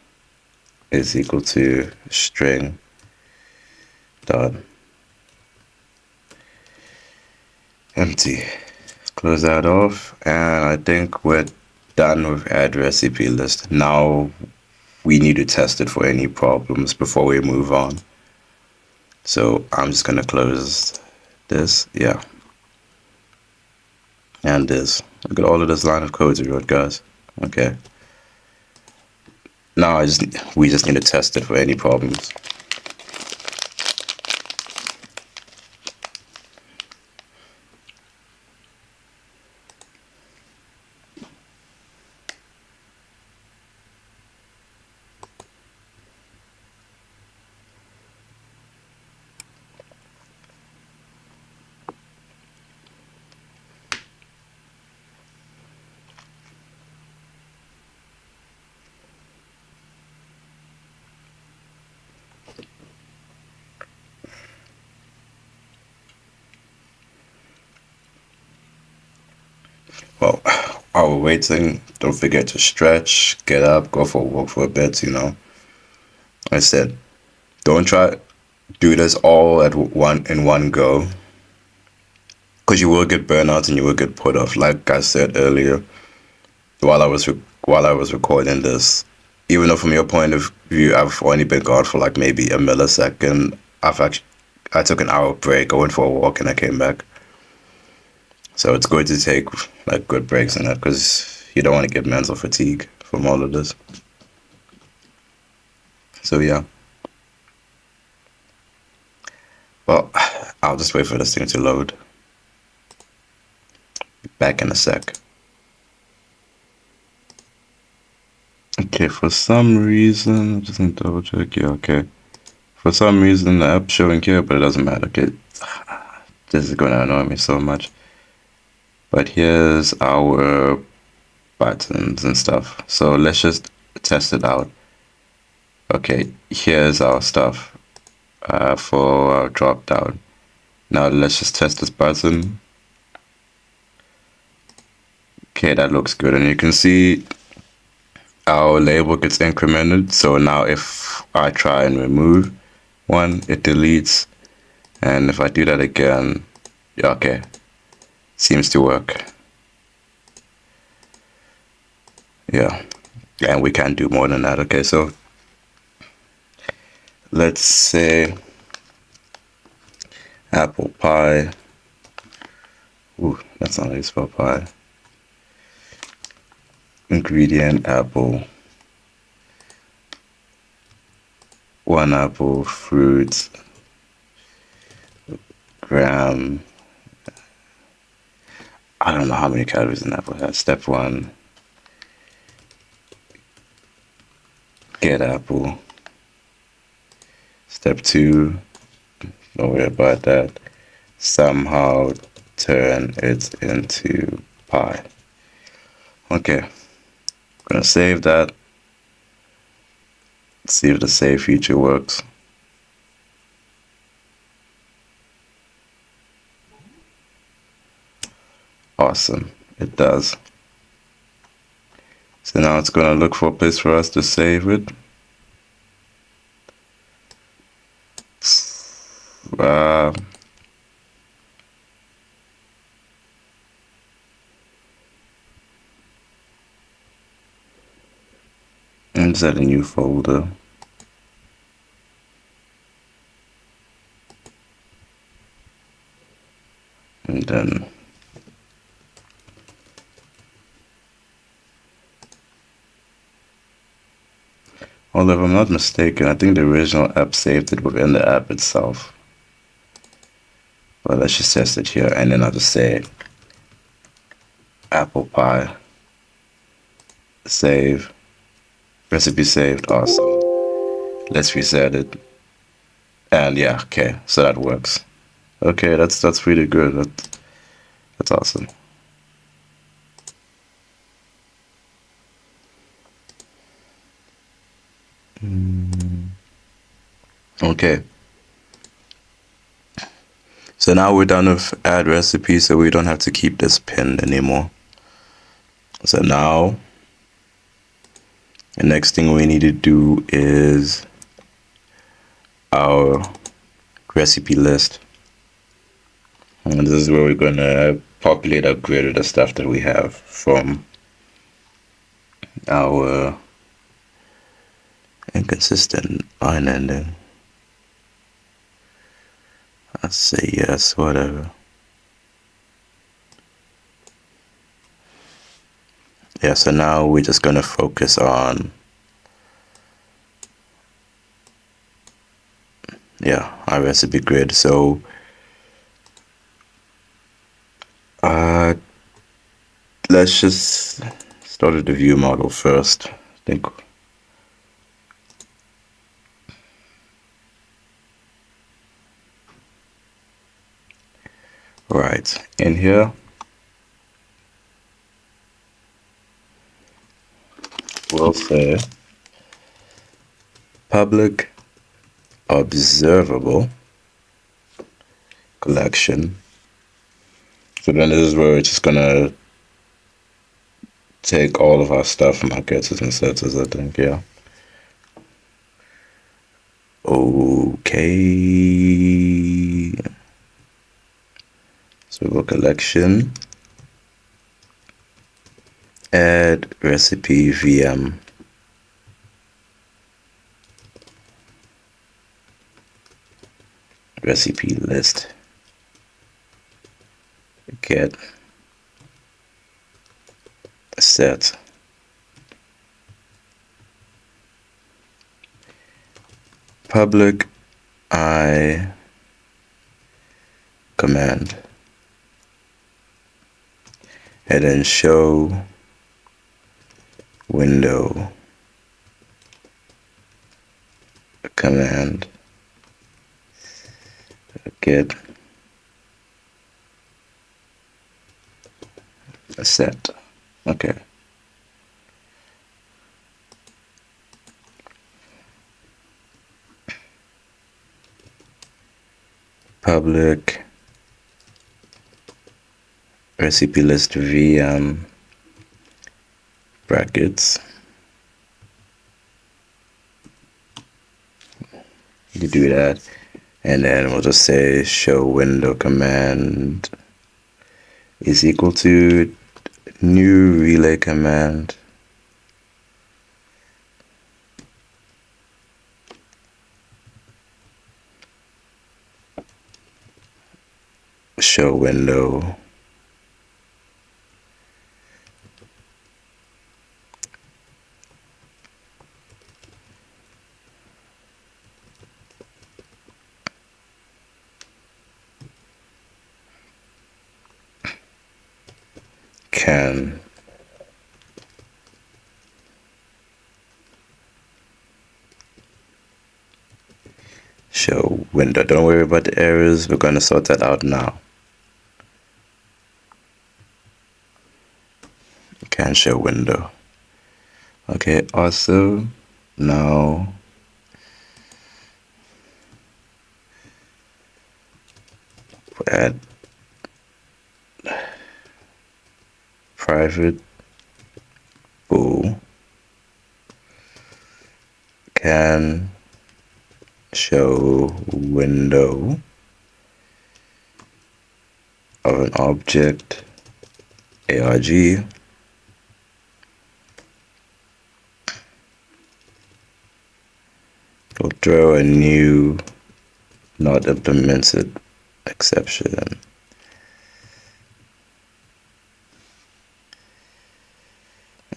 is equal to string dot empty. Close that off, and I think we're done with add recipe list. Now we need to test it for any problems before we move on. So I'm just gonna close this, yeah, and this. Look at all of this line of code we wrote, guys. Okay. Now we just need to test it for any problems. Well, while we're waiting, don't forget to stretch, get up, go for a walk for a bit, you know. I said, don't try do this all in one go, because you will get burnout and you will get put off. Like I said earlier, while I was recording this, even though from your point of view I've only been gone for like maybe a millisecond, I took an hour break, I went for a walk, and I came back. So it's good to take like good breaks in that, because you don't want to get mental fatigue from all of this. So yeah. Well, I'll just wait for this thing to load. Back in a sec. Okay, for some reason, just need to double check. Yeah, okay. For some reason, the app's showing here, but it doesn't matter. Okay, this is gonna annoy me so much. But here's our buttons and stuff. So let's just test it out. Okay, here's our stuff for our drop down. Now let's just test this button. Okay, that looks good, and you can see our label gets incremented. So now if I try and remove one, it deletes, and if I do that again, yeah, okay, seems to work. Yeah, and we can do more than that. Okay, so let's say apple pie. Ooh, that's not how you spell pie. Ingredient apple, 1 apple, fruit, gram, I don't know how many calories an apple has. Step 1, get apple. Step 2, don't worry about that. Somehow turn it into pie. Okay, I'm gonna save that. See if the save feature works. Awesome, it does. So now it's gonna look for a place for us to save it. Uh, Insert a new folder. And then although if I'm not mistaken, I think the original app saved it within the app itself. But let's just test it here, and then I'll just say apple pie. Save. Recipe saved. Awesome. Let's reset it. And yeah, okay, so that works. Okay, that's pretty good. That's awesome. Okay. So now we're done with add recipe, so we don't have to keep this pinned anymore. So now the next thing we need to do is our recipe list. And this is where we're gonna populate our grid with the stuff that we have from our inconsistent line ending. I'll say yes, whatever. Yeah, so now we're just gonna focus on our recipe grid. So let's just start with the view model first. I think right in here we'll say public observable collection. So then this is where we're just gonna take all of our stuff, markers and setters, I think, yeah. Okay. So we'll collection, add recipe VM. Recipe list. Get set. Public I command. And then show window command. Get a set. Okay. Public recipe list VM brackets. You do that, and then we'll just say show window command is equal to new relay command. Show window can show window. Don't worry about the errors. We're going to sort that out now. Can show window. Okay, also now add private bool can show window of an object arg we'll throw a new not implemented exception.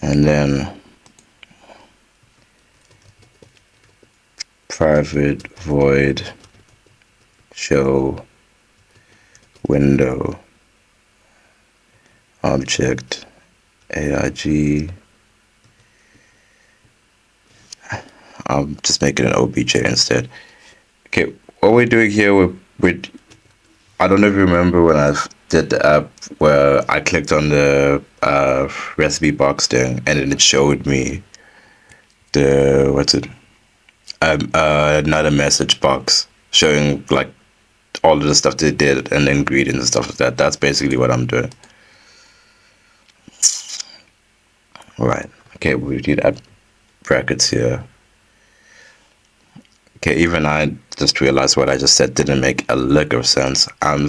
And then private void show window object arg. I'm just making an obj instead. Okay, what we're doing here with I don't know if you remember when I did the app where I clicked on the recipe box thing and then it showed me the another message box showing like all of the stuff they did and the ingredients and stuff like that. That's basically what I'm doing. Right. Okay, we did add brackets here. Okay, even I just realized what I just said didn't make a lick of sense. When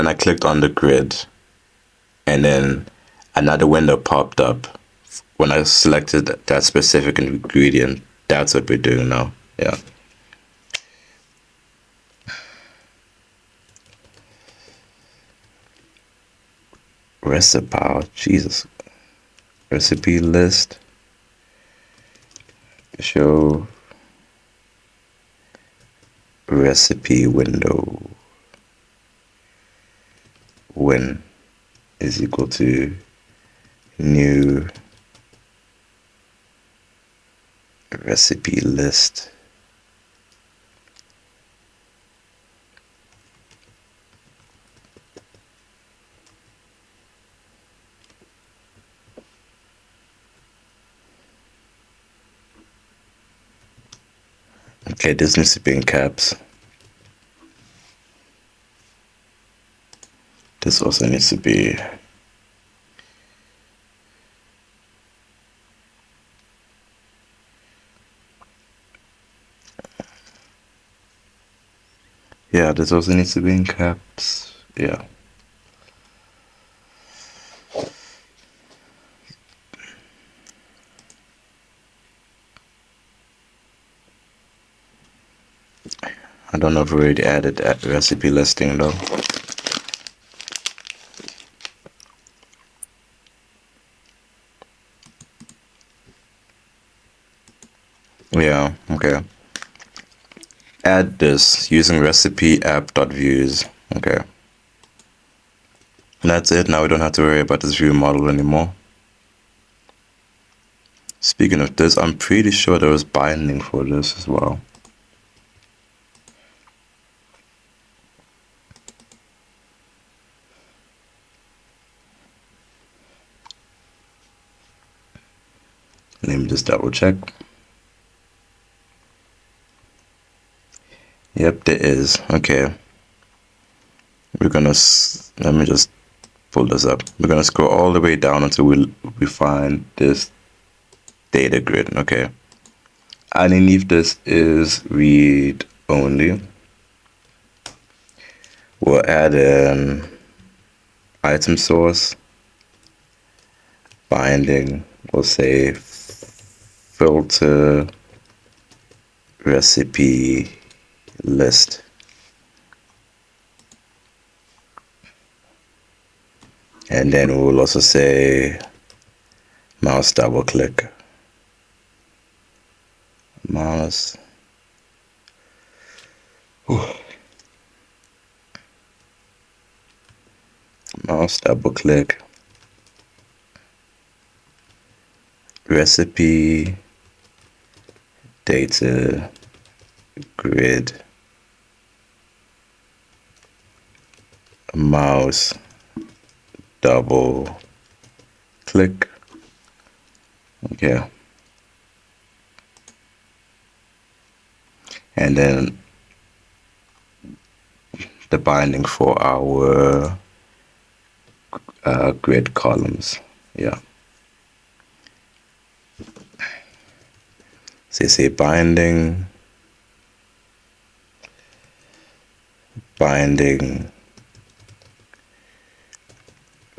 I clicked on the grid and then another window popped up when I selected that specific ingredient. That's what we're doing now. Yeah. Recipe list. Show recipe window when is equal to new recipe list. Okay, this needs to be in caps. This also needs to be this also needs to be in caps. Yeah. I don't know if we already added that recipe listing though. Yeah, okay. Add this using recipe app.views. Okay. And that's it. Now we don't have to worry about this view model anymore. Speaking of this, I'm pretty sure there was binding for this as well. Let me just double check. Yep, there is. Okay. We're gonna, let me just pull this up. We're gonna scroll all the way down until we find this data grid. Okay. Underneath this is read only. We'll add an item source. Binding, we'll say filter recipe list. And then we'll also say mouse double click. Mouse. mouse, double click, recipe, data, grid, mouse, double click. Okay. And then the binding for our grid columns. Yeah. So you say binding,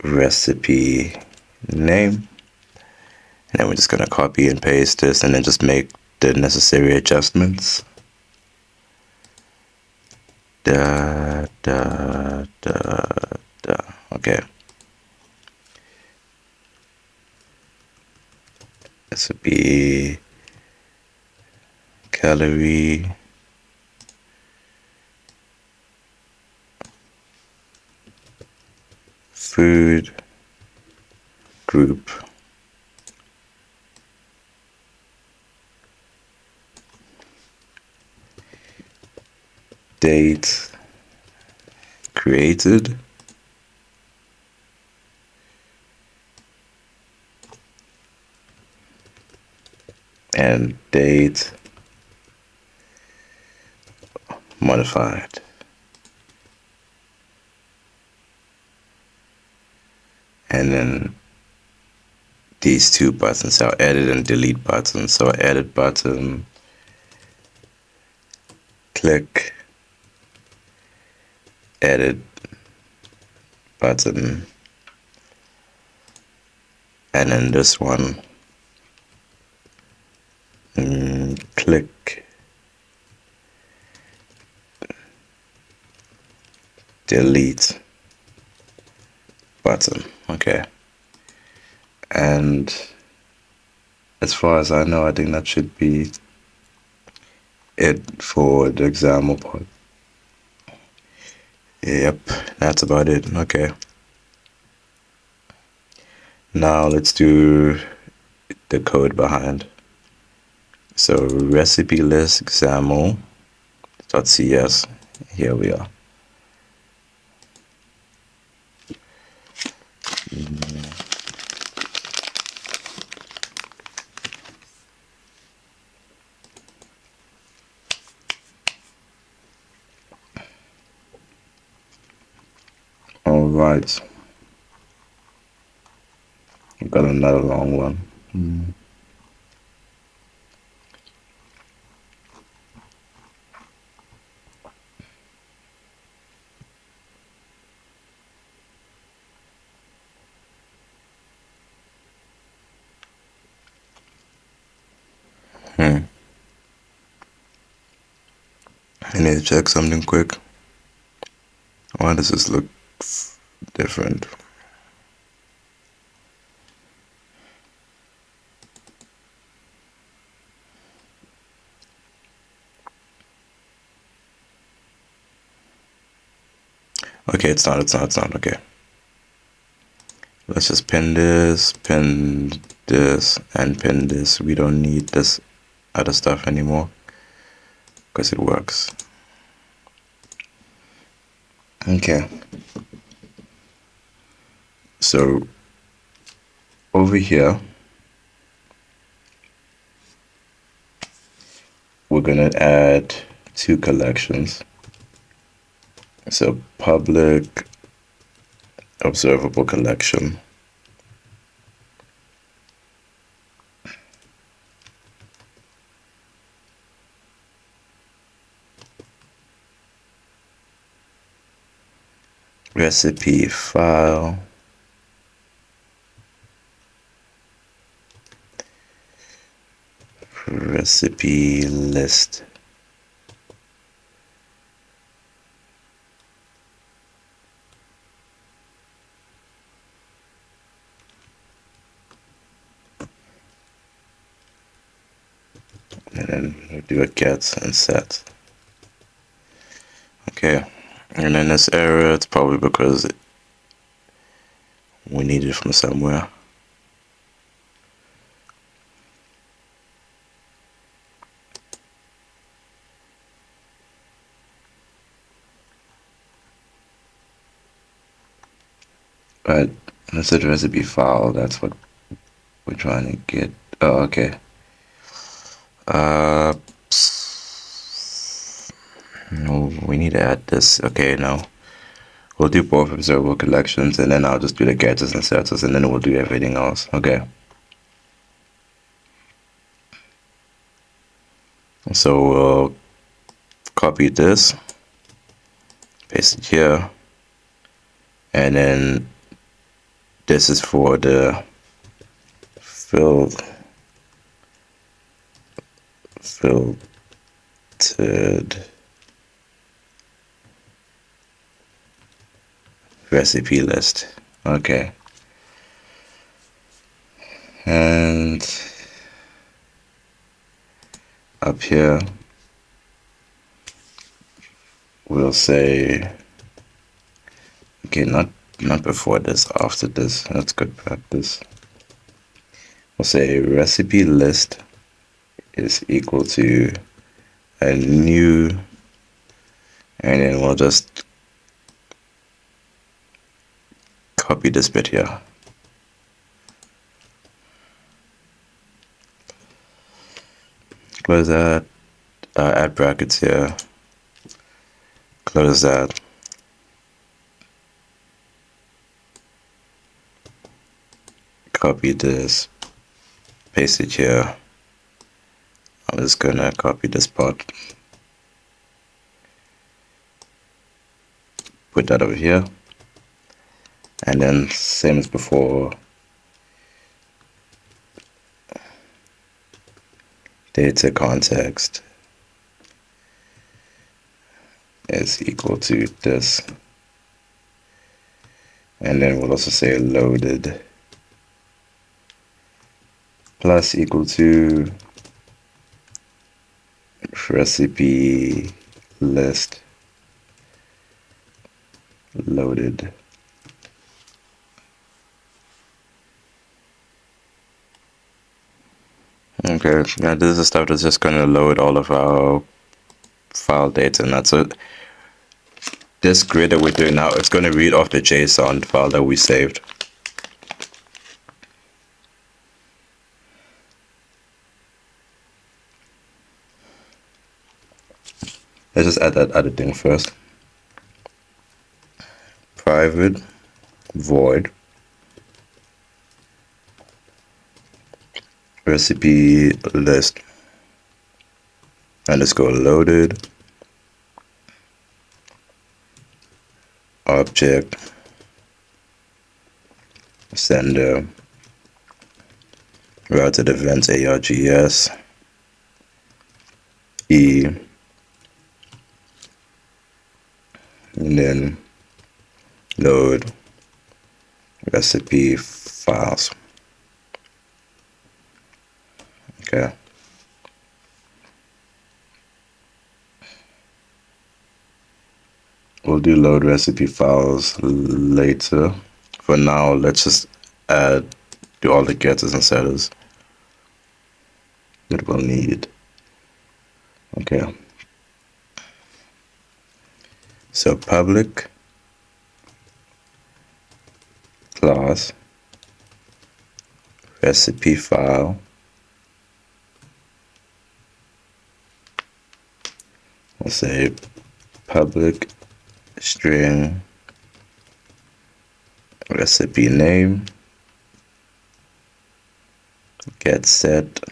recipe name. And then we're just going to copy and paste this and then just make the necessary adjustments. Okay. This would be calorie, food, group, date, created, and date modified. And then these two buttons, our edit and delete buttons. So edit button, click, edit button, and then this one, click, delete button. Okay. And as far as I know, I think that should be it for the example part. Yep, that's about it. Okay. Now let's do the code behind. So recipe list example.cs. Here we are. All right. We've got another long one. I need to check something quick. Why does this look different? Okay, it's not, okay. Let's just pin this, and pin this. We don't need this other stuff anymore because it works. Okay. So over here, we're gonna add two collections. So public observable collection. Recipe file. Recipe list. And then we do a get and set. Okay, and then this error, it's probably because We need it from somewhere. But that's the recipe file. That's what we're trying to get. Oh, okay. No, we need to add this. Okay, no. We'll do both observable collections, and then I'll just do the getters and setters, and then we'll do everything else. Okay. So we'll copy this, paste it here, and then this is for the filtered recipe list. Okay. And up here we'll say, okay, not before this, after this. That's good practice. We'll say recipe list is equal to a new, and then we'll just copy this bit here. Close that, add brackets here, close that. Copy this, paste it here. I'm just gonna copy this part, put that over here, and then same as before, data context is equal to this, and then we'll also say loaded plus equal to recipe list loaded. Okay, now this is stuff that's just gonna load all of our file data, and that's it. This grid that we're doing now, it's gonna read off the JSON file that we saved. Let's just add that other thing first. Private void recipe list underscore loaded object sender routed events args e, and then load recipe files. Okay. We'll do load recipe files later. For now, let's just do all the getters and setters that we'll need. Okay. So public class recipe file we'll say public string recipe name get set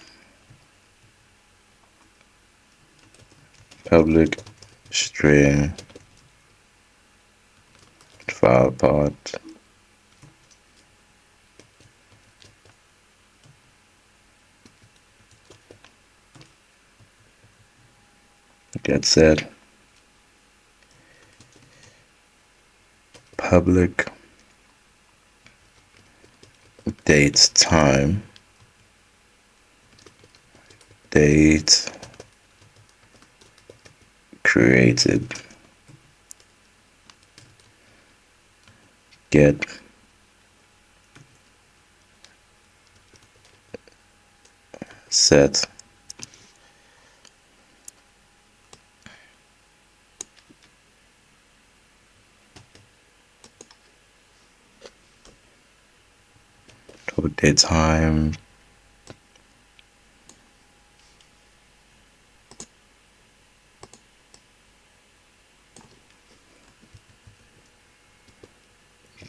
public string file path get set public date time date created get set. Date time.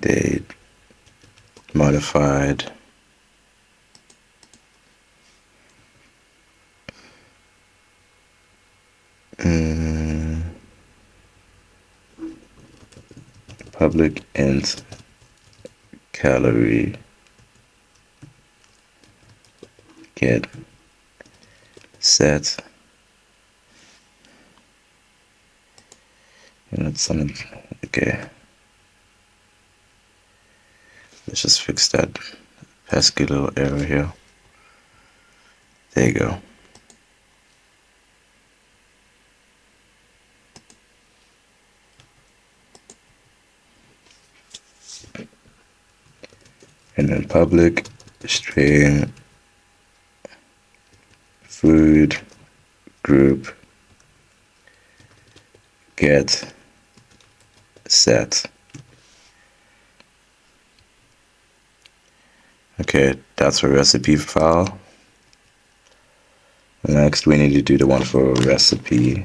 Date modified. Public int calorie get set. And it's something. Okay. Let's just fix that pesky little error here. There you go. And then public string food group get set. Okay, that's a recipe file. Next, we need to do the one for recipe.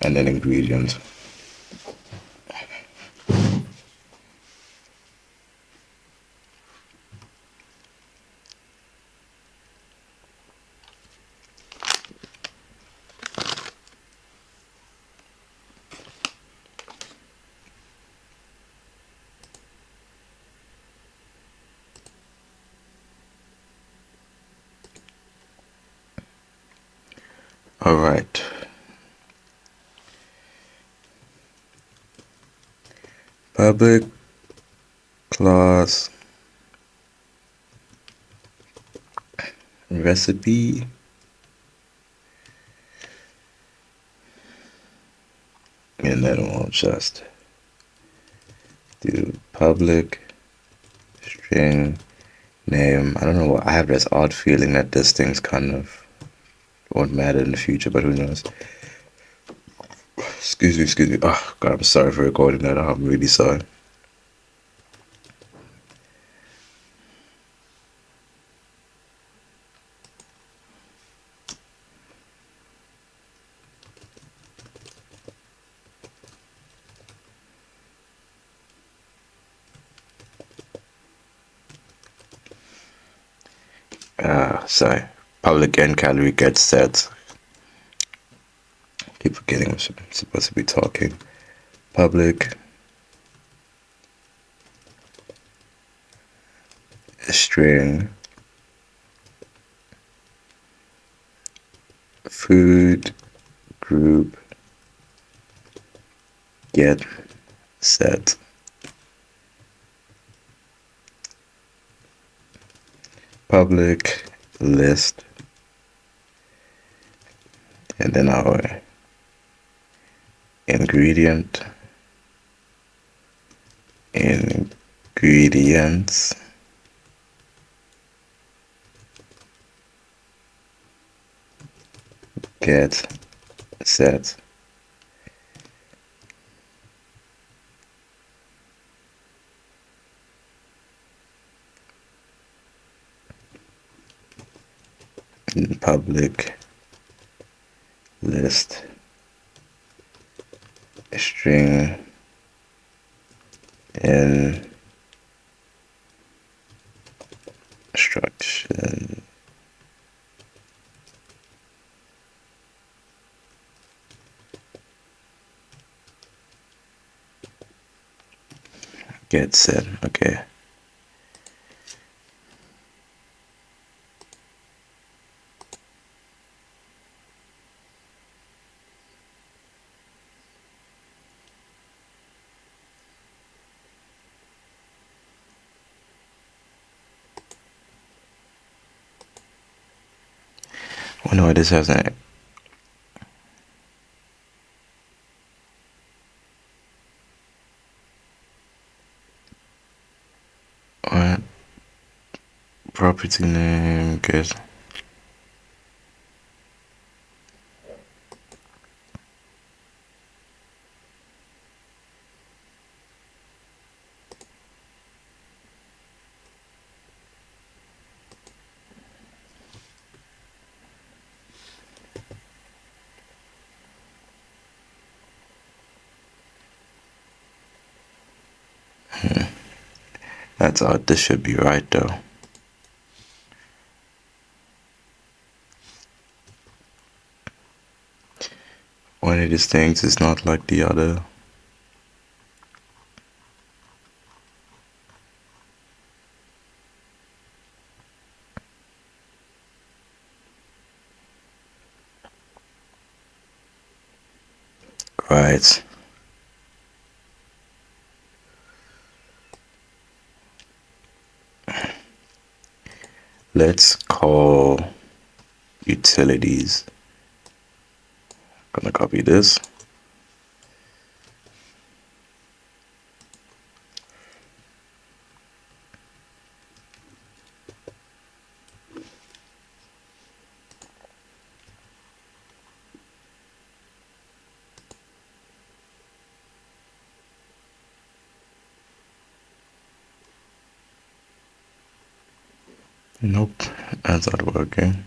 And then ingredient. All right. Public class recipe. And then we'll just do public string name. I don't know why I have this odd feeling that this thing's kind of won't matter in the future, but who knows. Excuse me. Oh God, I'm sorry for recording that. I'm really sorry. Sorry. Public end calorie get set. Keep forgetting I'm supposed to be talking. Public string food group get set. Public list, and then our ingredients get set. Public list string instruction get set. Okay. Oh no, this has an Alright, property name, good. That's odd. This should be right though. One of these things is not like the other. Right. Let's call utilities. Gonna copy this. Nope, that's not working.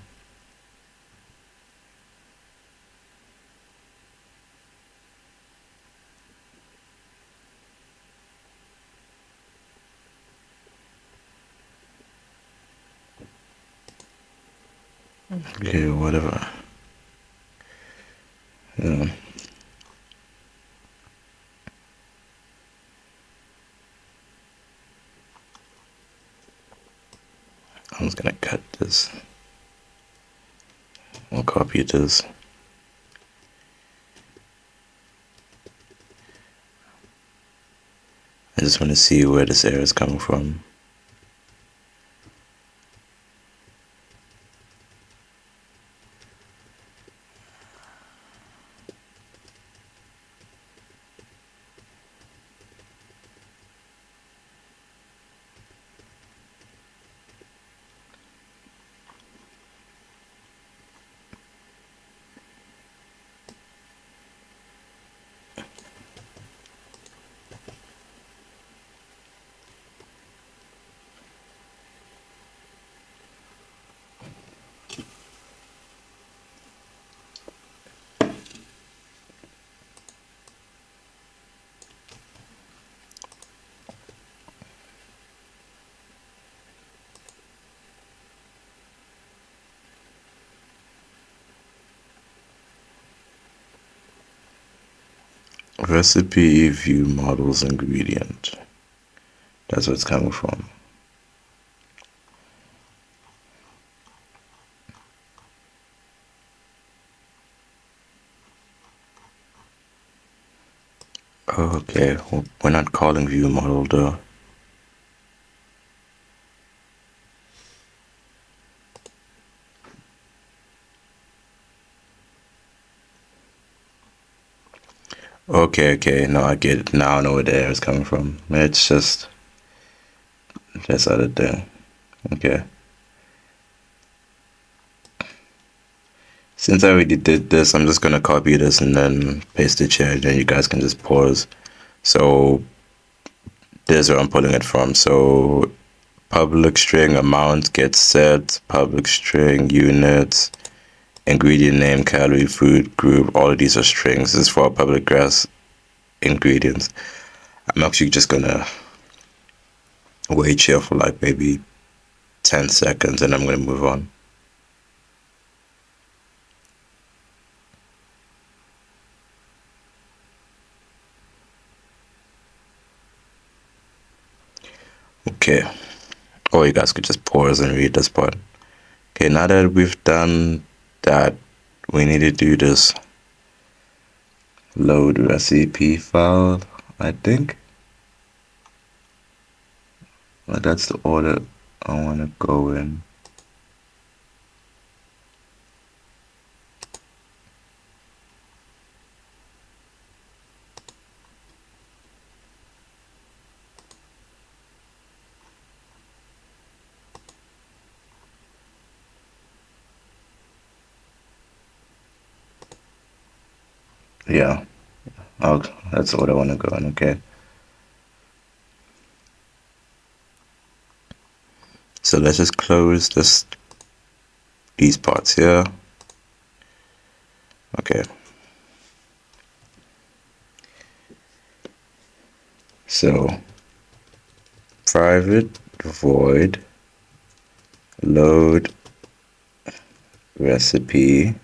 Okay, whatever. Yeah. I'm just gonna cut this. I'll copy this. I just want to see where this error is coming from. Recipe view models ingredient. That's where it's coming from. Okay, well, we're not calling view model though. Okay, no, I get it. Now I know where the error is coming from. It's just this other thing. Okay. Since I already did this, I'm just gonna copy this and then paste it here, and then you guys can just pause. So there's where I'm pulling it from. So public string amount gets set, public string units, ingredient name, calorie, food group, all of these are strings. This is for our public grass ingredients. I'm actually just gonna wait here for like maybe 10 seconds and I'm gonna move on. Okay. Or you guys could just pause and read this part. Okay, now that we've done that, we need to do this load recipe file, I think. Well, that's the order I want to go in. Yeah, that's what I want to go on. Okay. So let's just close these parts here. Okay. So private void load recipe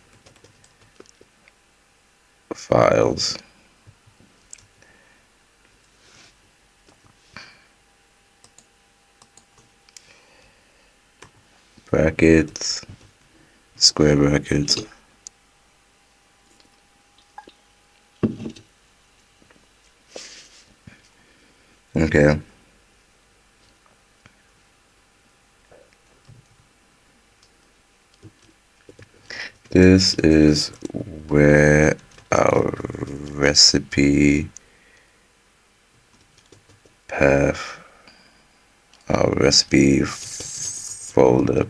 files. Brackets, square brackets. Okay. This is where our recipe path, our recipe folder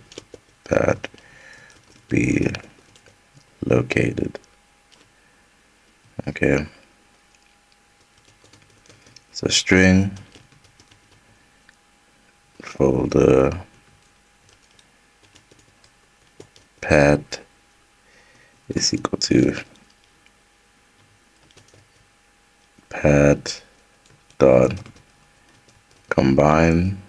path be located. Okay. So string folder path is equal to path dot combine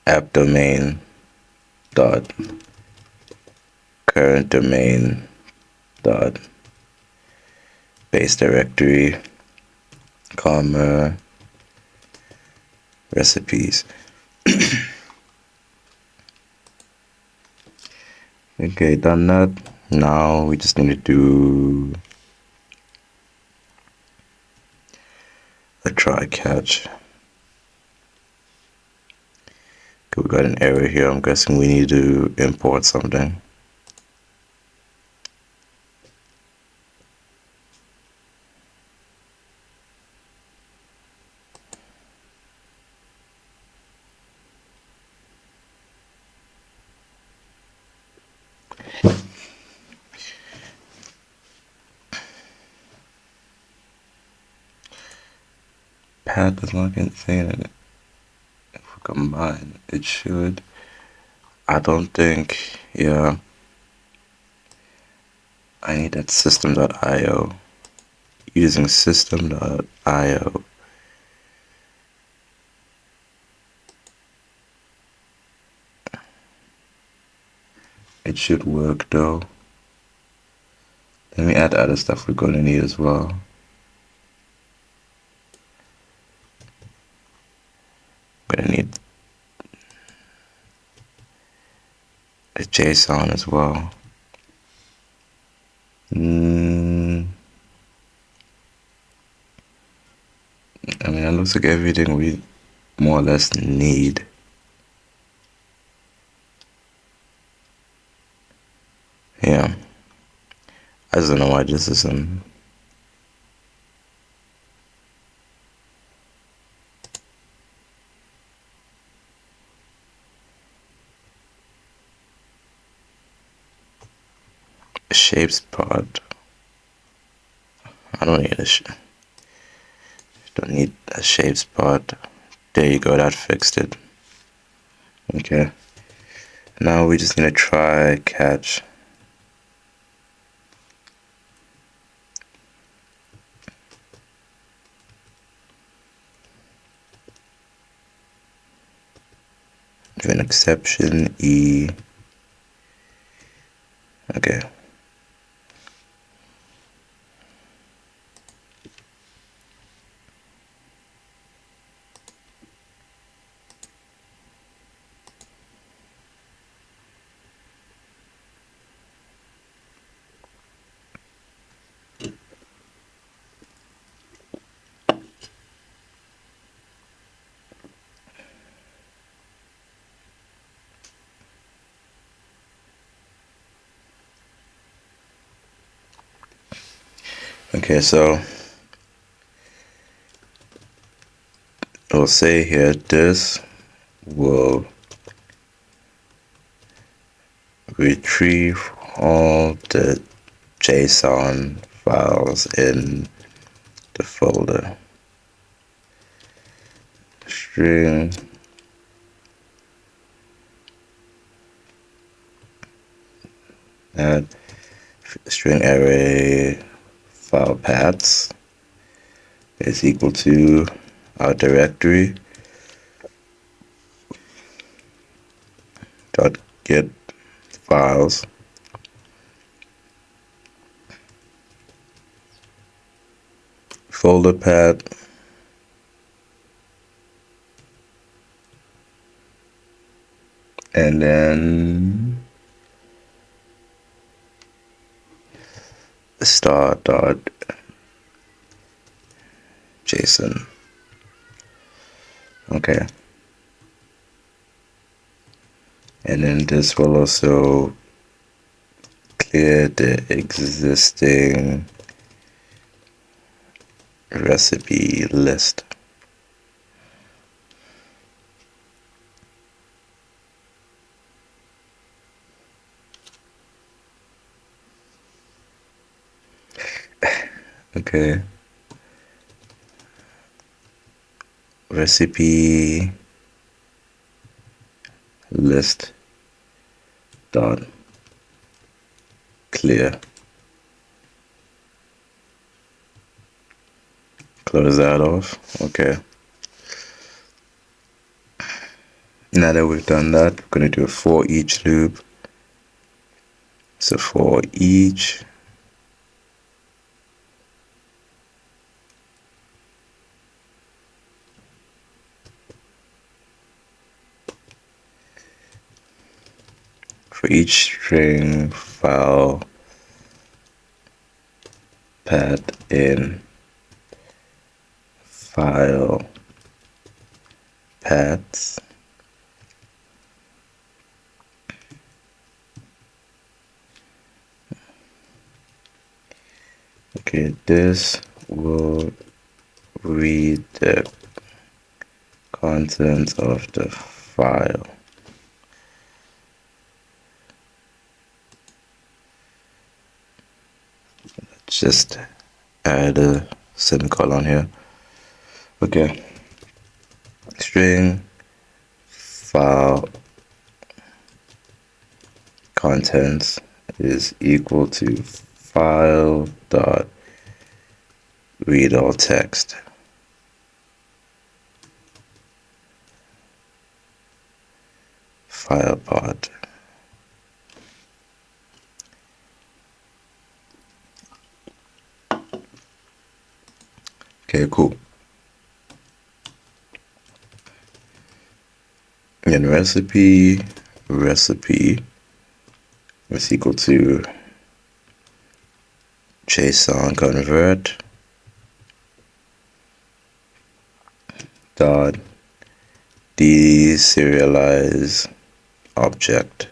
app domain dot current domain dot base directory comma recipes. Okay, done that. Now we just need to do a try catch. Okay, we got an error here. I'm guessing we need to import something. Path does not contain it. If we combine, it should. I don't think, yeah. I need that system.io. Using system.io. It should work though. Let me add other stuff we're going to need as well. I'm going to need a JSON as well. I mean, it looks like everything we more or less need. Yeah. I just don't know why this is a shapes part. I don't need don't need a shapes part. There you go, that fixed it. Okay. Now we just need to try catch. With an exception E. Okay. Okay, so we'll say here this will retrieve all the JSON files in the folder. String add string array file paths is equal to our directory dot get files folder path and then star.json. Okay. And then this will also clear the existing recipe list. Okay. Recipe list dot clear. Close that off. Okay. Now that we've done that, we're going to do a for each loop. So for each string file path in file paths okay, this will read the contents of the file. Just add a semicolon here. Okay. String file contents is equal to file dot read all text. File path. Okay, cool. And recipe is equal to JSON convert dot deserialize object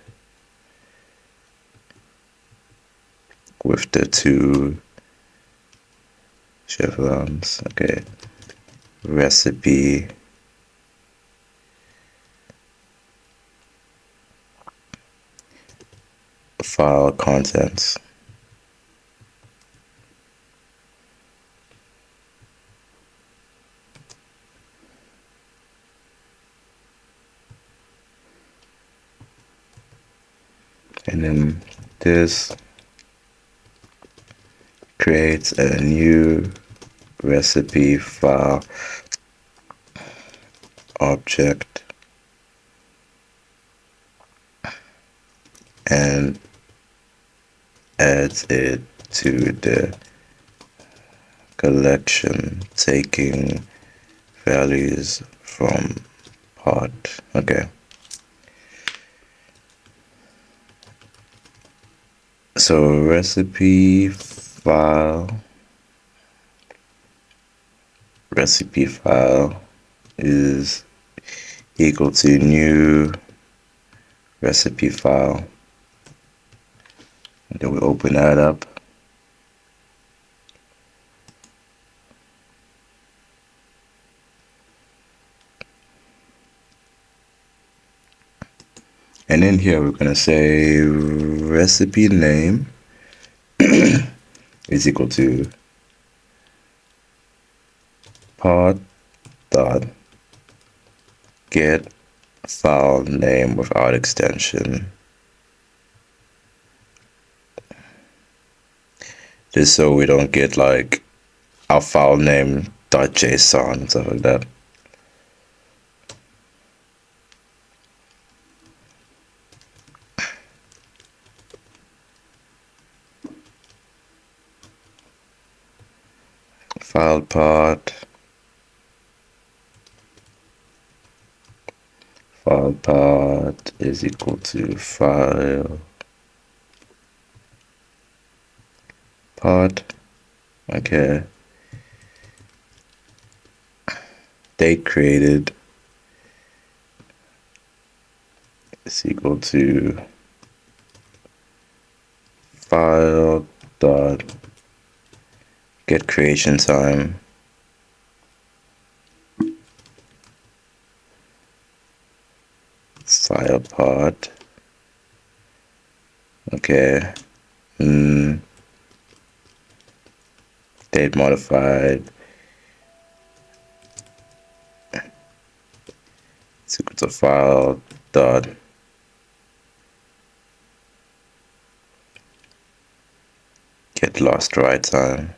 with the two chevrons. Okay, recipe file contents. And then this creates a new recipe file object and adds it to the collection taking values from pod. Okay. So recipe file is equal to new recipe file. And then we open that up. And in here we're gonna say recipe name is equal to pod dot get file name without extension, just so we don't get like our file name .json and stuff like that. File path is equal to file path. Okay. Date created is equal to file dot get creation time file path. Okay. Date modified is equal to file dot get lost write time.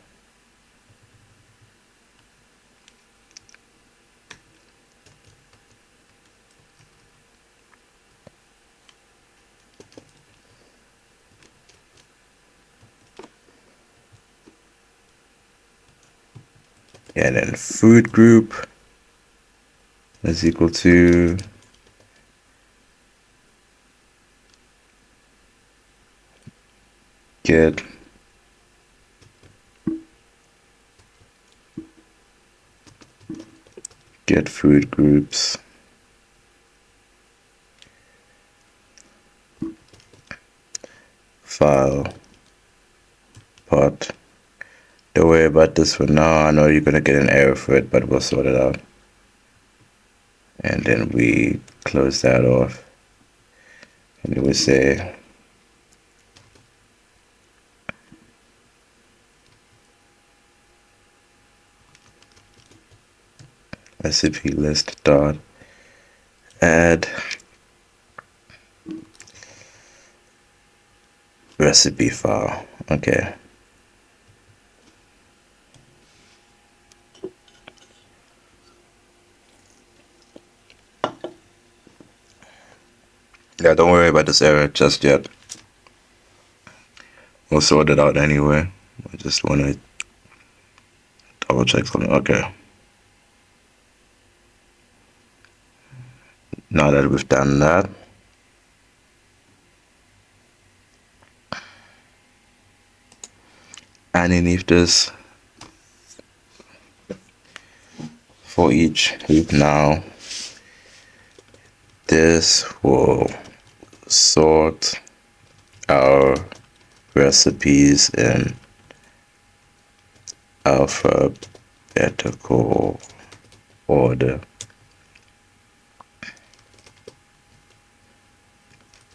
And then food group is equal to get food groups file path. Don't worry about this for now. I know you're gonna get an error for it, but we'll sort it out. And then we close that off, and it will say recipe list dot add recipe file. Okay. Yeah, don't worry about this error just yet. We'll sort it out anyway. I just want to double check something. Okay. Now that we've done that, underneath this, for each loop now, this will sort our recipes in alphabetical order.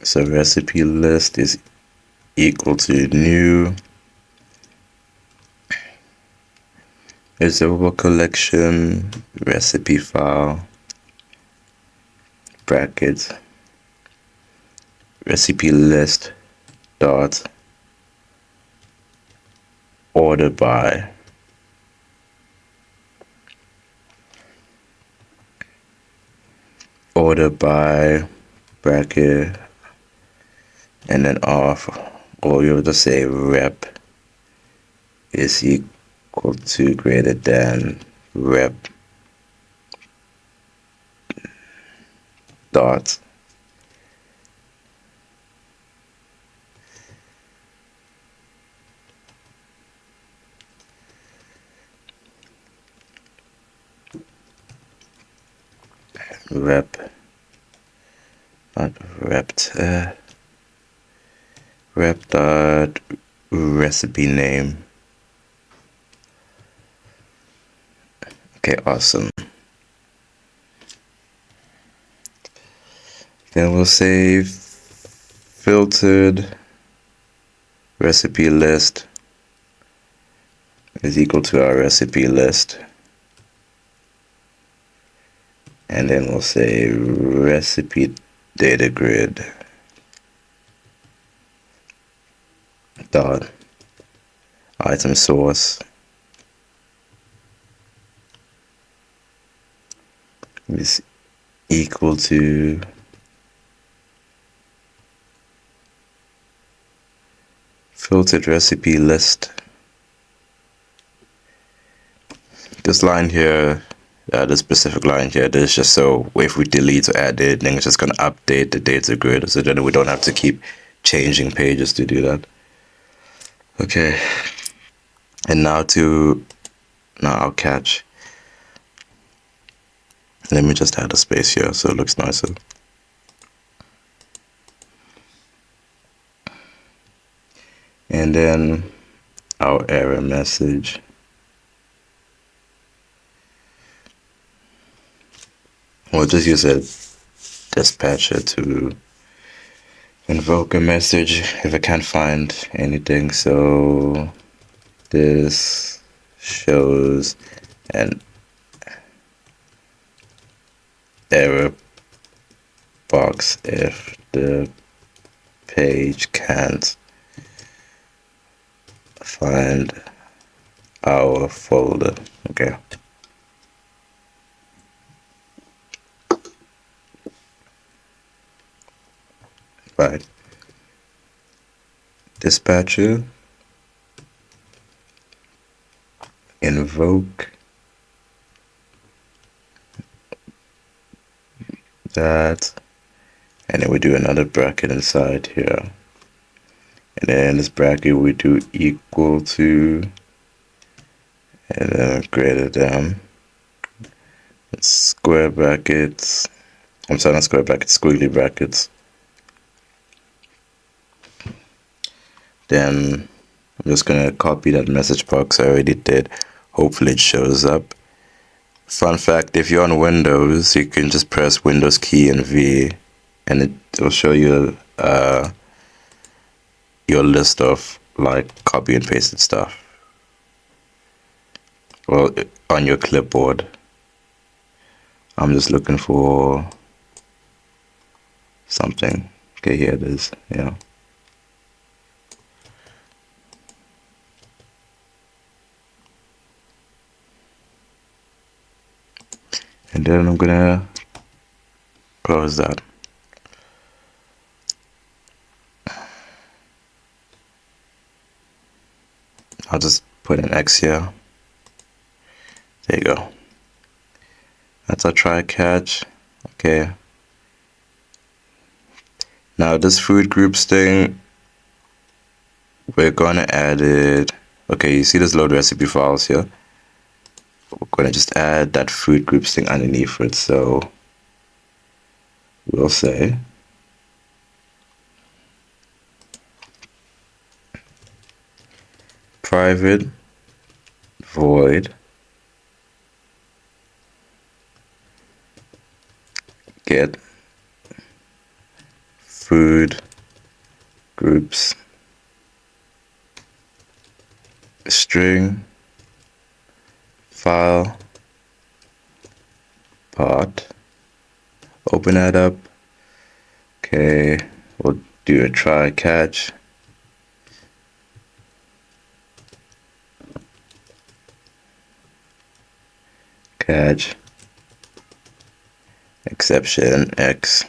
So recipe list is equal to new reservable collection recipe file brackets recipe list dot order by bracket and then off, or you'll just say rep is equal to greater than rep dot rep not rept rep dot recipe name. Okay, awesome. Then we'll say filtered recipe list is equal to our recipe list, and then we'll say recipe data grid dot item source is equal to filtered recipe list. This line here, this specific line here, this is just so if we delete or add it, then it's just going to update the data grid, so then we don't have to keep changing pages to do that. Okay, and now I'll catch. Let me just add a space here so it looks nicer. And then our error message. We'll just use a dispatcher to invoke a message if I can't find anything. So this shows an error box if the page can't find our folder. Okay. Right. Dispatcher invoke that, and then we do another bracket inside here, and then in this bracket we do equal to, and then greater than, square brackets, I'm sorry, not square brackets, squiggly brackets. Then I'm just gonna copy that message box I already did. Hopefully it shows up. Fun fact, if you're on Windows, you can just press Windows key and V, and it will show you your list of like copy and pasted stuff. Well, on your clipboard. I'm just looking for something. Okay, here it is. Yeah. And then I'm gonna close that. I'll just put an X here. There you go. That's our try catch. Okay. Now this food groups thing, we're gonna add it. Okay, you see this load recipe files here? We're gonna just add that food groups thing underneath it. So we'll say private void get food groups string file part. Open that up. Okay, we'll do a try catch. Catch exception X.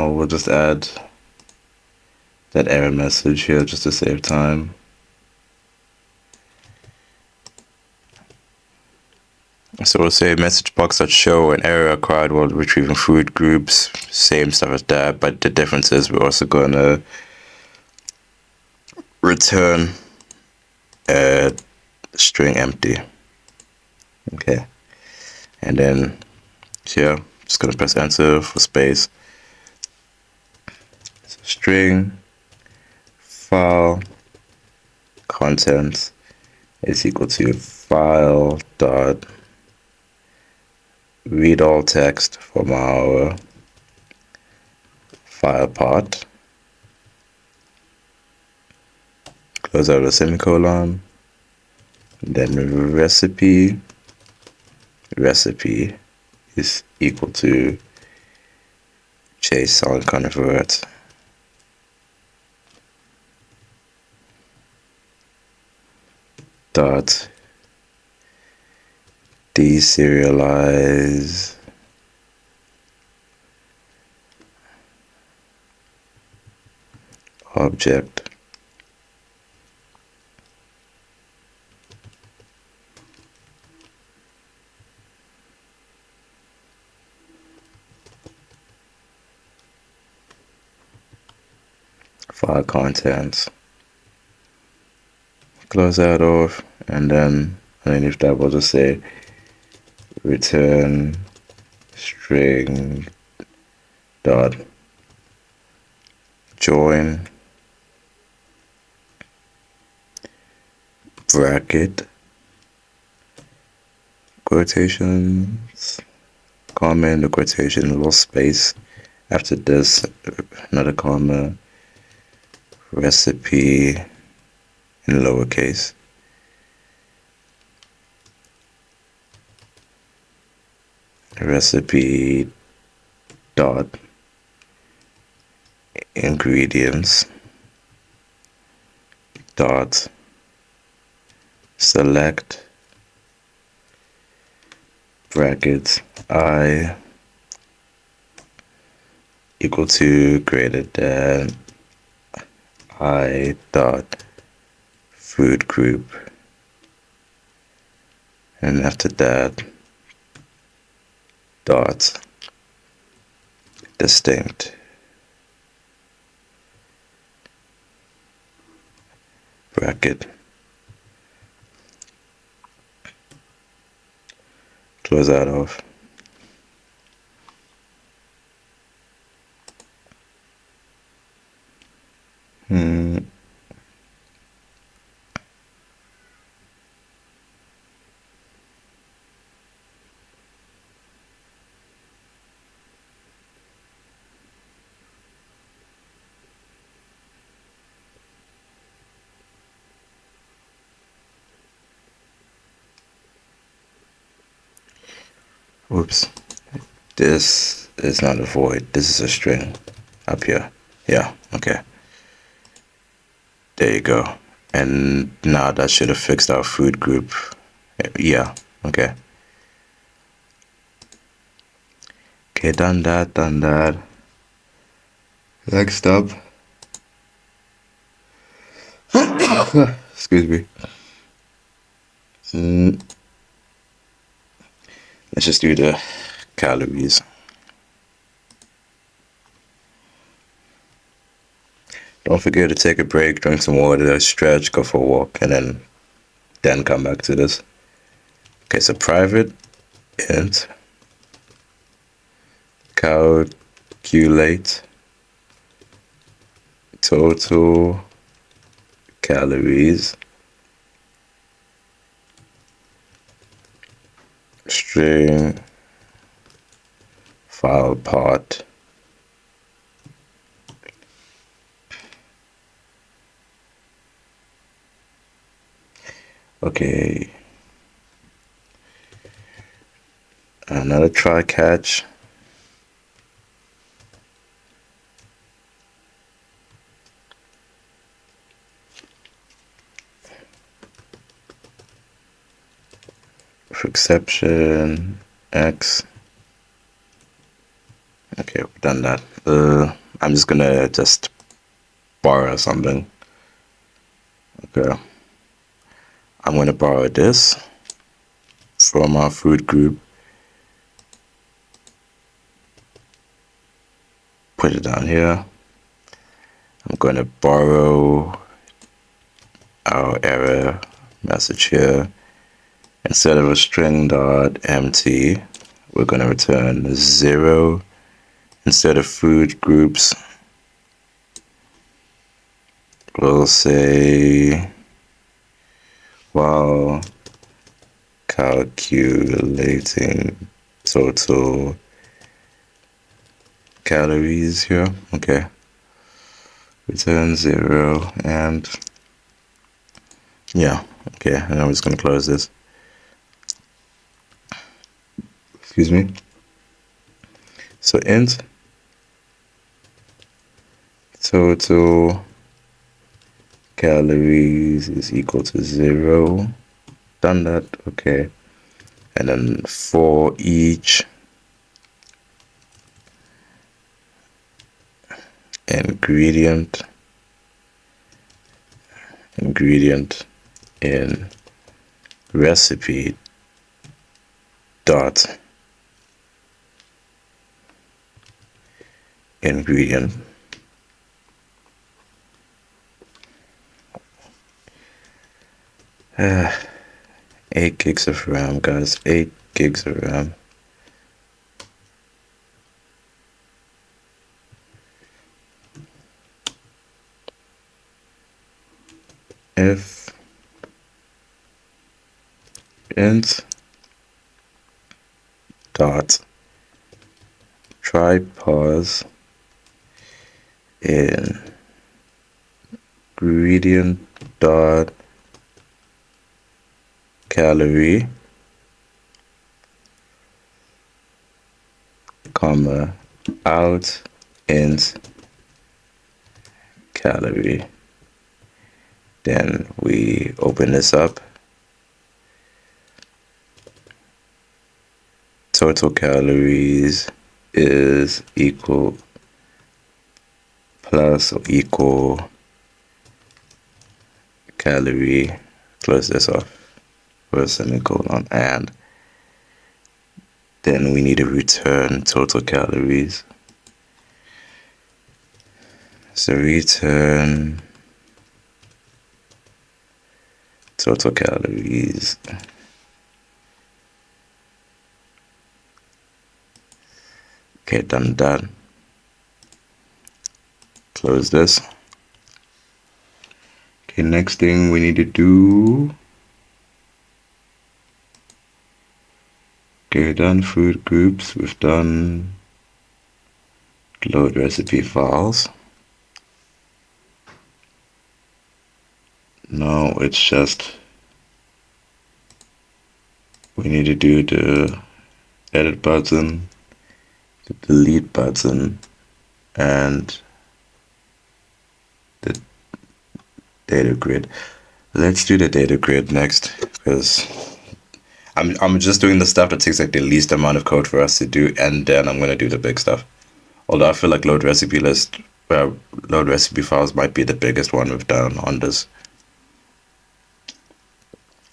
We'll just add that error message here just to save time. So we'll say message box that show an error occurred while retrieving food groups. Same stuff as that, but the difference is we're also going to return a string empty. Okay, and then here, just going to press enter for space. So string file contents is equal to file dot read all text from our file part, close out a semicolon, then recipe is equal to JSON convert dot deserialize object file contents, close that off, and then underneath that we'll just say return string dot join bracket quotations, comma in the quotation, a little space after this, another comma, recipe in lowercase, recipe dot ingredients dot select brackets I equal to greater than I dot food group, and after that dot distinct bracket, close that off. Whoops, this is not a void, this is a string up here. Yeah, okay, there you go. And now that should have fixed our food group. Yeah, okay. Okay, done that. Next up, excuse me. Let's just do the calories. Don't forget to take a break, drink some water, stretch, go for a walk, and then come back to this. Okay, so private int calculate total calories string file part okay, another try catch. For exception X. Okay, we've done that. I'm just gonna borrow something. Okay, I'm gonna borrow this from our food group, put it down here. I'm gonna borrow our error message here. Instead of a string dot empty, we're going to return 0. Instead of food groups, we'll say while calculating total calories here. Okay. Return 0 and yeah. Okay, and I'm just gonna close this. Excuse me. So int total calories is equal to 0. Done that. Okay. And then for each ingredient in recipe dot ingredient. 8 gigs of RAM, guys. 8 gigs of RAM. If int dot try pause ingredient dot calorie comma out int calorie. Then we open this up. Total calories is equal plus or equal calorie. Close this off with a semicolon, and then we need to return total calories. So return total calories. Okay, done that. Close this. Okay, next thing we need to do. Okay, done food groups. We've done load recipe files. Now it's just we need to do the edit button, the delete button, and the data grid. Let's do the data grid next, because I'm just doing the stuff that takes like the least amount of code for us to do, and then I'm gonna do the big stuff. Although I feel like load recipe files might be the biggest one we've done on this.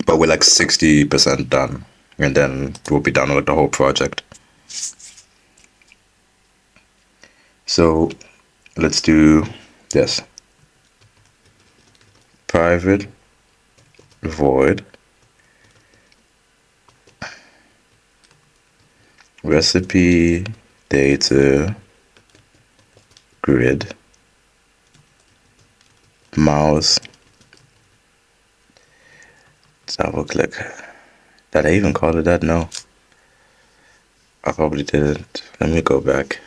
But we're like 60% done, and then we'll be done with the whole project. So let's do this. Private void recipe data grid mouse double click. Did I even call it that? No, I probably didn't. Let me go back.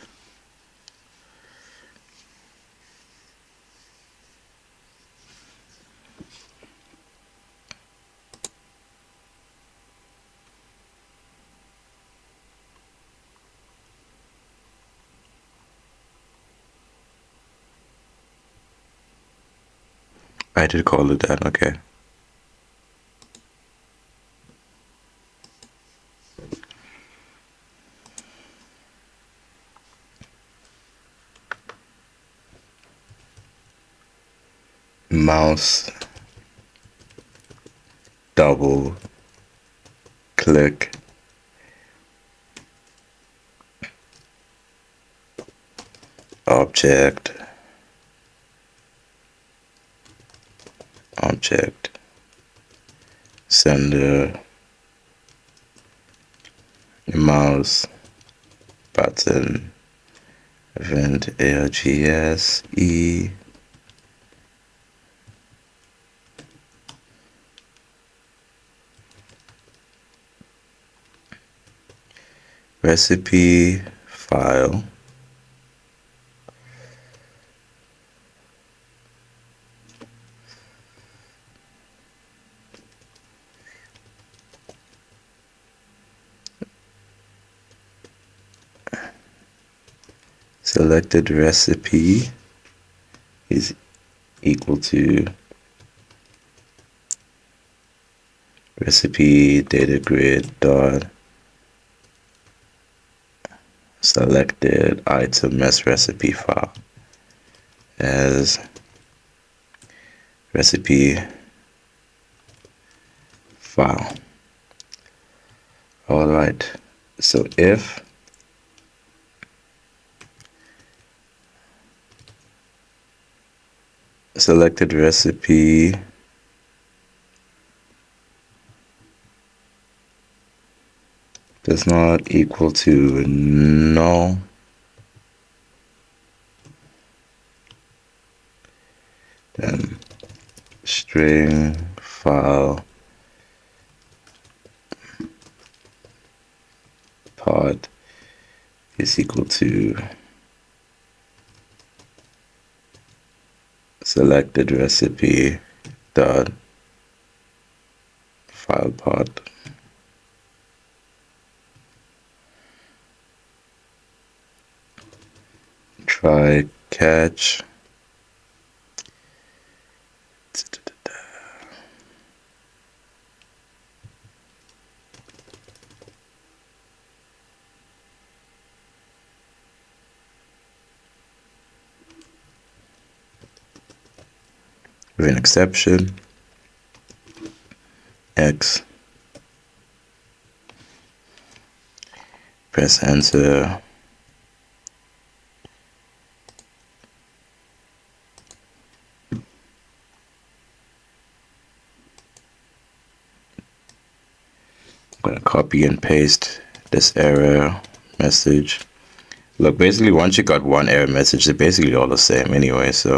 I did call it that. Okay. Mouse double click object sender mouse button event ALGS recipe file, selected recipe is equal to recipe data grid dot selected item as recipe file as recipe file. All right, so if selected recipe does not equal to null, then string file pod is equal to selected recipe dot file pod. Try catch. With an exception, X, press enter. I'm gonna copy and paste this error message. Look, basically once you got one error message, they're basically all the same anyway, so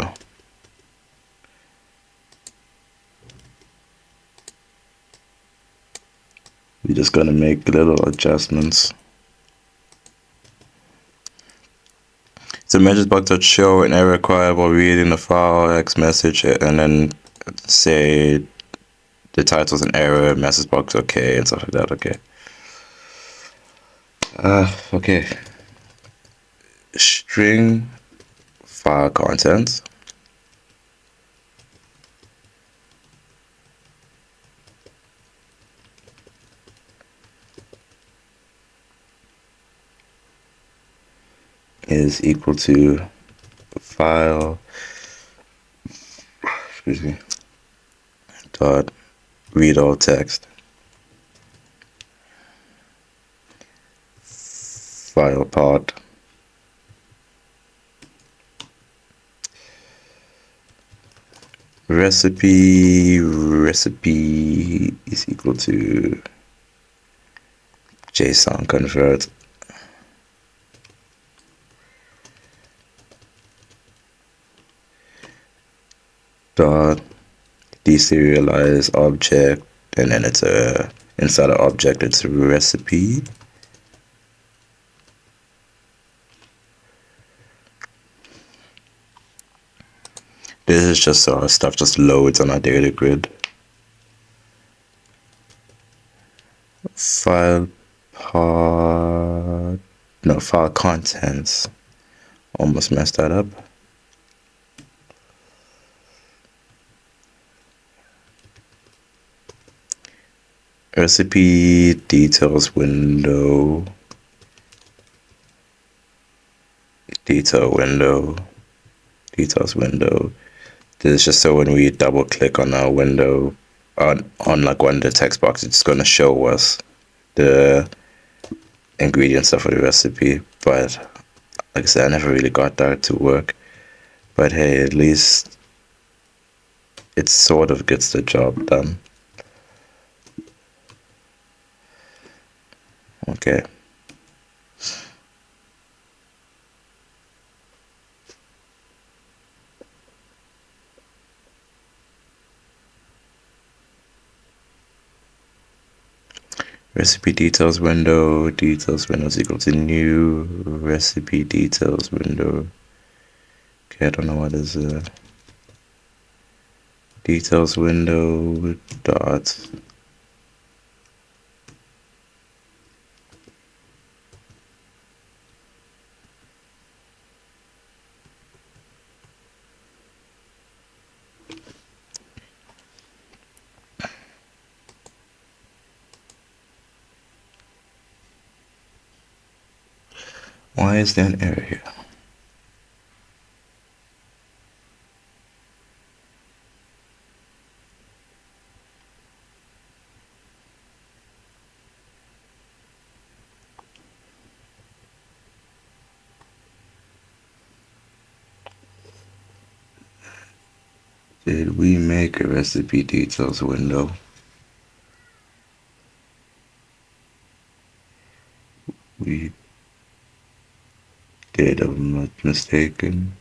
we're just gonna make little adjustments. So message box dot show an error required while reading the file X message, and then say the title's an error, message box okay, and stuff like that. Okay. Okay. String file contents is equal to file, excuse me, dot read all text file pod recipe is equal to JSON convert dot deserialize object, and then it's a inside an object it's a recipe. This is just so our stuff just loads on our data grid. File pod, no, file contents. Almost messed that up. Recipe details window, details window. This is just so when we double click on our window, on like one of the text boxes, it's gonna show us the ingredients of the recipe. But like I said, I never really got that to work. But hey, at least it sort of gets the job done. Okay. Recipe details window is equal to new recipe details window. Okay, I don't know what is a details window dot. Why is there an error here? Did we make a recipe details window? We did, I'm not mistaken.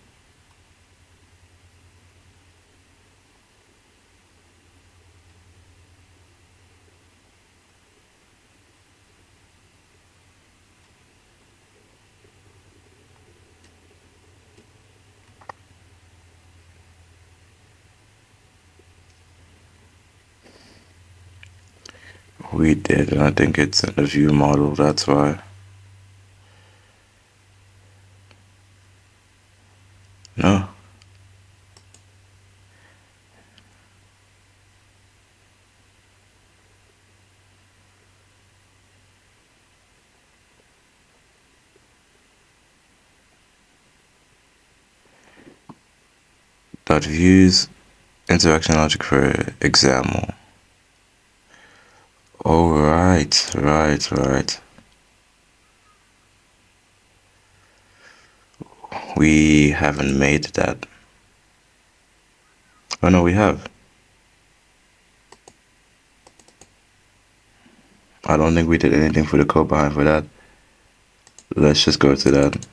We did, and I think it's in the view model, that's why. No. Dot views interaction logic for example. Oh, right. We haven't made that. Oh no, we have. I don't think we did anything for the code behind for that. Let's just go to that.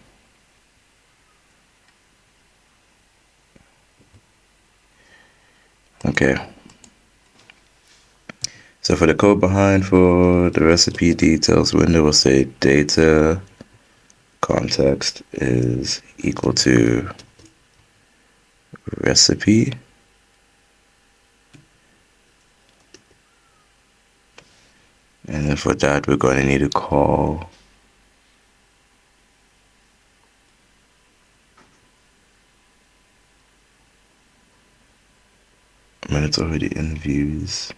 Okay. So for the code behind for the recipe details window, we'll say data context is equal to recipe. And then for that, we're going to need to call it's already in views.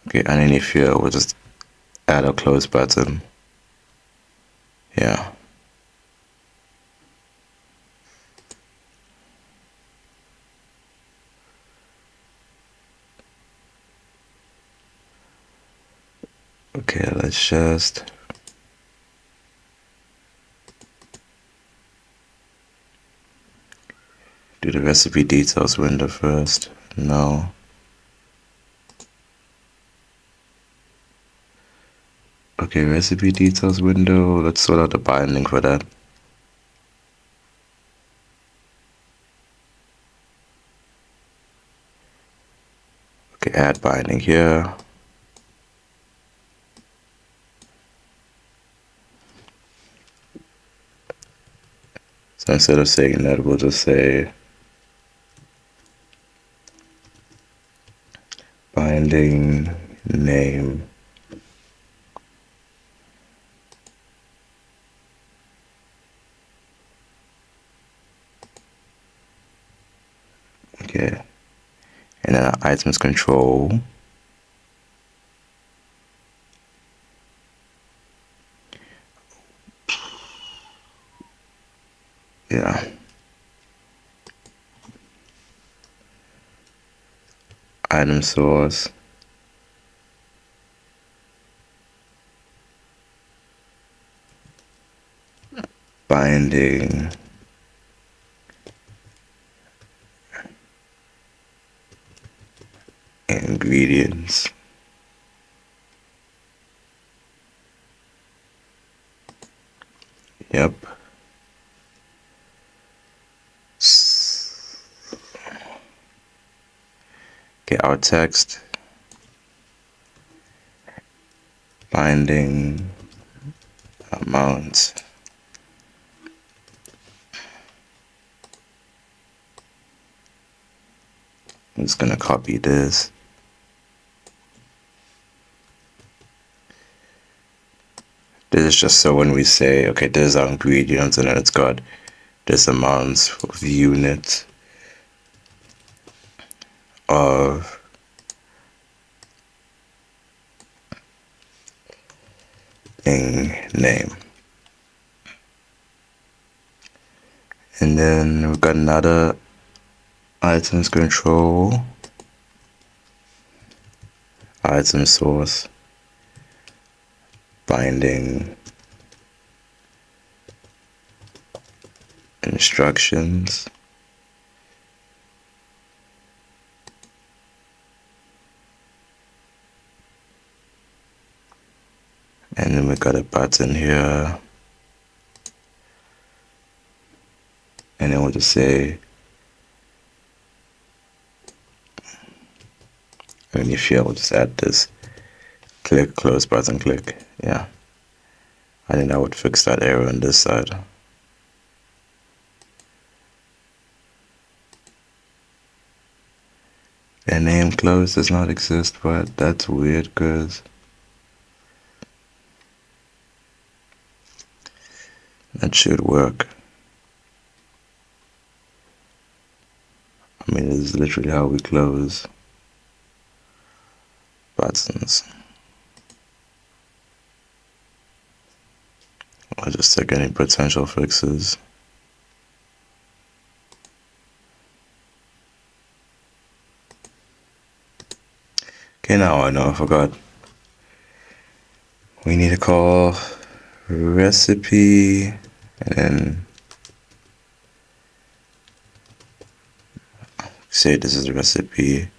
Okay, underneath here, we'll just add a close button. Yeah. Okay, let's just do the recipe details window first. No. Okay, recipe details window. Let's sort out the binding for that. Okay, add binding here. So instead of saying that, we'll just say binding name. Okay. And then our items control. Yeah. Item source. Binding ingredients. Yep. Get our text. Binding amount. I'm just gonna copy this. This is just so when we say, okay, this is our ingredients, and then it's got this amount of units of name. And then we've got another items control, item source, binding instructions, and then we got a button here, and then we'll just say, and if you will just add this click, close button, click. Yeah, I think that would fix that error on this side. The name close does not exist, but that's weird because that should work. I mean, this is literally how we close buttons. I'll just check any potential fixes. Okay, now I know, I forgot. We need to call recipe, and then say this is the recipe.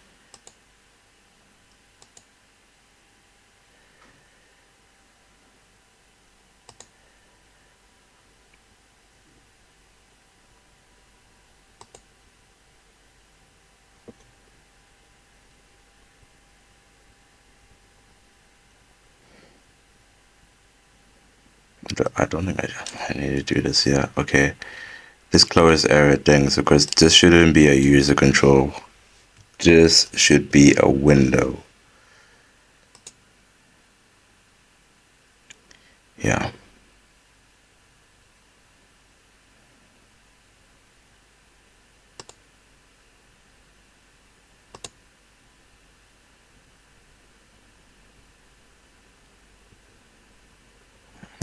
I don't think I need to do this. Yeah, okay. This close error things, because this shouldn't be a user control. This should be a window. Yeah.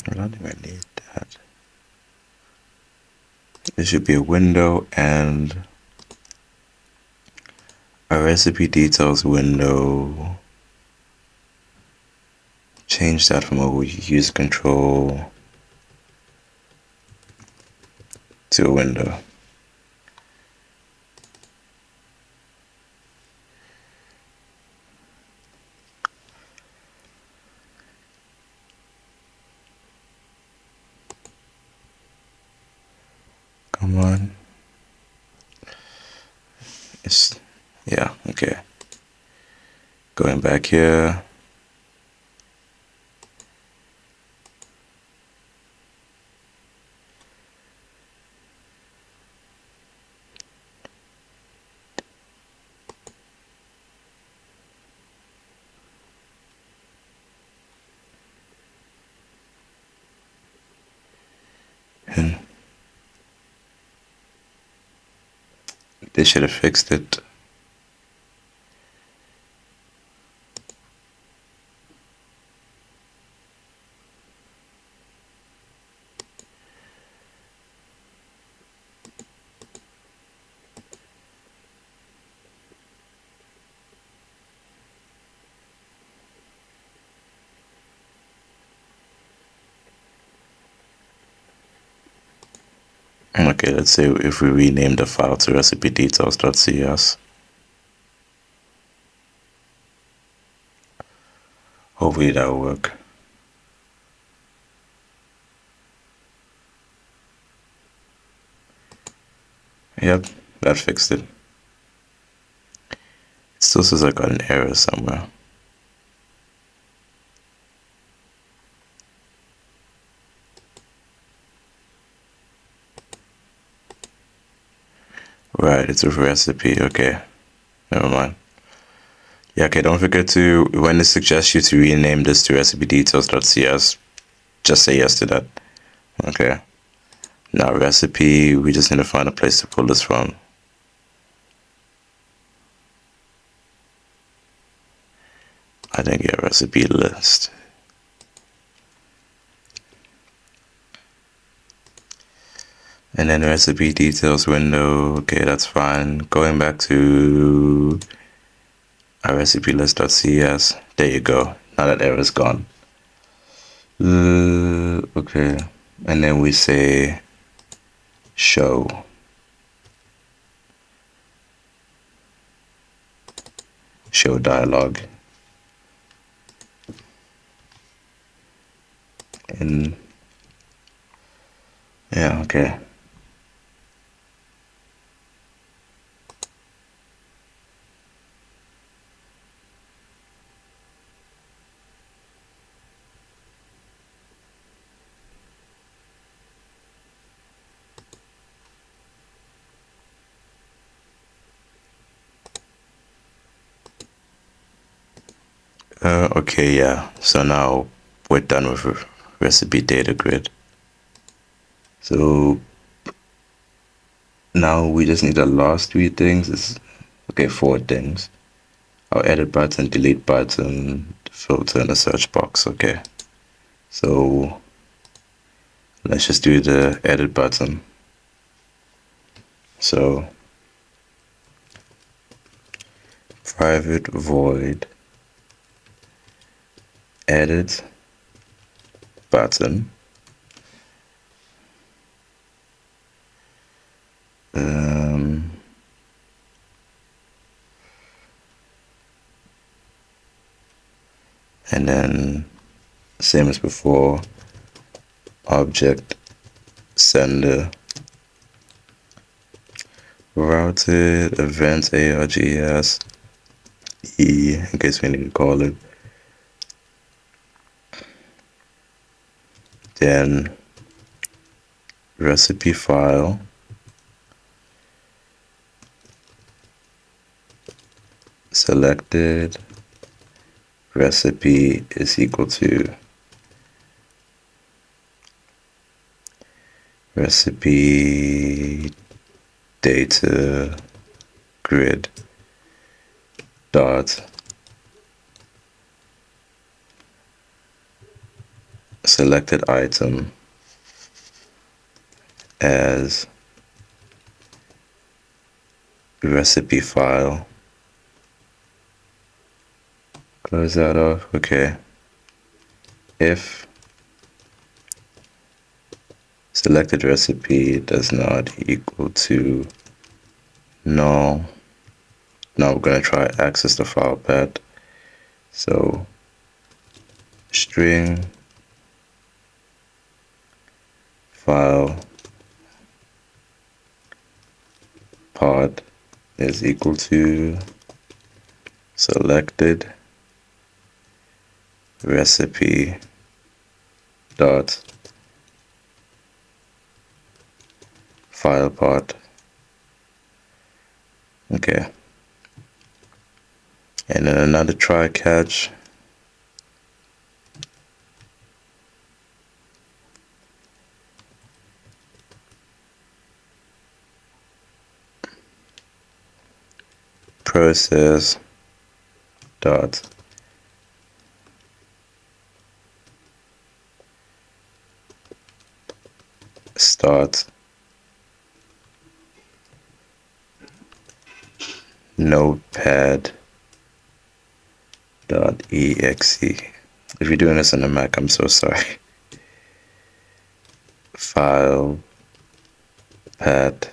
I don't think I need that. It should be a window and a recipe details window. Change that from a user control to a window. Come on. Yeah, okay. Going back here. And they should have fixed it. Okay, let's say if we rename the file to recipe details.cs. Hopefully that'll work. Yep, that fixed it. It still says I got an error somewhere. Right, it's a recipe. Okay, never mind. Yeah, okay, don't forget to, when it suggests you to rename this to recipedetails.cs, just say yes to that. Okay. Now recipe, we just need to find a place to pull this from. I think, yeah, recipe list. And then recipe details window. Okay, that's fine. Going back to our recipe list.cs. There you go. Now that error's gone. Okay. And then we say show. Show dialog. And yeah, okay. Okay, yeah. So now we're done with recipe data grid. So now we just need the last three things. Okay, four things. Our edit button, delete button, filter, and the search box. Okay. So let's just do the edit button. So private void edit button. And then same as before, object sender routed event args in case we need to call it. Then recipe file selected recipe is equal to recipe data grid dot selected item as recipe file. Close that off. Okay. If selected recipe does not equal to null, now we're going to try access the file path. So string file path is equal to selected recipe dot file path. Okay. And then another try catch. Process dot start notepad .exe. If you're doing this on the Mac, I'm so sorry. File path.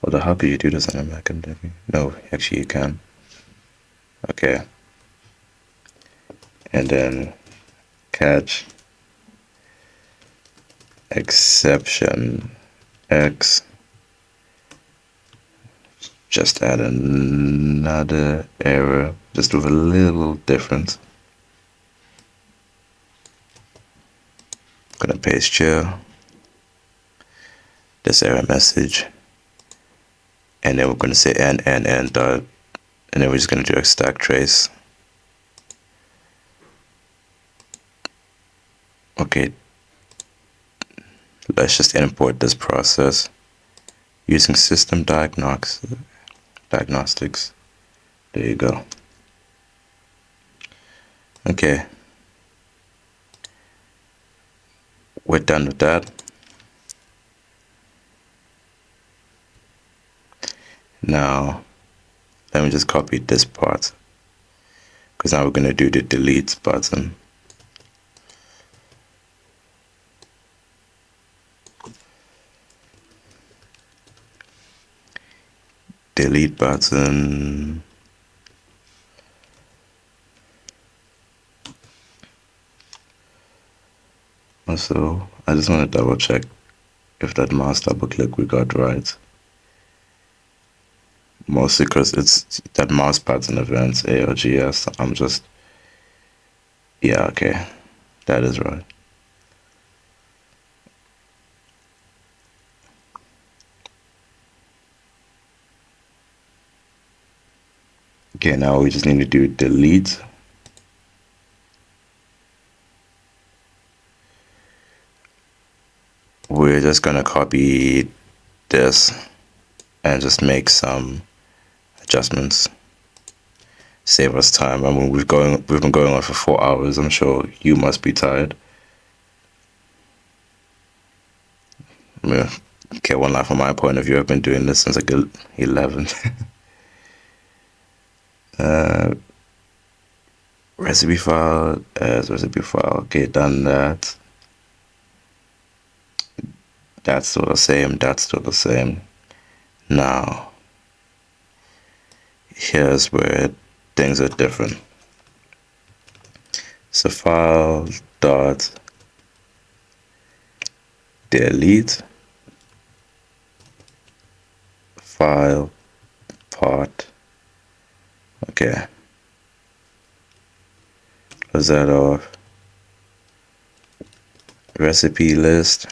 Although, how could you do this on a Mac? No, actually you can. Okay. and then catch exception X. Just add another error, just with a little difference. Gonna paste here this error message, and then we're gonna say n dot, and then we're just gonna do a stack trace. Okay, let's just import this process using system diagnostics. There you go. Okay, we're done with that. Now let me just copy this part, because now we're going to do the delete button. Delete button. Also, I just want to double check if that mouse double click we got right. Mostly because it's that mouse button events ALGS. I'm just, yeah, okay, that is right. Okay, now we just need to do delete. We're just gonna copy this and just make some adjustments. Save us time. I mean, we've been going on for 4 hours. I'm sure you must be tired. I mean, okay, one line from my point of view, I've been doing this since like 11. Recipe file as recipe file. Okay, done that. That's still the same. That's still the same. Now, here's where things are different. So file dot delete file part. Okay. Close that off. Recipe list.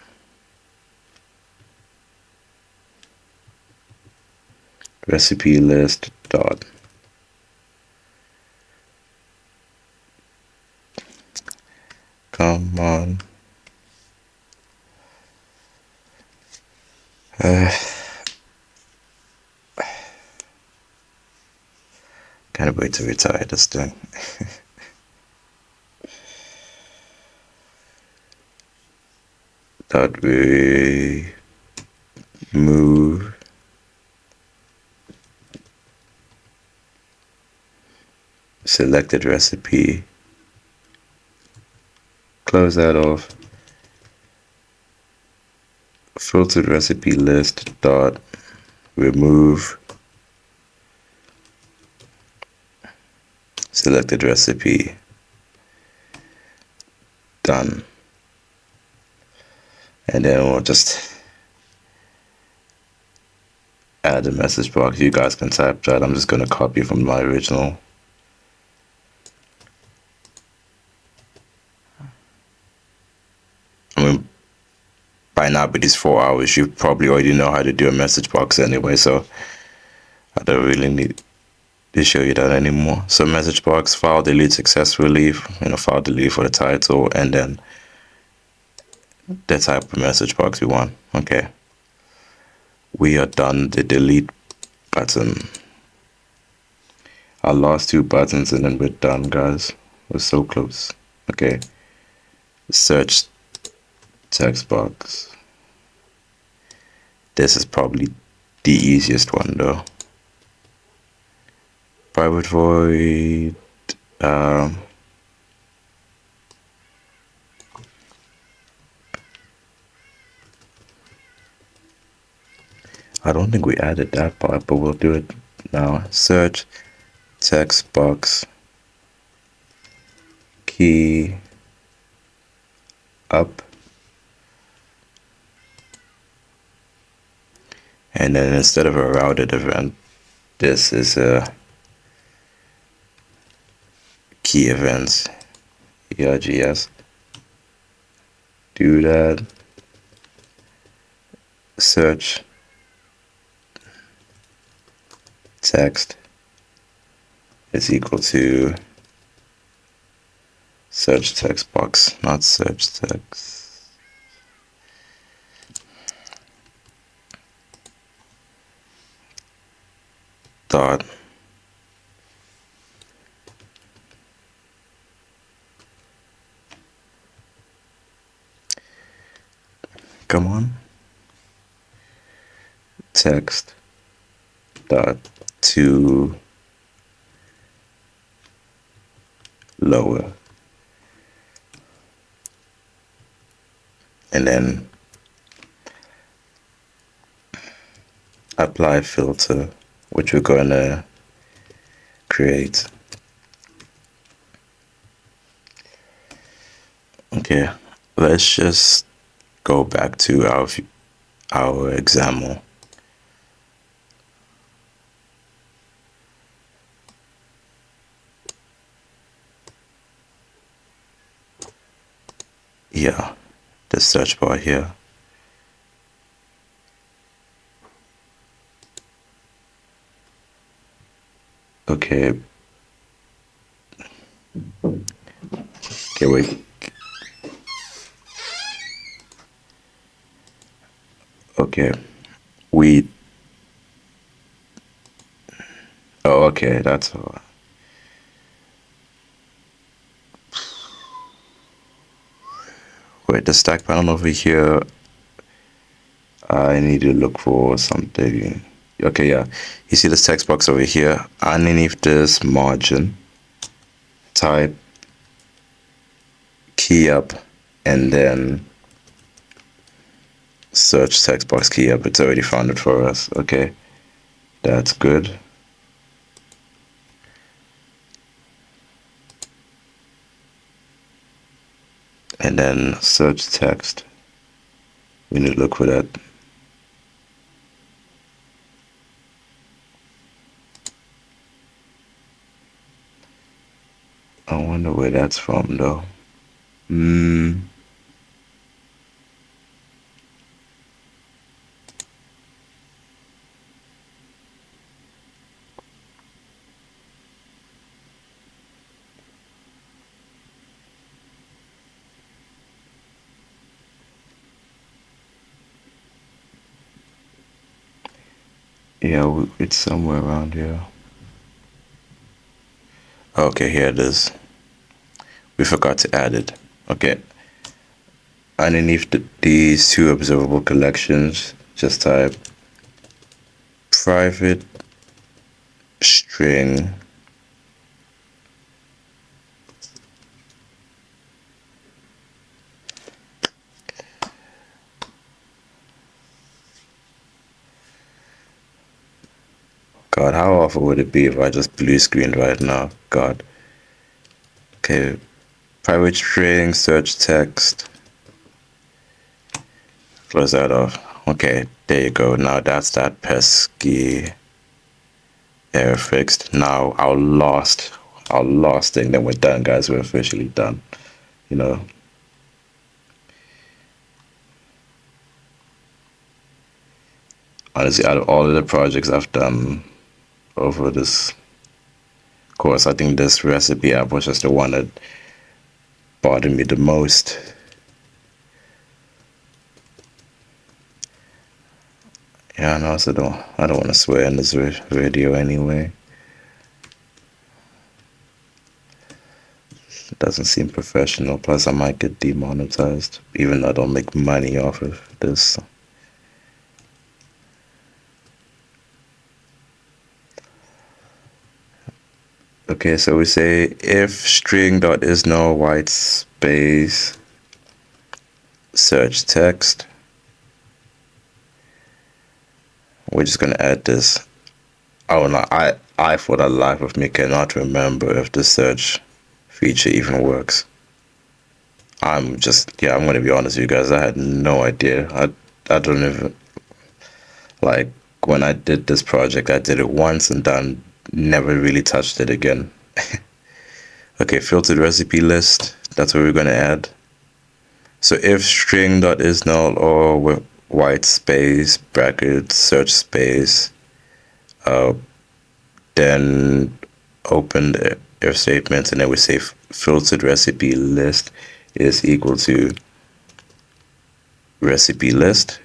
Recipe list dot. Come on. Can't wait to retire this thing. Dot we move selected recipe. Close that off. Filtered recipe list dot remove selected recipe. Done. And then we'll just add the message box. You guys can type that. I'm just going to copy from my original. I mean, by now, with these 4 hours, you probably already know how to do a message box anyway, so I don't really need to show you that anymore. So message box, file delete successfully, file delete for the title, and then the type of message box we want. Okay, we are done the delete button. Our last 2 buttons and then we're done, guys. We're so close. Okay, search text box. This is probably the easiest one though. Private void. I don't think we added that part, but we'll do it now. Search text box key up, and then instead of a routed event, this is a key events, ERGS. Do that. Search text is equal to search text box, not search text. Dot come on, text dot to lower, and then apply filter, which we're going to create. Okay, let's just go back to our example. Yeah, the search bar here. Okay. Okay, wait. Okay. Oh, okay, that's all. Wait, the stack panel over here, I need to look for something. Okay, yeah. You see this text box over here? Underneath this margin, type key up, and then search text box key up. It's already found it for us. Okay, that's good. And then search text. We need to look for that. I wonder where that's from though. Yeah, it's somewhere around here. Okay, here it is. We forgot to add it. Okay. Underneath these two observable collections, just type private string God, how awful would it be if I just blue screened right now? God. Okay, private string, search text. Close that off. Okay, there you go. Now that's that pesky error fixed. Now our last thing, then we're done, guys. We're officially done. You know. Honestly, out of all of the projects I've done over this course, I think this recipe app was just the one that bothered me the most. Yeah, and I also I don't want to swear in this video anyway. It doesn't seem professional. Plus, I might get demonetized, even though I don't make money off of this. Okay, so we say if string dot is no white space search text. We're just gonna add this. Oh no, I for the life of me cannot remember if the search feature even works. I'm going to be honest with you guys. I had no idea. I don't even, like, when I did this project, I did it once and then never really touched it again. Okay, filtered recipe list. That's what we're going to add. So if string.is null or with white space, bracket, search space, then open the if statement, and then we say filtered recipe list is equal to recipe list,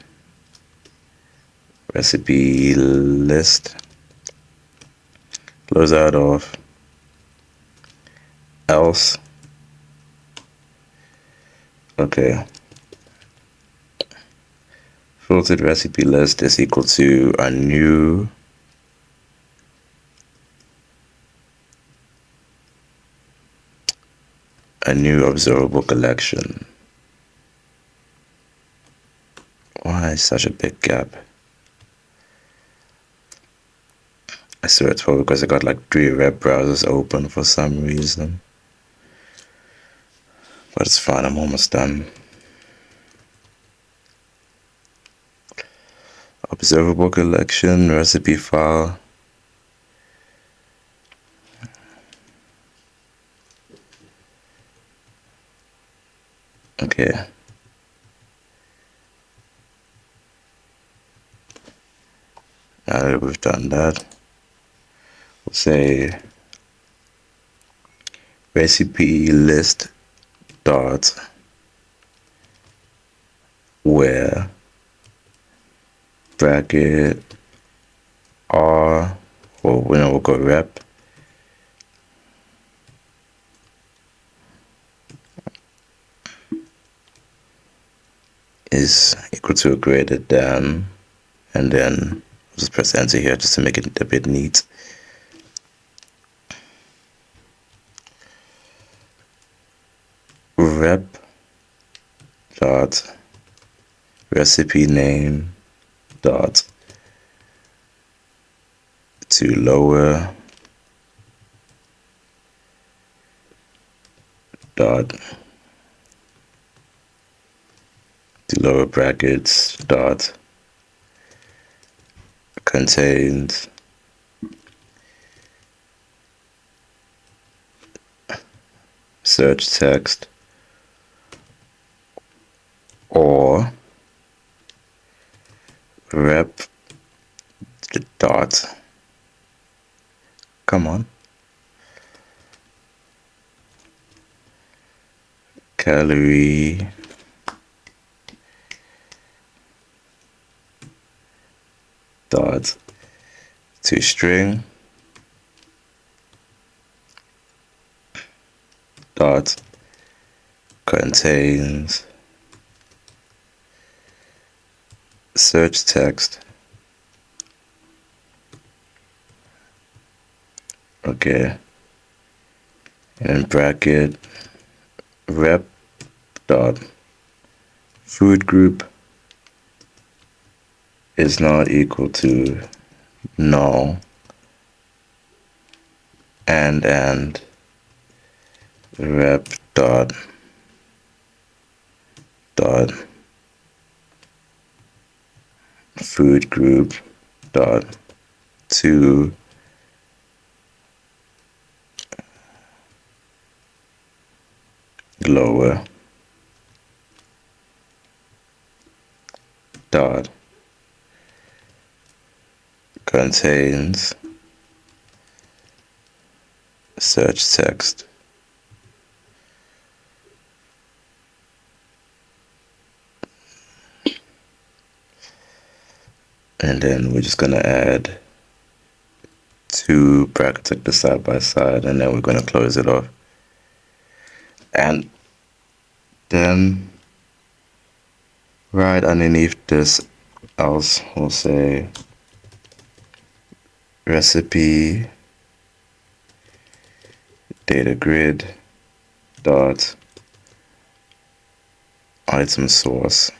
close out of else. Okay, filtered recipe list is equal to a new observable collection. Why such a big gap? I swear it's probably because I got like 3 web browsers open for some reason. But it's fine, I'm almost done. Observable collection, recipe file. Okay. Now that we've done that, we'll say recipe list dot where bracket r, or we'll go rep is equal to or greater than, and then I'll just press enter here just to make it a bit neat. Rep dot recipe name dot to lower dot to lower brackets dot contains search text or rep dot, come on, calorie dot to string dot contains search text. Okay, and bracket rep dot food group is not equal to null and rep dot food group dot to lower dot contains search text. And then we're just gonna add 2 brackets like the side by side, and then we're gonna close it off. And then right underneath this else we'll say recipe data grid dot item source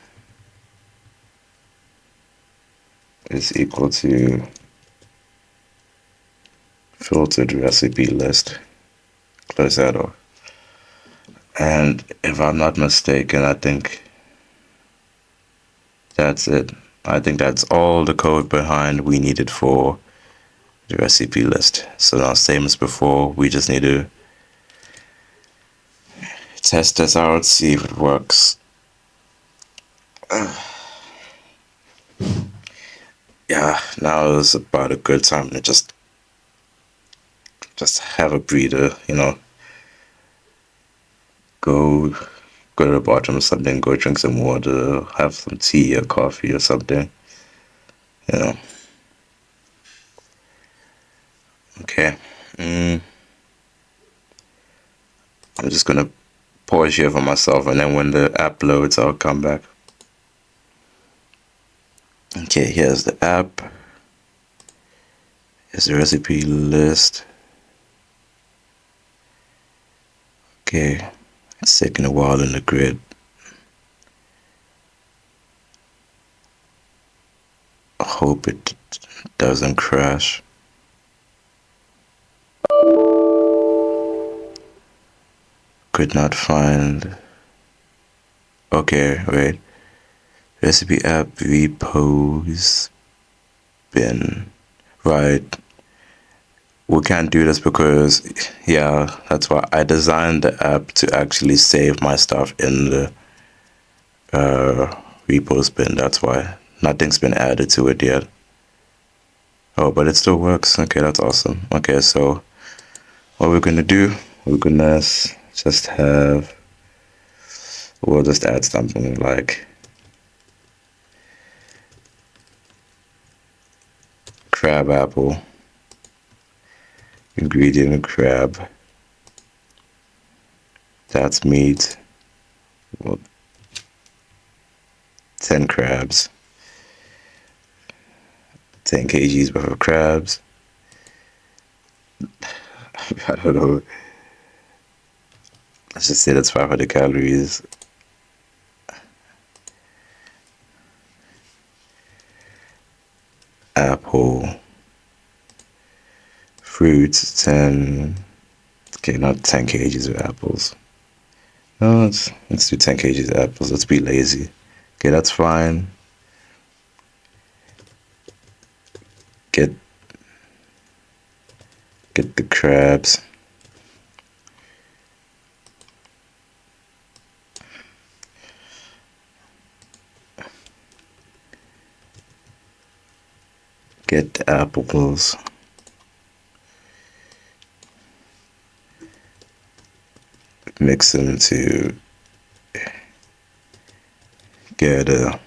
is equal to filtered recipe list. Close that off. And if I'm not mistaken, I think that's it. I think that's all the code behind we needed for the recipe list. So now, same as before, we just need to test this out, see if it works. Yeah, now is about a good time to just have a breather, go to the bathroom or something, go drink some water, have some tea or coffee or something, you know. Okay. I'm just gonna pause here for myself, and then when the app loads, I'll come back. Okay, here's the app. Here's the recipe list. Okay, it's taking a while in the grid. I hope it doesn't crash. Could not find. Okay, wait. Recipe app repos bin. Right. We can't do this because, yeah, that's why I designed the app to actually save my stuff in the repos bin. That's why nothing's been added to it yet. Oh, but it still works. Okay, that's awesome. Okay, so what we're gonna do, we're gonna just have, we'll just add something like crab apple, ingredient crab, that's meat, well, 10 crabs, 10 kgs worth of crabs. I don't know. Let's just say that's 500 calories. Apple, fruits, 10. Okay, not 10 kgs of apples. No, let's do 10 kgs of apples. Let's be lazy. Okay, that's fine. Get the crabs. Get the apples. Mix them into get a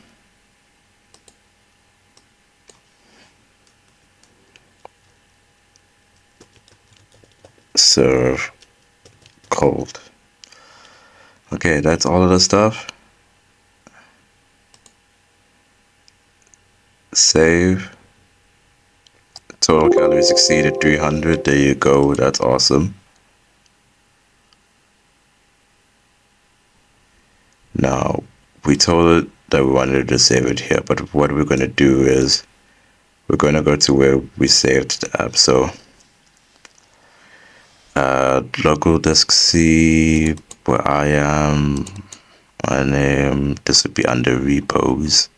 serve cold. Okay, that's all of the stuff. Save. Total calories exceeded 300. There you go. That's awesome. Now, we told it that we wanted to save it here, but what we're going to do is we're going to go to where we saved the app. So, local disk C, where I am, my name, this would be under repos.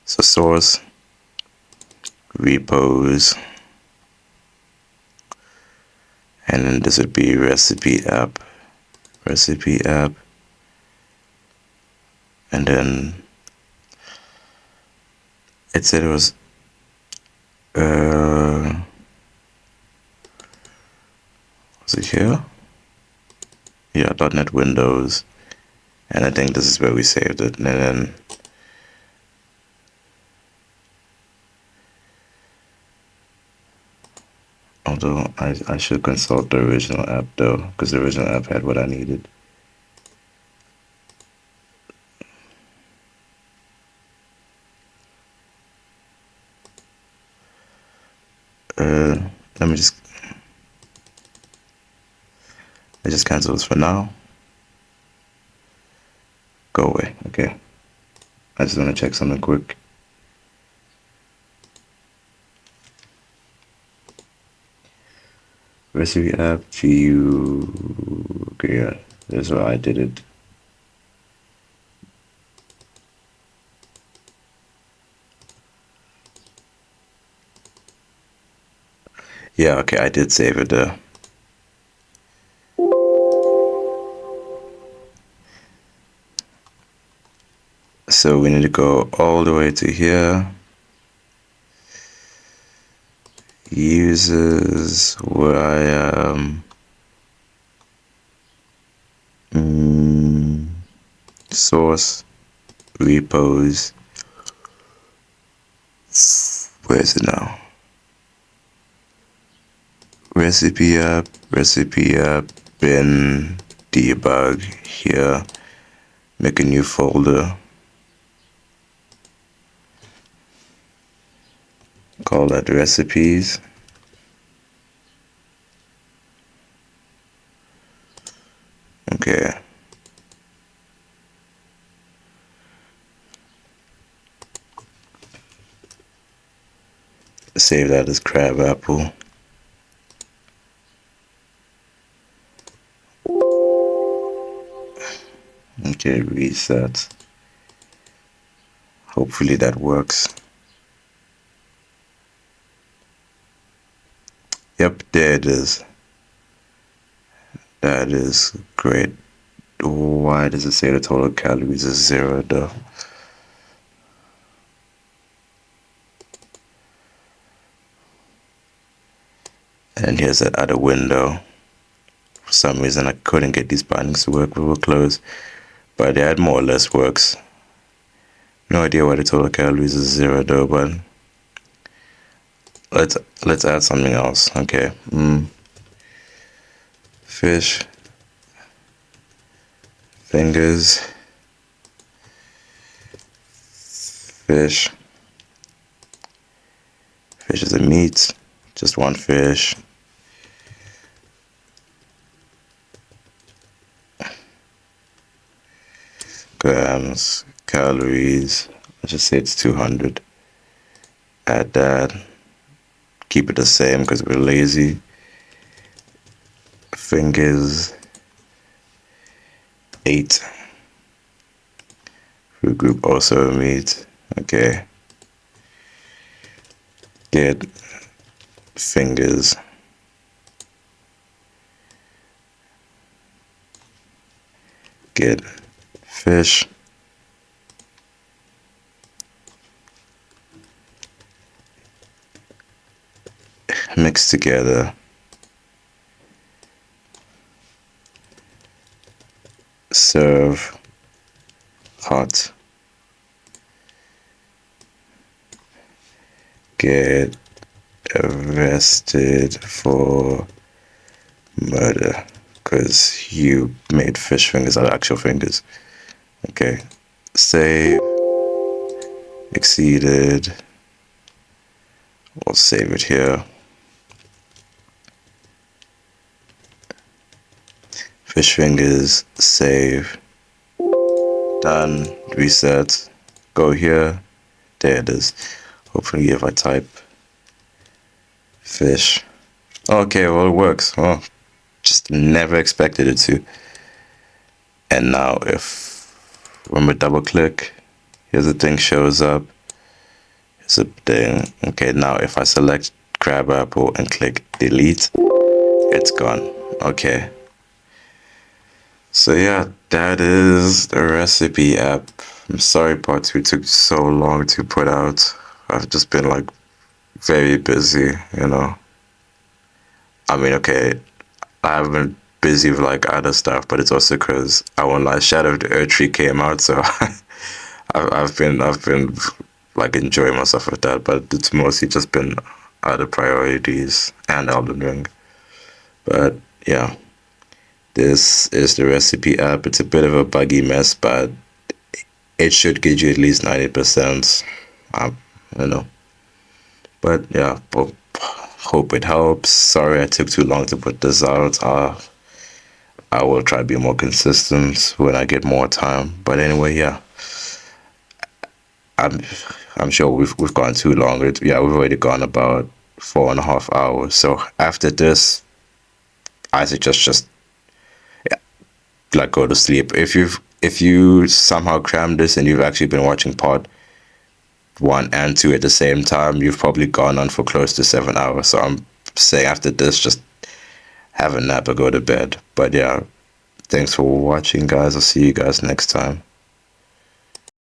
So, source, repos, and then this would be recipe app, and then it said it was was it here? Yeah, .NET Windows, and I think this is where we saved it. And then although I should consult the original app though, because the original app had what I needed. Let me just cancel this for now. Go away. Okay. I just want to check something quick. Recipe app GU. Okay, yeah. This is where I did it. Yeah, okay, I did save it there. So we need to go all the way to here. Users where I am. Source, repos. Where is it now? Recipe app, bin, debug here. Make a new folder. Call that recipes. Okay. Save that as crab apple. Okay, reset. Hopefully that works. Yep, there it is. That is great. Why does it say the total calories is 0 though? And here's that other window. For some reason I couldn't get these bindings to work, we were closed. But yeah, it more or less works. No idea why the total calories is 0 though, but let's add something else. Okay. Fish. Fingers. Fish. Fish is a meat. Just one fish. Grams, calories. Let's just say it's 200. Add that. Keep it the same because we're lazy. Fingers. 8. Food group also meat. Okay. Get fingers. Get fish. Mix together. Serve hot. Get arrested for murder because you made fish fingers out of actual fingers. Okay. Save. Exceeded. We'll save it here. Fish fingers. Save. Done. Reset. Go here. There it is. Hopefully if I type fish. Okay, well it works. Oh, just never expected it to. And now when we double click, here's the thing shows up. Here's a thing. Okay, now if I select crab apple and click delete, it's gone. Okay. So yeah, that is the recipe app. I'm sorry part 2 took so long to put out. I've just been like very busy, you know. I mean, okay, I've been busy with like other stuff, but it's also because I won't lie, Shadow of the Earth Tree came out, so I've been like enjoying myself with that, but it's mostly just been other priorities and Elden Ring. But yeah, this is the recipe app. It's a bit of a buggy mess, but it should get you at least 90%. You know. But yeah, hope it helps. Sorry I took too long to put this out. I will try to be more consistent when I get more time. But anyway, yeah. I'm sure we've gone too long. Yeah, we've already gone about 4.5 hours. So after this, I suggest just like go to sleep. If you somehow cram this and you've actually been watching part 1 and 2 at the same time, you've probably gone on for close to 7 hours. So I'm saying after this, just have a nap or go to bed. But yeah, thanks for watching, guys. I'll see you guys next time.